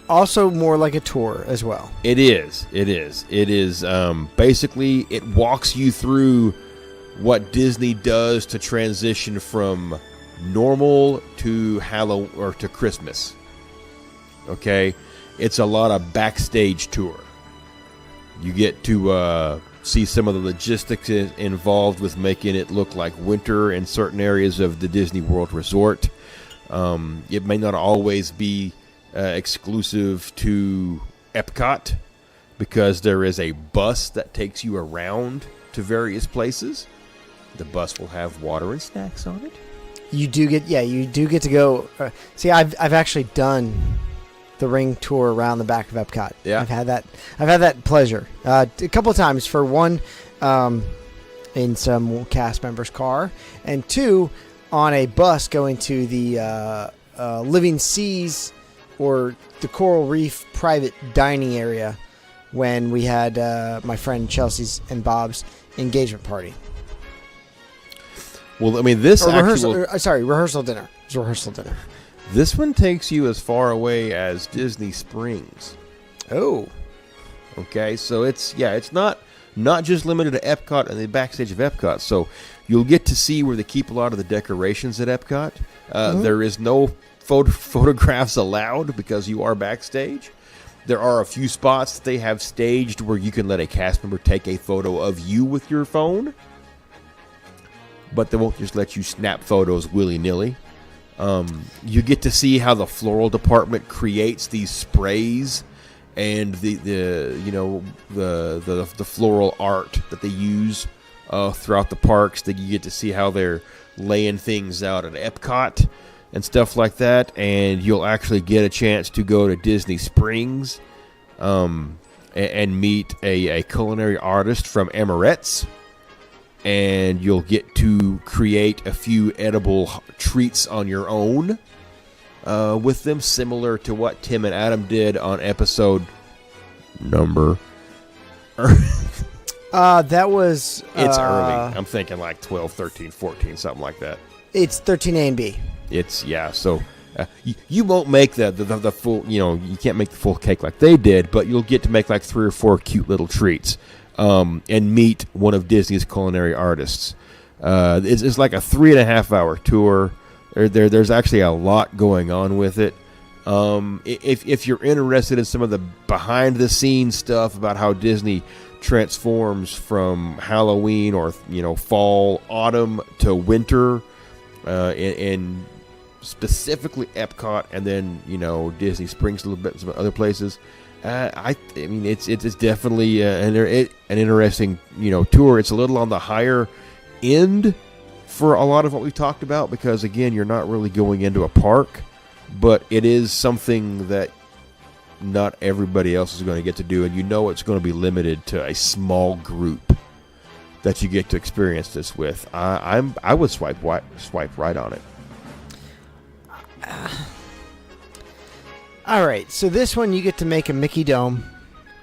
Also more like a tour as well. It is. Basically, it walks you through what Disney does to transition from normal to Halloween or to Christmas. Okay, it's a lot of backstage tour. You get to see some of the logistics involved with making it look like winter in certain areas of the Disney World Resort. It may not always be exclusive to Epcot, because there is a bus that takes you around to various places. The bus will have water and snacks on it. You do get to go. See, I've actually done the ring tour around the back of Epcot. Yeah, I've had that pleasure a couple of times. For one, in some cast member's car, and two, on a bus going to the Living Seas or the Coral Reef private dining area when we had my friend Chelsea's and Bob's engagement party. Well, I mean, rehearsal dinner. It was rehearsal dinner. This one takes you as far away as Disney Springs. Oh. Okay, so it's not just limited to Epcot and the backstage of Epcot. So you'll get to see where they keep a lot of the decorations at Epcot. There is no photographs allowed because you are backstage. There are a few spots that they have staged where you can let a cast member take a photo of you with your phone, but they won't just let you snap photos willy-nilly. You get to see how the floral department creates these sprays and the floral art that they use throughout the parks. That you get to see how they're laying things out at Epcot and stuff like that, and you'll actually get a chance to go to Disney Springs and meet a culinary artist from Emirates, and you'll get to create a few edible treats on your own with them, similar to what Tim and Adam did on episode number... that was... It's early. I'm thinking like 12, 13, 14, something like that. It's 13A and B. So you won't make the full, you can't make the full cake like they did, but you'll get to make like 3 or 4 cute little treats and meet one of Disney's culinary artists. It's like a 3.5-hour tour. There's actually a lot going on with it. If you're interested in some of the behind-the-scenes stuff about how Disney transforms from Halloween or fall, autumn to winter, in specifically Epcot, and then Disney Springs a little bit, some other places. I mean, it's definitely an interesting tour. It's a little on the higher end for a lot of what we've talked about because again, you're not really going into a park, but it is something that not everybody else is going to get to do, and it's going to be limited to a small group that you get to experience this with. I would swipe right on it. All right, so this one you get to make a Mickey dome,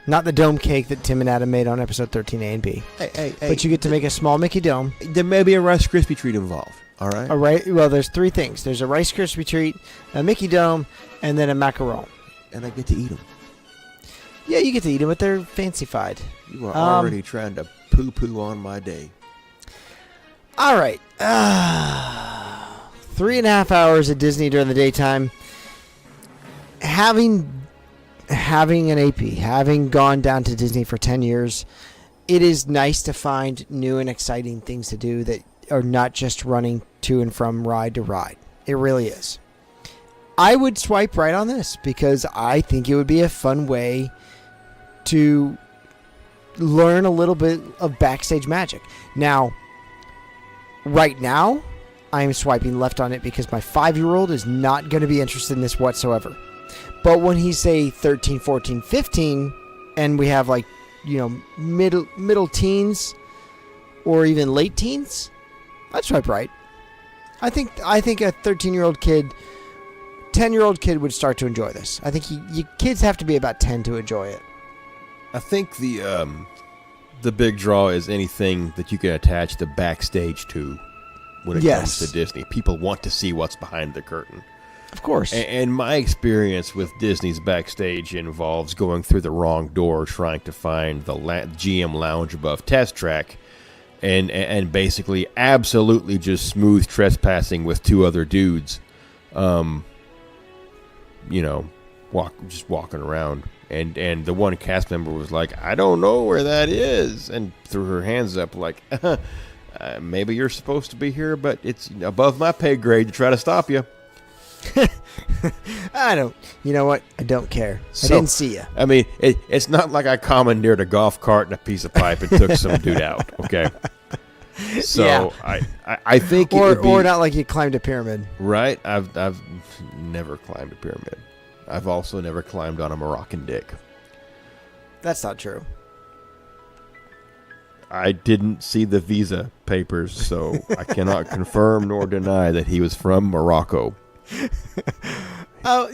not the dome cake that Tim and Adam made on episode 13A and B. Hey, but you get to make a small Mickey dome. There may be a Rice Krispie treat involved. All right. All right. Well, there's 3 things. There's a Rice Krispie treat, a Mickey dome, and then a macaron. And I get to eat them. Yeah, you get to eat them, but they're fancified. You are already trying to poo-poo on my day. All right. 3.5 hours at Disney during the daytime. Having an AP, having gone down to Disney for 10 years, it is nice to find new and exciting things to do that are not just running to and from ride to ride. It really is. I would swipe right on this because I think it would be a fun way to learn a little bit of backstage magic. Now, right now, I am swiping left on it because my 5-year-old is not going to be interested in this whatsoever. But when he's, say, 13, 14, 15, and we have, like, middle teens or even late teens, I'd swipe right. I think a 13-year-old kid, 10-year-old kid would start to enjoy this. I think you kids have to be about 10 to enjoy it. I think the big draw is anything that you can attach the backstage to when it comes to Disney. People want to see what's behind the curtain. Of course. And my experience with Disney's backstage involves going through the wrong door, trying to find the GM lounge above Test Track, and basically absolutely just smooth trespassing with 2 other dudes, just walking around. And the one cast member was like, I don't know where that is, and threw her hands up like, maybe you're supposed to be here, but it's above my pay grade to try to stop you. You know what? I don't care. I didn't see you. I mean, it's not like I commandeered a golf cart and a piece of pipe and took some dude out, okay? So yeah. I think or not like you climbed a pyramid. Right? I've never climbed a pyramid. I've also never climbed on a Moroccan dick. That's not true. I didn't see the visa papers, so I cannot confirm nor deny that he was from Morocco.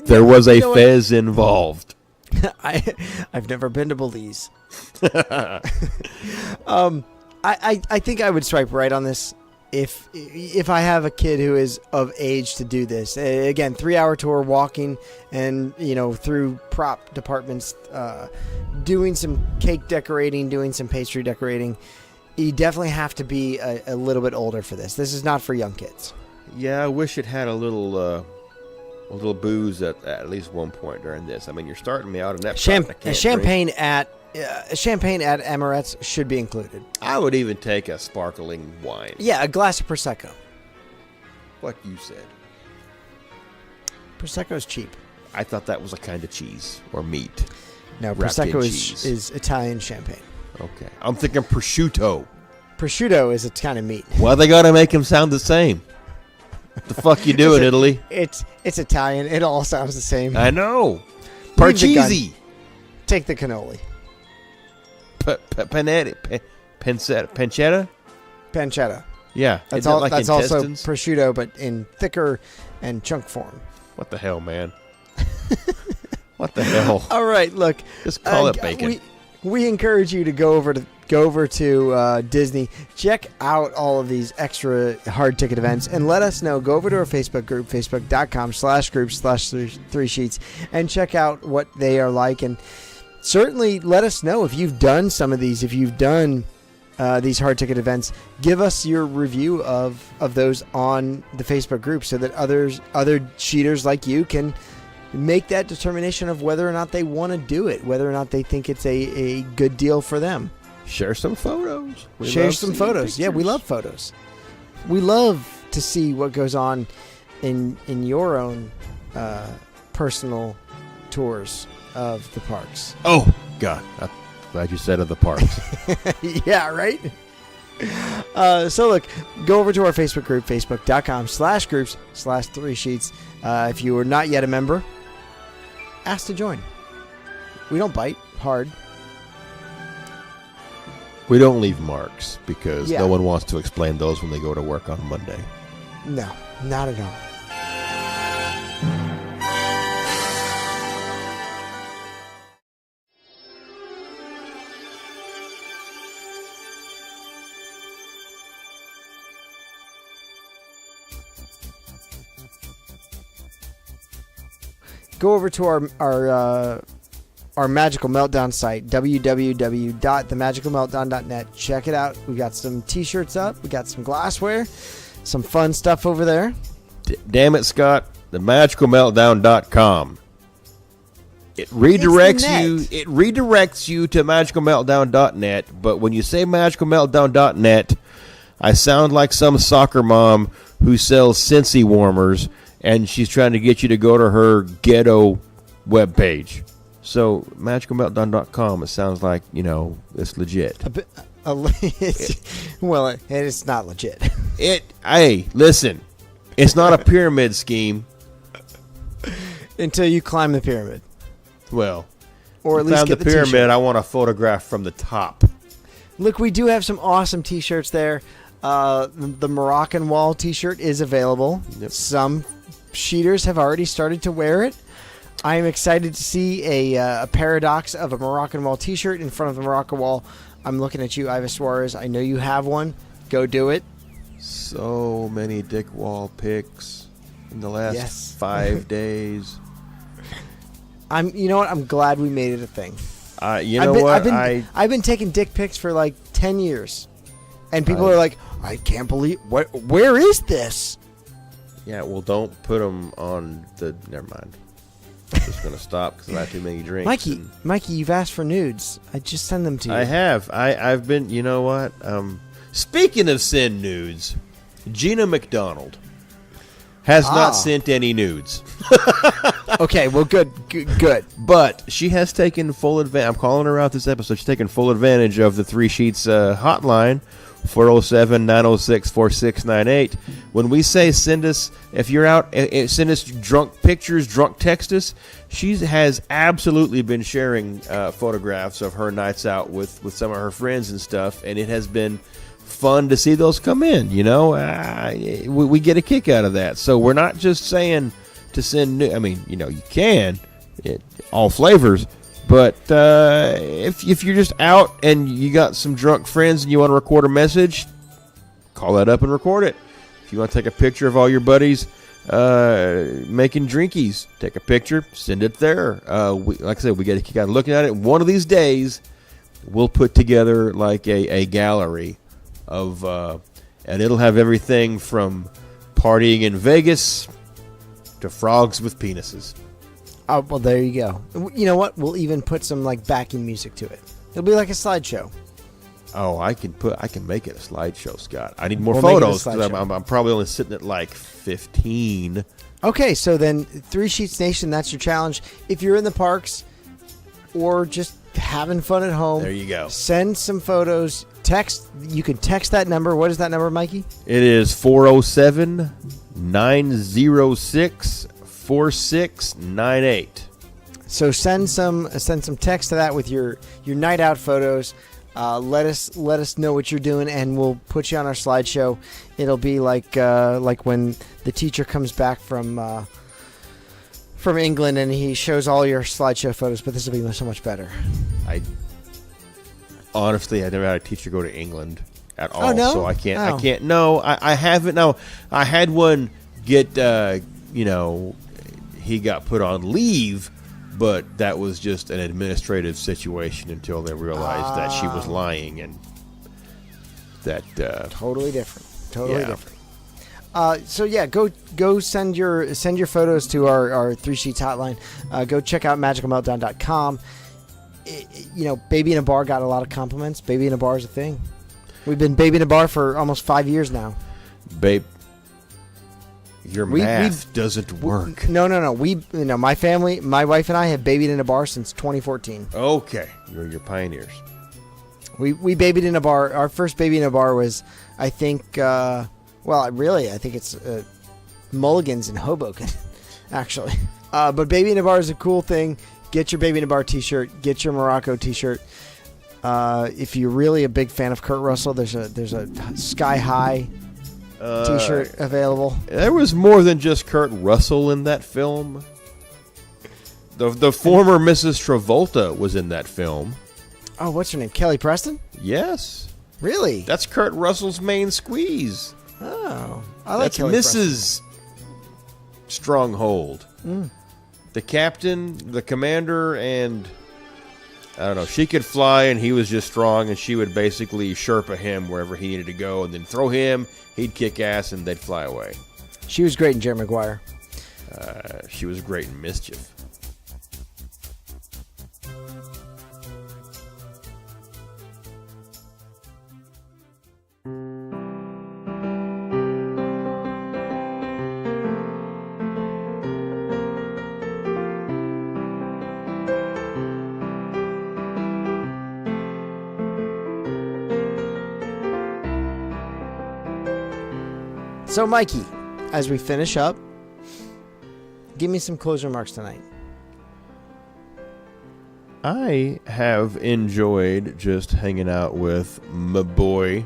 There was a fez involved. I've never been to Belize. I think I would swipe right on this if I have a kid who is of age to do this. Again, 3-hour tour, walking and through prop departments, doing some cake decorating, doing some pastry decorating. You definitely have to be a little bit older for this. This is not for young kids. Yeah, I wish it had a little a little booze at least one point during this. I mean, you're starting me out in that. Champagne at Amaret's should be included. I would even take a sparkling wine. Yeah, a glass of Prosecco. What you said. Prosecco's cheap. I thought that was a kind of cheese or meat. No, wrapped in Prosecco cheese. is Italian champagne. Okay. I'm thinking prosciutto. Prosciutto is a kind of meat. Why they got to make them sound the same? What the fuck you doing, Italy? It's Italian. It all sounds the same. I know. Leave the gun. Parcheesi. Take the cannoli. Pancetta? Pancetta. Yeah. That's Isn't it all. like That's also intestines? prosciutto, but in thicker and chunk form. What the hell, man? What the hell? All right, look. Just call it bacon. We encourage you to go over to Disney, check out all of these extra hard ticket events, and let us know. Go over to our Facebook group, facebook.com/groups/3sheets, and check out what they are like. And certainly let us know if you've done some of these. If you've done these hard ticket events, give us your review of those on the Facebook group so that other cheaters like you can make that determination of whether or not they want to do it, whether or not they think it's a good deal for them. Share some photos. Share some photos. Pictures. Yeah, we love photos. We love to see what goes on in your own personal tours of the parks. Oh, God. I'm glad you said of the parks. Yeah, right? So look, go over to our Facebook group, facebook.com/groups/3sheets. If you are not yet a member, ask to join. We don't bite hard. We don't leave marks because Yeah. no one wants to explain those when they go to work on Monday. No, not at all. Go over to our Magical Meltdown site, www.themagicalmeltdown.net. Check it out. We got some t-shirts up. We got some glassware. Some fun stuff over there. Damn it, Scott. TheMagicalMeltdown.com. It redirects you to magicalmeltdown.net, but when you say magicalmeltdown.net, I sound like some soccer mom who sells Scentsy warmers, and she's trying to get you to go to her ghetto webpage. So, magicalmeltdown.com, it sounds like, it's legit. Well, it's not legit. Hey, listen, it's not a pyramid scheme. Until you climb the pyramid. Well, or at least found get the the pyramid, t-shirt. I want a photograph from the top. Look, we do have some awesome t-shirts there. The Moroccan Wall t-shirt is available. Yep. Some cheaters have already started to wear it. I am excited to see a paradox of a Moroccan Wall t-shirt in front of the Moroccan Wall. I'm looking at you, Iva Suarez. I know you have one. Go do it. So many Dick Wall pics in the last Yes. 5 days. You know what? I'm glad we made it a thing. I've been taking dick pics for like 10 years. And people are like, I can't believe where is this? Yeah, well, don't put them on the. Never mind. I'm just gonna stop because I have too many drinks. Mikey, you've asked for nudes. I just send them to you. I have. I've been. You know what? Speaking of send nudes, Gina McDonald has not sent any nudes. Okay, well, good. But she has taken full advantage. I'm calling her out this episode. She's taken full advantage of the 3 Sheets hotline, 407-906-4698. When we say send us, if you're out, send us drunk pictures, drunk text us. She has absolutely been sharing photographs of her nights out with some of her friends and stuff, and it has been fun to see those come in. We get a kick out of that. So we're not just saying to send new. I mean, you can, all flavors. But if you're just out and you got some drunk friends and you want to record a message, call that up and record it. If you want to take a picture of all your buddies making drinkies, take a picture, send it there. Like I said, we get a kick out of looking at it. One of these days, we'll put together like a gallery of, and it'll have everything from partying in Vegas to frogs with penises. Oh, well, there you go. You know what? We'll even put some like backing music to it. It'll be like a slideshow. Oh, I can make it a slideshow, Scott. I need more We'll make it a photos because slideshow. I'm probably only sitting at like 15. Okay, so then Three Sheets Nation, that's your challenge. If you're in the parks or just having fun at home, There you go. Send some photos. You can text that number. What is that number, Mikey? It is 407-906-4698. So send some text to that with your night out photos. Let us know what you're doing, and we'll put you on our slideshow. It'll be like when the teacher comes back from England and he shows all your slideshow photos. But this will be so much better. Honestly, I never had a teacher go to England at all, no? so I can't. Oh. I can't. No, I haven't. No, I had one get. He got put on leave, but that was just an administrative situation until they realized that she was lying and that. Totally different. Yeah. Different. So yeah, go send your photos to our Three Sheets hotline. Go check out magicalmeltdown.com. Baby in a bar got a lot of compliments. Baby in a bar is a thing. We've been baby in a bar for almost 5 years now. Babe, your math doesn't work. No. My family, my wife and I have babied in a bar since 2014. Okay, you're pioneers. We babied in a bar. Our first baby in a bar was, I think, I think it's Mulligan's in Hoboken, actually. But baby in a bar is a cool thing. Get your baby in a bar T-shirt. Get your Morocco T-shirt. If you're really a big fan of Kurt Russell, there's a Sky High T-shirt available. There was more than just Kurt Russell in that film. The former Mrs. Travolta was in that film. Oh, what's her name? Kelly Preston? Yes. Really? That's Kurt Russell's main squeeze. Oh, I like That's Kelly Preston. Mrs. Stronghold. The captain, the commander, and I don't know. She could fly, and he was just strong, and she would basically Sherpa him wherever he needed to go, and then throw him. He'd kick ass, and they'd fly away. She was great in Jerry Maguire. She was great in Mischief. So, Mikey, as we finish up, give me some closing remarks tonight. I have enjoyed just hanging out with my boy,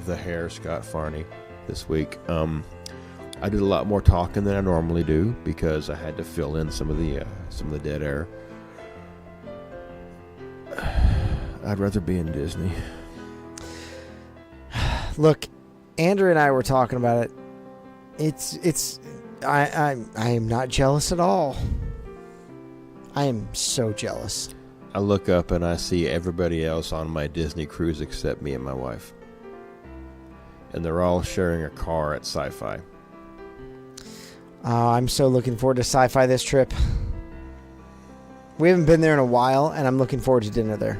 the hair, Scott Farney, this week. I did a lot more talking than I normally do because I had to fill in some of the dead air. I'd rather be in Disney. Look, Andrew and I were talking about it. I am not jealous at all. I am so jealous. I look up and I see everybody else on my Disney cruise except me and my wife. And they're all sharing a car at Sci-Fi. I'm so looking forward to Sci-Fi this trip. We haven't been there in a while, and I'm looking forward to dinner there.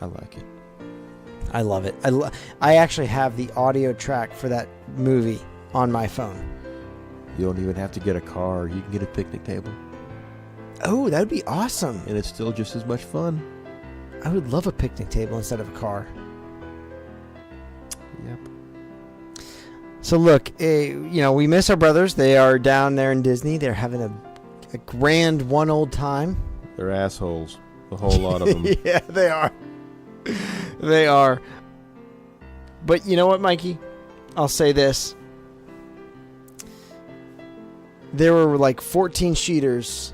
I like it. I love it. I actually have the audio track for that movie on my phone. You don't even have to get a car. You can get a picnic table. Oh, that would be awesome. And it's still just as much fun. I would love a picnic table instead of a car. Yep. So look, we miss our brothers. They are down there in Disney. They're having a grand one old time. They're assholes. The whole lot of them. Yeah, they are. They are. But you know what, Mikey? I'll say this. There were like 14 sheeters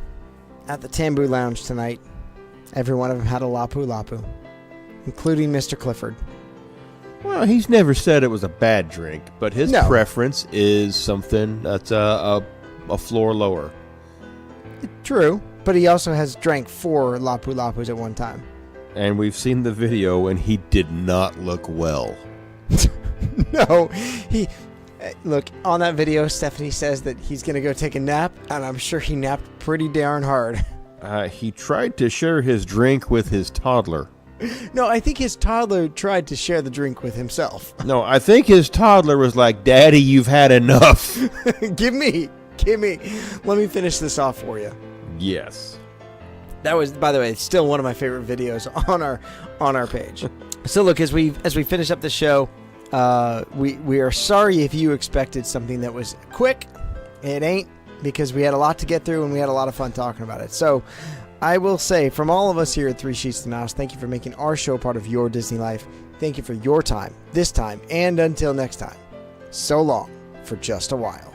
at the Tambu Lounge tonight. Every one of them had a Lapu Lapu, including Mr. Clifford. Well, he's never said it was a bad drink, but his No. preference is something that's a floor lower. True, but he also has drank 4 Lapu Lapus at one time. And we've seen the video, and he did not look well. No, Look, on that video, Stephanie says that he's going to go take a nap, and I'm sure he napped pretty darn hard. He tried to share his drink with his toddler. No, I think his toddler tried to share the drink with himself. No, I think his toddler was like, Daddy, you've had enough. Give me. Let me finish this off for you. Yes. That was, by the way, still one of my favorite videos on our page. So look, as we finish up the show, we are sorry if you expected something that was quick. It ain't, because we had a lot to get through and we had a lot of fun talking about it. So I will say, from all of us here at Three Sheets to the Mouse, thank you for making our show part of your Disney life. Thank you for your time, this time, and until next time. So long for just a while.